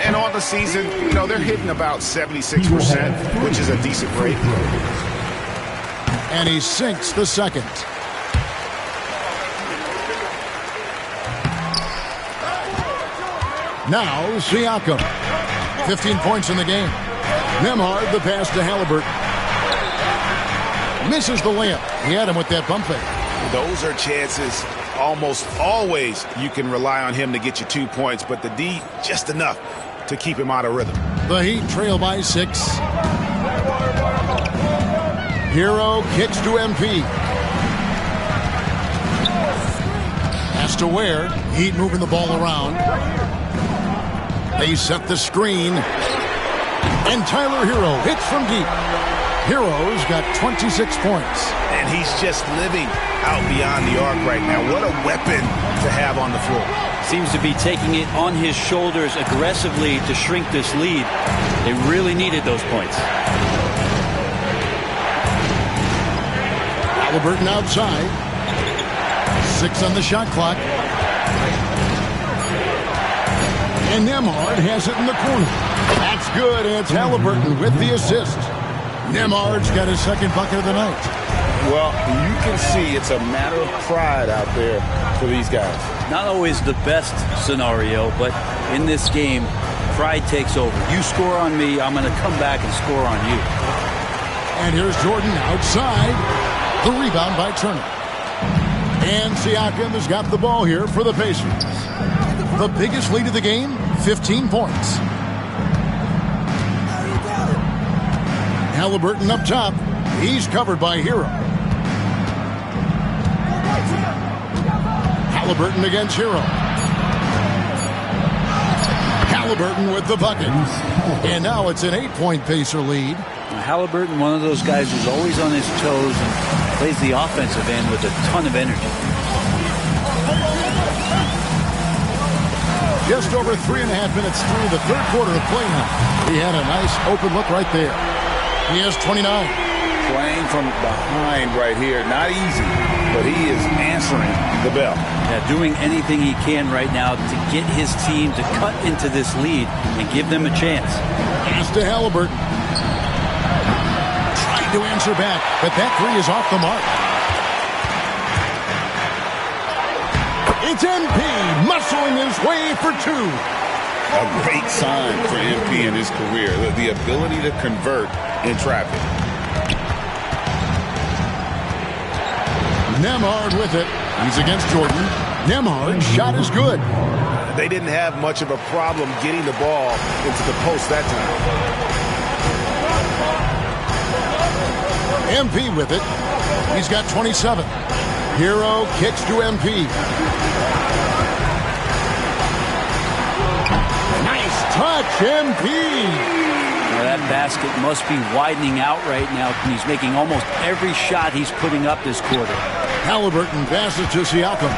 [SPEAKER 6] And on the season, you know, they're hitting about 76%, which is a decent rate.
[SPEAKER 2] And he sinks the second. Now Siakam. 15 points in the game. Nembhard the pass to Halliburton. Misses the layup. He had him with that bump fake.
[SPEAKER 6] Those are chances almost always you can rely on him to get you 2 points, but the D just enough to keep him out of rhythm.
[SPEAKER 2] The Heat trail by 6. Hero kicks to MP. Pass to Ware. Heat moving the ball around. They set the screen. And Tyler Hero hits from deep. Hero's got 26 points.
[SPEAKER 6] And he's just living out beyond the arc right now. What a weapon to have on the floor.
[SPEAKER 18] Seems to be taking it on his shoulders aggressively to shrink this lead. They really needed those points.
[SPEAKER 2] Halliburton outside. 6 on the shot clock. And Nembhard has it in the corner. That's good, and it's Halliburton with the assist. Nemhard's got his second bucket of the night.
[SPEAKER 6] Well, you can see it's a matter of pride out there for these guys.
[SPEAKER 18] Not always the best scenario, but in this game, pride takes over. You score on me, I'm going to come back and score on you.
[SPEAKER 2] And here's Jordan outside. The rebound by Turner. And Siakam has got the ball here for the Pacers. The biggest lead of the game, 15 points. Halliburton up top. He's covered by Hero. Halliburton against Hero. Halliburton with the bucket. And now it's an 8-point Pacer lead.
[SPEAKER 18] Halliburton, one of those guys who's always on his toes and plays the offensive end with a ton of energy.
[SPEAKER 2] Just over 3.5 minutes through the third quarter of play now. He had a nice open look right there. He has 29.
[SPEAKER 6] Playing from behind right here. Not easy, but he is answering the bell.
[SPEAKER 18] Yeah, doing anything he can right now to get his team to cut into this lead and give them a chance.
[SPEAKER 2] Pass to Halliburton. Trying to answer back, but that three is off the mark. It's MP muscling his way for two.
[SPEAKER 6] A great sign for MP in his career, the ability to convert in traffic.
[SPEAKER 2] Nemhard with it. He's against Jordan. Nemhard's shot is good.
[SPEAKER 10] They didn't have much of a problem getting the ball into the post that
[SPEAKER 2] time. MP with it. He's got 27. Hero kicks to MP. Nice touch, MP.
[SPEAKER 18] Now that basket must be widening out right now. He's making almost every shot he's putting up this quarter.
[SPEAKER 2] Halliburton passes to Siakam.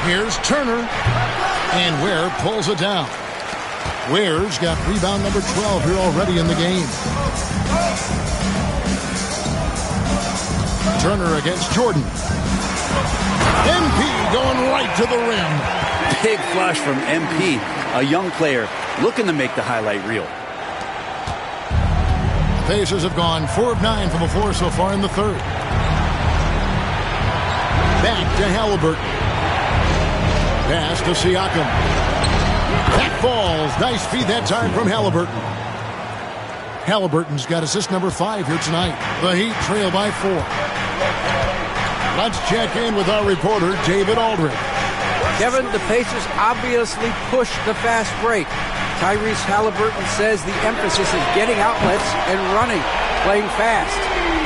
[SPEAKER 2] Here's Turner. And Ware pulls it down. Ware's got rebound number 12 here already in the game. Turner against Jordan. MP going right to the rim.
[SPEAKER 18] Big flush from MP, a young player looking to make the highlight reel.
[SPEAKER 2] Pacers have gone 4 of 9 from the floor so far in the third. Back to Halliburton. Pass to Siakam. That falls. Nice feed that time from Halliburton. Halliburton's got assist number 5 here tonight. The Heat trail by 4. Let's check in with our reporter, David Aldridge.
[SPEAKER 5] Kevin, the Pacers obviously pushed the fast break. Tyrese Halliburton says the emphasis is getting outlets and running, playing fast.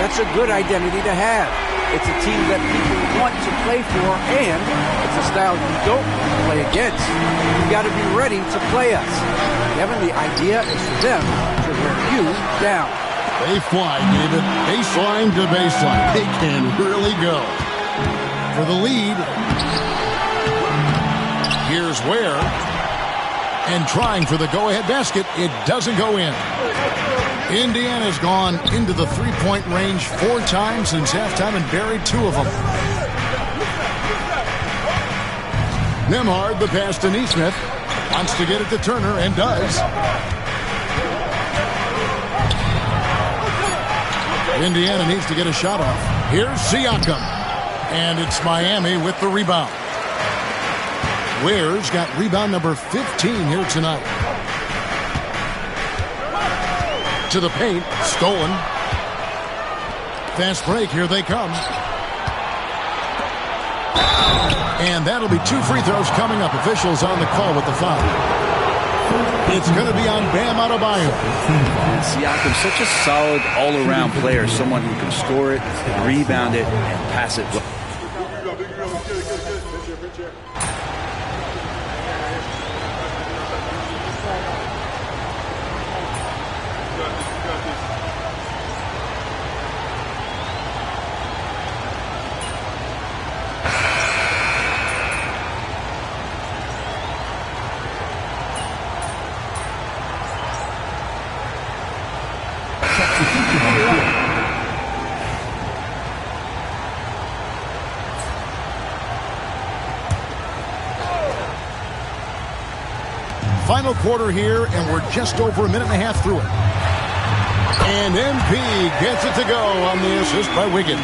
[SPEAKER 5] That's a good identity to have. It's a team that people want to play for, and it's a style you don't play against. You've got to be ready to play us. Kevin, the idea is for them to wear you down.
[SPEAKER 2] They fly, David. Baseline to baseline. They can really go. For the lead, here's Ware. And trying for the go-ahead basket. It doesn't go in. Indiana's gone into the three-point range 4 times since halftime and buried 2 of them. Nemhard, the pass to Neesmith. Wants to get it to Turner and does. Indiana needs to get a shot off. Here's Siakam. And it's Miami with the rebound. Ware's got rebound number 15 here tonight. To the paint. Stolen. Fast break. Here they come. And that'll be 2 free throws coming up. Officials on the call with the foul. It's going to be on Bam Adebayo.
[SPEAKER 18] And Siakam, such a solid all-around player. Someone who can score it, rebound it, and pass it.
[SPEAKER 2] Final quarter here, and we're just over a minute and a half through it. And MP gets it to go on the assist by Wiggins.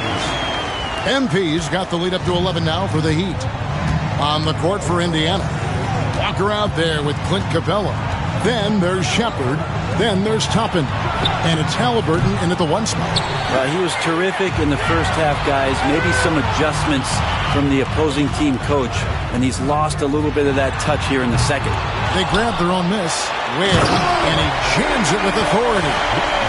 [SPEAKER 2] MP's got the lead up to 11 now for the Heat. On the court for Indiana. Walker out there with Clint Capella. Then there's Shepard. Then there's Toppin. And it's Halliburton in at the 1 spot.
[SPEAKER 18] He was terrific in the first half, guys. Maybe some adjustments from the opposing team coach, and he's lost a little bit of that touch here in the second.
[SPEAKER 2] They grab their own miss. Ware, and he jams it with authority.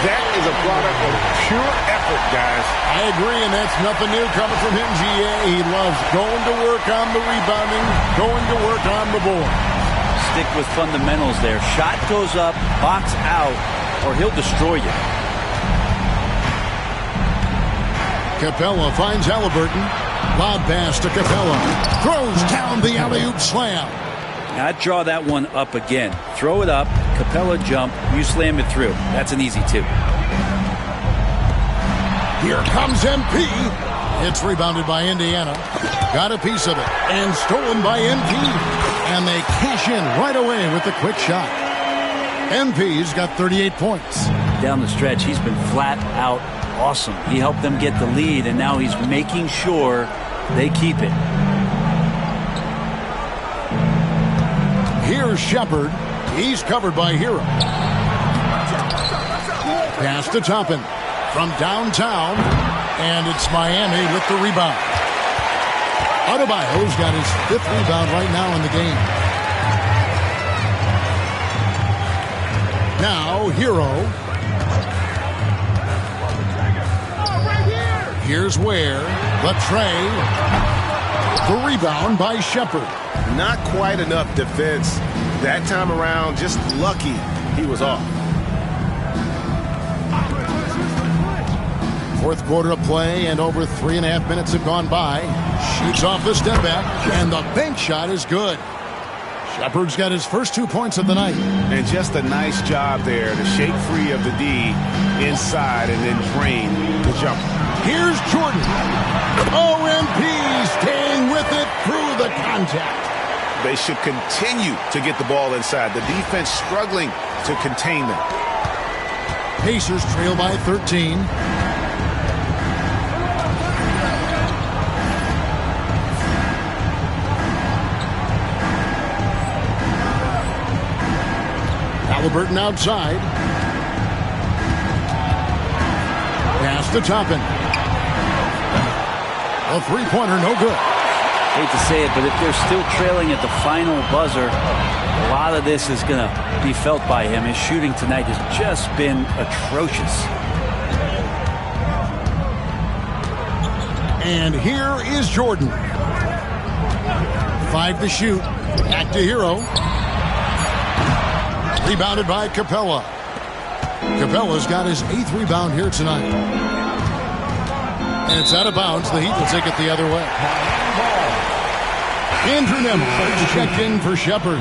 [SPEAKER 6] That is a product of pure effort, guys.
[SPEAKER 2] I agree, and that's nothing new coming from him, GA. He loves going to work on the rebounding, going to work on the board.
[SPEAKER 18] Stick with fundamentals there. Shot goes up, box out, or he'll destroy you.
[SPEAKER 2] Capella finds Halliburton. Lob pass to Capella. Throws down the alley-oop slam.
[SPEAKER 18] Now, I'd draw that one up again. Throw it up, Capella jump, you slam it through. That's an easy 2.
[SPEAKER 2] Here comes MP. It's rebounded by Indiana. Got a piece of it. And stolen by MP. And they cash in right away with the quick shot. MP's got 38 points.
[SPEAKER 18] Down the stretch, he's been flat out awesome. He helped them get the lead, and now he's making sure they keep it.
[SPEAKER 2] Here's Shepard. He's covered by Hero. Pass to Toppin from downtown, and it's Miami with the rebound. Adebayo's got his 5th rebound right now in the game. Now Hero. Here's Ware. The tray. The rebound by Shepard.
[SPEAKER 6] Not quite enough defense that time around. Just lucky he was off.
[SPEAKER 2] 4th quarter of play, and over 3.5 minutes have gone by. Shoots off the step back, and the bank shot is good. Shepard's got his first 2 points of the night.
[SPEAKER 6] And just a nice job there to shake free of the D inside and then drain the jumper.
[SPEAKER 2] Here's Jordan. OMP staying with it through the contact.
[SPEAKER 6] They should continue to get the ball inside. The defense struggling to contain them.
[SPEAKER 2] Pacers trail by 13. Halliburton outside. Pass to Toppin. A 3-pointer, no good.
[SPEAKER 18] Hate to say it, but if they're still trailing at the final buzzer, a lot of this is going to be felt by him. His shooting tonight has just been atrocious.
[SPEAKER 2] And here is Jordan. 5 to shoot. Back to Hero. Rebounded by Capella. Capella's got his 8th rebound here tonight. And it's out of bounds. The Heat will take it the other way. Andrew Nembhard checked in for Shepard.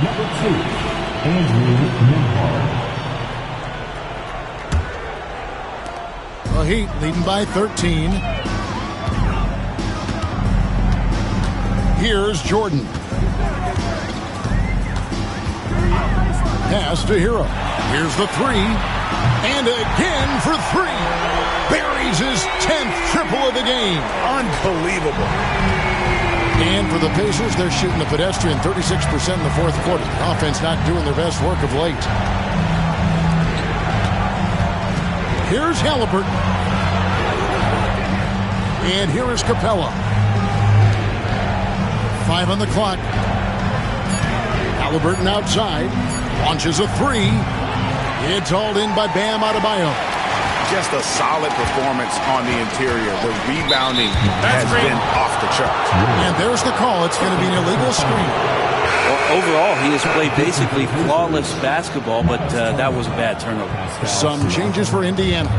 [SPEAKER 2] The Heat leading by 13. Here's Jordan. Pass to Hero. Here's the 3. And again for 3. Buries his 10th triple of the game.
[SPEAKER 6] Unbelievable.
[SPEAKER 2] And for the Pacers, they're shooting the pedestrian 36% in the 4th quarter. The offense not doing their best work of late. Here's Halliburton. And here is Capella. 5 on the clock. Halliburton outside. Launches a 3. It's hauled in by Bam Adebayo.
[SPEAKER 6] Just a solid performance on the interior. The rebounding has been off the charts.
[SPEAKER 2] And there's the call. It's going to be an illegal screen.
[SPEAKER 18] Well, overall, he has played basically flawless basketball, but that was a bad turnover.
[SPEAKER 2] Some changes for Indiana.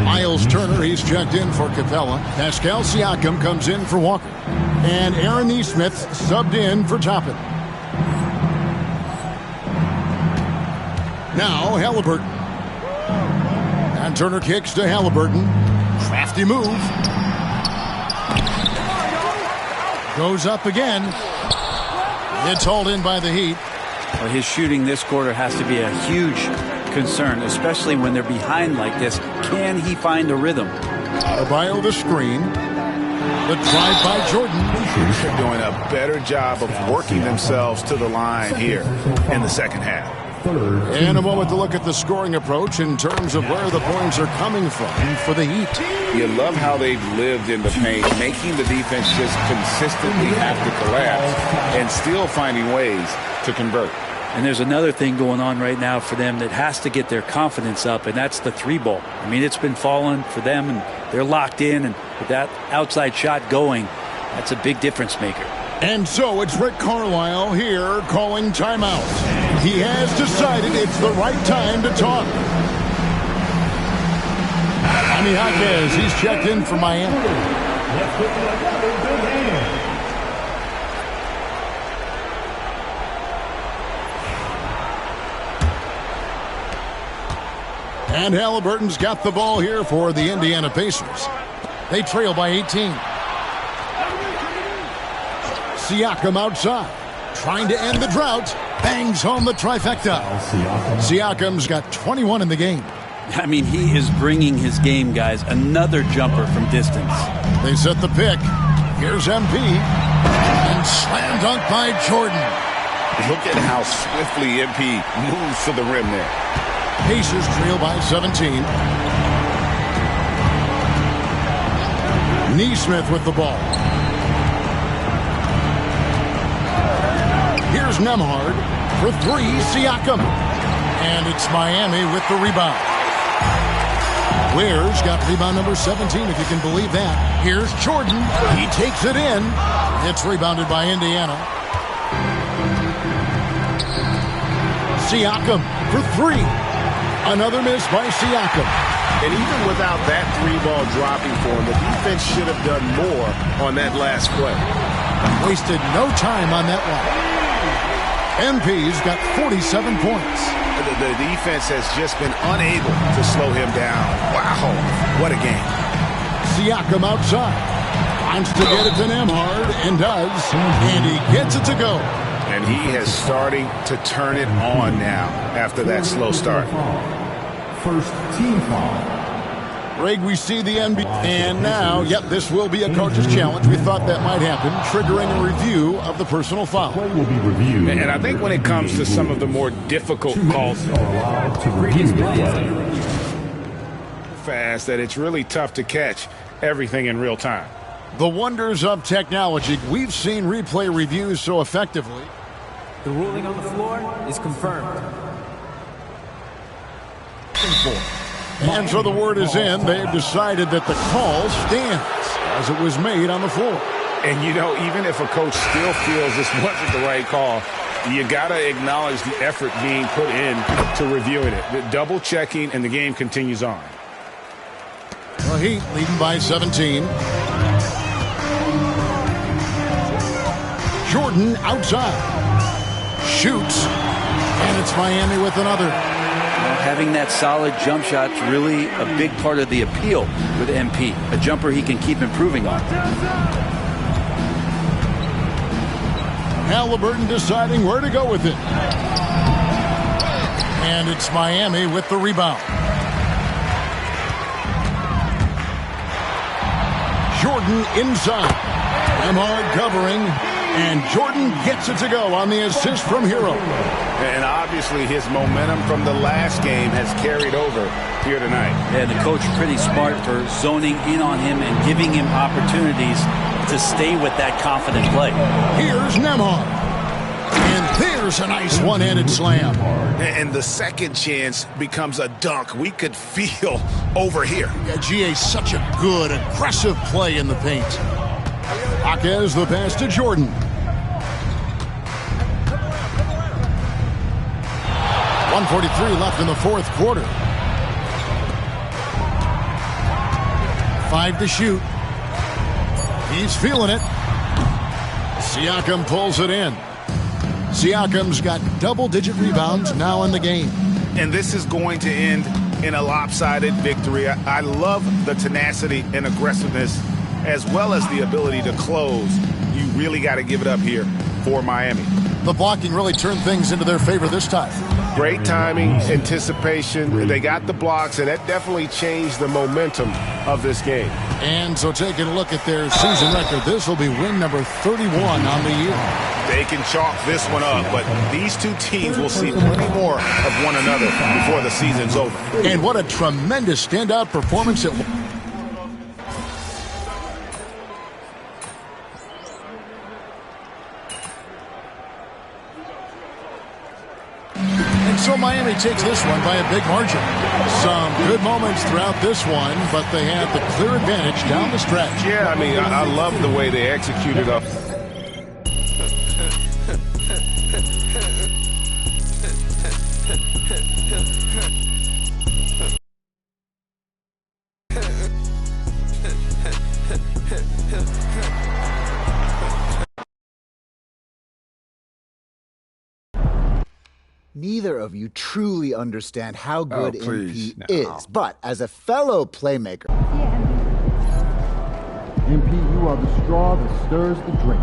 [SPEAKER 2] Miles Turner, he's checked in for Capella. Pascal Siakam comes in for Walker. And Aaron Nesmith subbed in for Toppin. Now Halliburton. And Turner kicks to Halliburton. Crafty move. Goes up again. It's hauled in by the Heat.
[SPEAKER 18] Well, his shooting this quarter has to be a huge concern, especially when they're behind like this. Can he find a rhythm?
[SPEAKER 2] Adebayo the screen. The drive by Jordan.
[SPEAKER 6] They're doing a better job of working themselves to the line here in the second half.
[SPEAKER 2] And a moment to look at the scoring approach in terms of where the points are coming from for the Heat.
[SPEAKER 6] You love how they've lived in the paint, making the defense just consistently have to collapse and still finding ways to convert.
[SPEAKER 18] And there's another thing going on right now for them that has to get their confidence up, and that's the three ball. I mean, it's been falling for them, and they're locked in, and with that outside shot going, that's a big difference maker.
[SPEAKER 2] And so it's Rick Carlisle here calling timeout. He has decided it's the right time to talk. Jaime Jaquez, he's checked in for Miami. And Halliburton's got the ball here for the Indiana Pacers. They trail by 18. Siakam outside, trying to end the drought. Bangs home the trifecta. Siakam's got 21 in the game.
[SPEAKER 18] I mean, he is bringing his game, guys. Another jumper from distance.
[SPEAKER 2] They set the pick. Here's MP. And slam dunk by Jordan.
[SPEAKER 6] Look at how swiftly MP moves to the rim there.
[SPEAKER 2] Pacers trail by 17. Neesmith with the ball. Here's Nembhard for three. Siakam. And it's Miami with the rebound. Ware's got rebound number 17, if you can believe that. Here's Jordan. He takes it in. It's rebounded by Indiana. Siakam for three. Another miss by Siakam.
[SPEAKER 6] And even without that three ball dropping for him, the defense should have done more on that last play.
[SPEAKER 2] Wasted no time on that one. MP's got 47 points.
[SPEAKER 6] The defense has just been unable to slow him down. Wow, what a game.
[SPEAKER 2] Siakam outside. Wants to get it to Nembhard, and does. And he gets it to go.
[SPEAKER 6] And he is starting to turn it on now after that slow start.
[SPEAKER 1] First team foul.
[SPEAKER 2] Greg, we see the NBA. And now, yep, this will be a coach's challenge. We thought that might happen, triggering a review of the personal foul.
[SPEAKER 1] Play will be reviewed.
[SPEAKER 6] And I think when it comes to some of the more difficult calls, fast, that it's really tough to catch everything in real time.
[SPEAKER 2] The wonders of technology. We've seen replay reviews so effectively.
[SPEAKER 19] The ruling on the floor is confirmed.
[SPEAKER 2] And so the word is in. They've decided that the call stands as it was made on the floor.
[SPEAKER 6] And, you know, even if a coach still feels this wasn't the right call, you got to acknowledge the effort being put in to reviewing it. The double checking, and the game continues on.
[SPEAKER 2] The Heat leading by 17. Jordan outside. Shoots. And it's Miami with another.
[SPEAKER 18] Having that solid jump shot is really a big part of the appeal with MP. A jumper he can keep improving on.
[SPEAKER 2] Halliburton deciding where to go with it. And it's Miami with the rebound. Jordan inside. Nembhard covering. And Jordan gets it to go on the assist from Hero.
[SPEAKER 6] And obviously his momentum from the last game has carried over here tonight.
[SPEAKER 18] And the coach pretty smart for zoning in on him and giving him opportunities to stay with that confident play.
[SPEAKER 2] Here's Nembhard. And there's a nice one-handed slam.
[SPEAKER 6] And the second chance becomes a dunk. We could feel over here.
[SPEAKER 2] Yeah, GA, such a good, aggressive play in the paint. Jaquez the pass to Jordan. .143 left in the fourth quarter. 5 to shoot. He's feeling it. Siakam pulls it in. Siakam's got double-digit rebounds now in the game.
[SPEAKER 6] And this is going to end in a lopsided victory. I love the tenacity and aggressiveness as well as the ability to close. You really got to give it up here for Miami.
[SPEAKER 2] The blocking really turned things into their favor this time.
[SPEAKER 10] Great timing, anticipation. They got the blocks, and that definitely changed the momentum of this game.
[SPEAKER 2] And so taking a look at their season record, this will be win number 31 on the year.
[SPEAKER 6] They can chalk this one up, but these two teams will see plenty more of one another before the season's over.
[SPEAKER 2] And what a tremendous standout performance it was. And so Miami takes this one by a big margin. Some good moments throughout this one, but they had the clear advantage down the stretch.
[SPEAKER 10] Yeah, I mean, I love the way they executed up.
[SPEAKER 20] Neither of you truly understand how good MP is, but as a fellow playmaker...
[SPEAKER 16] MP, you are the straw that stirs the drink.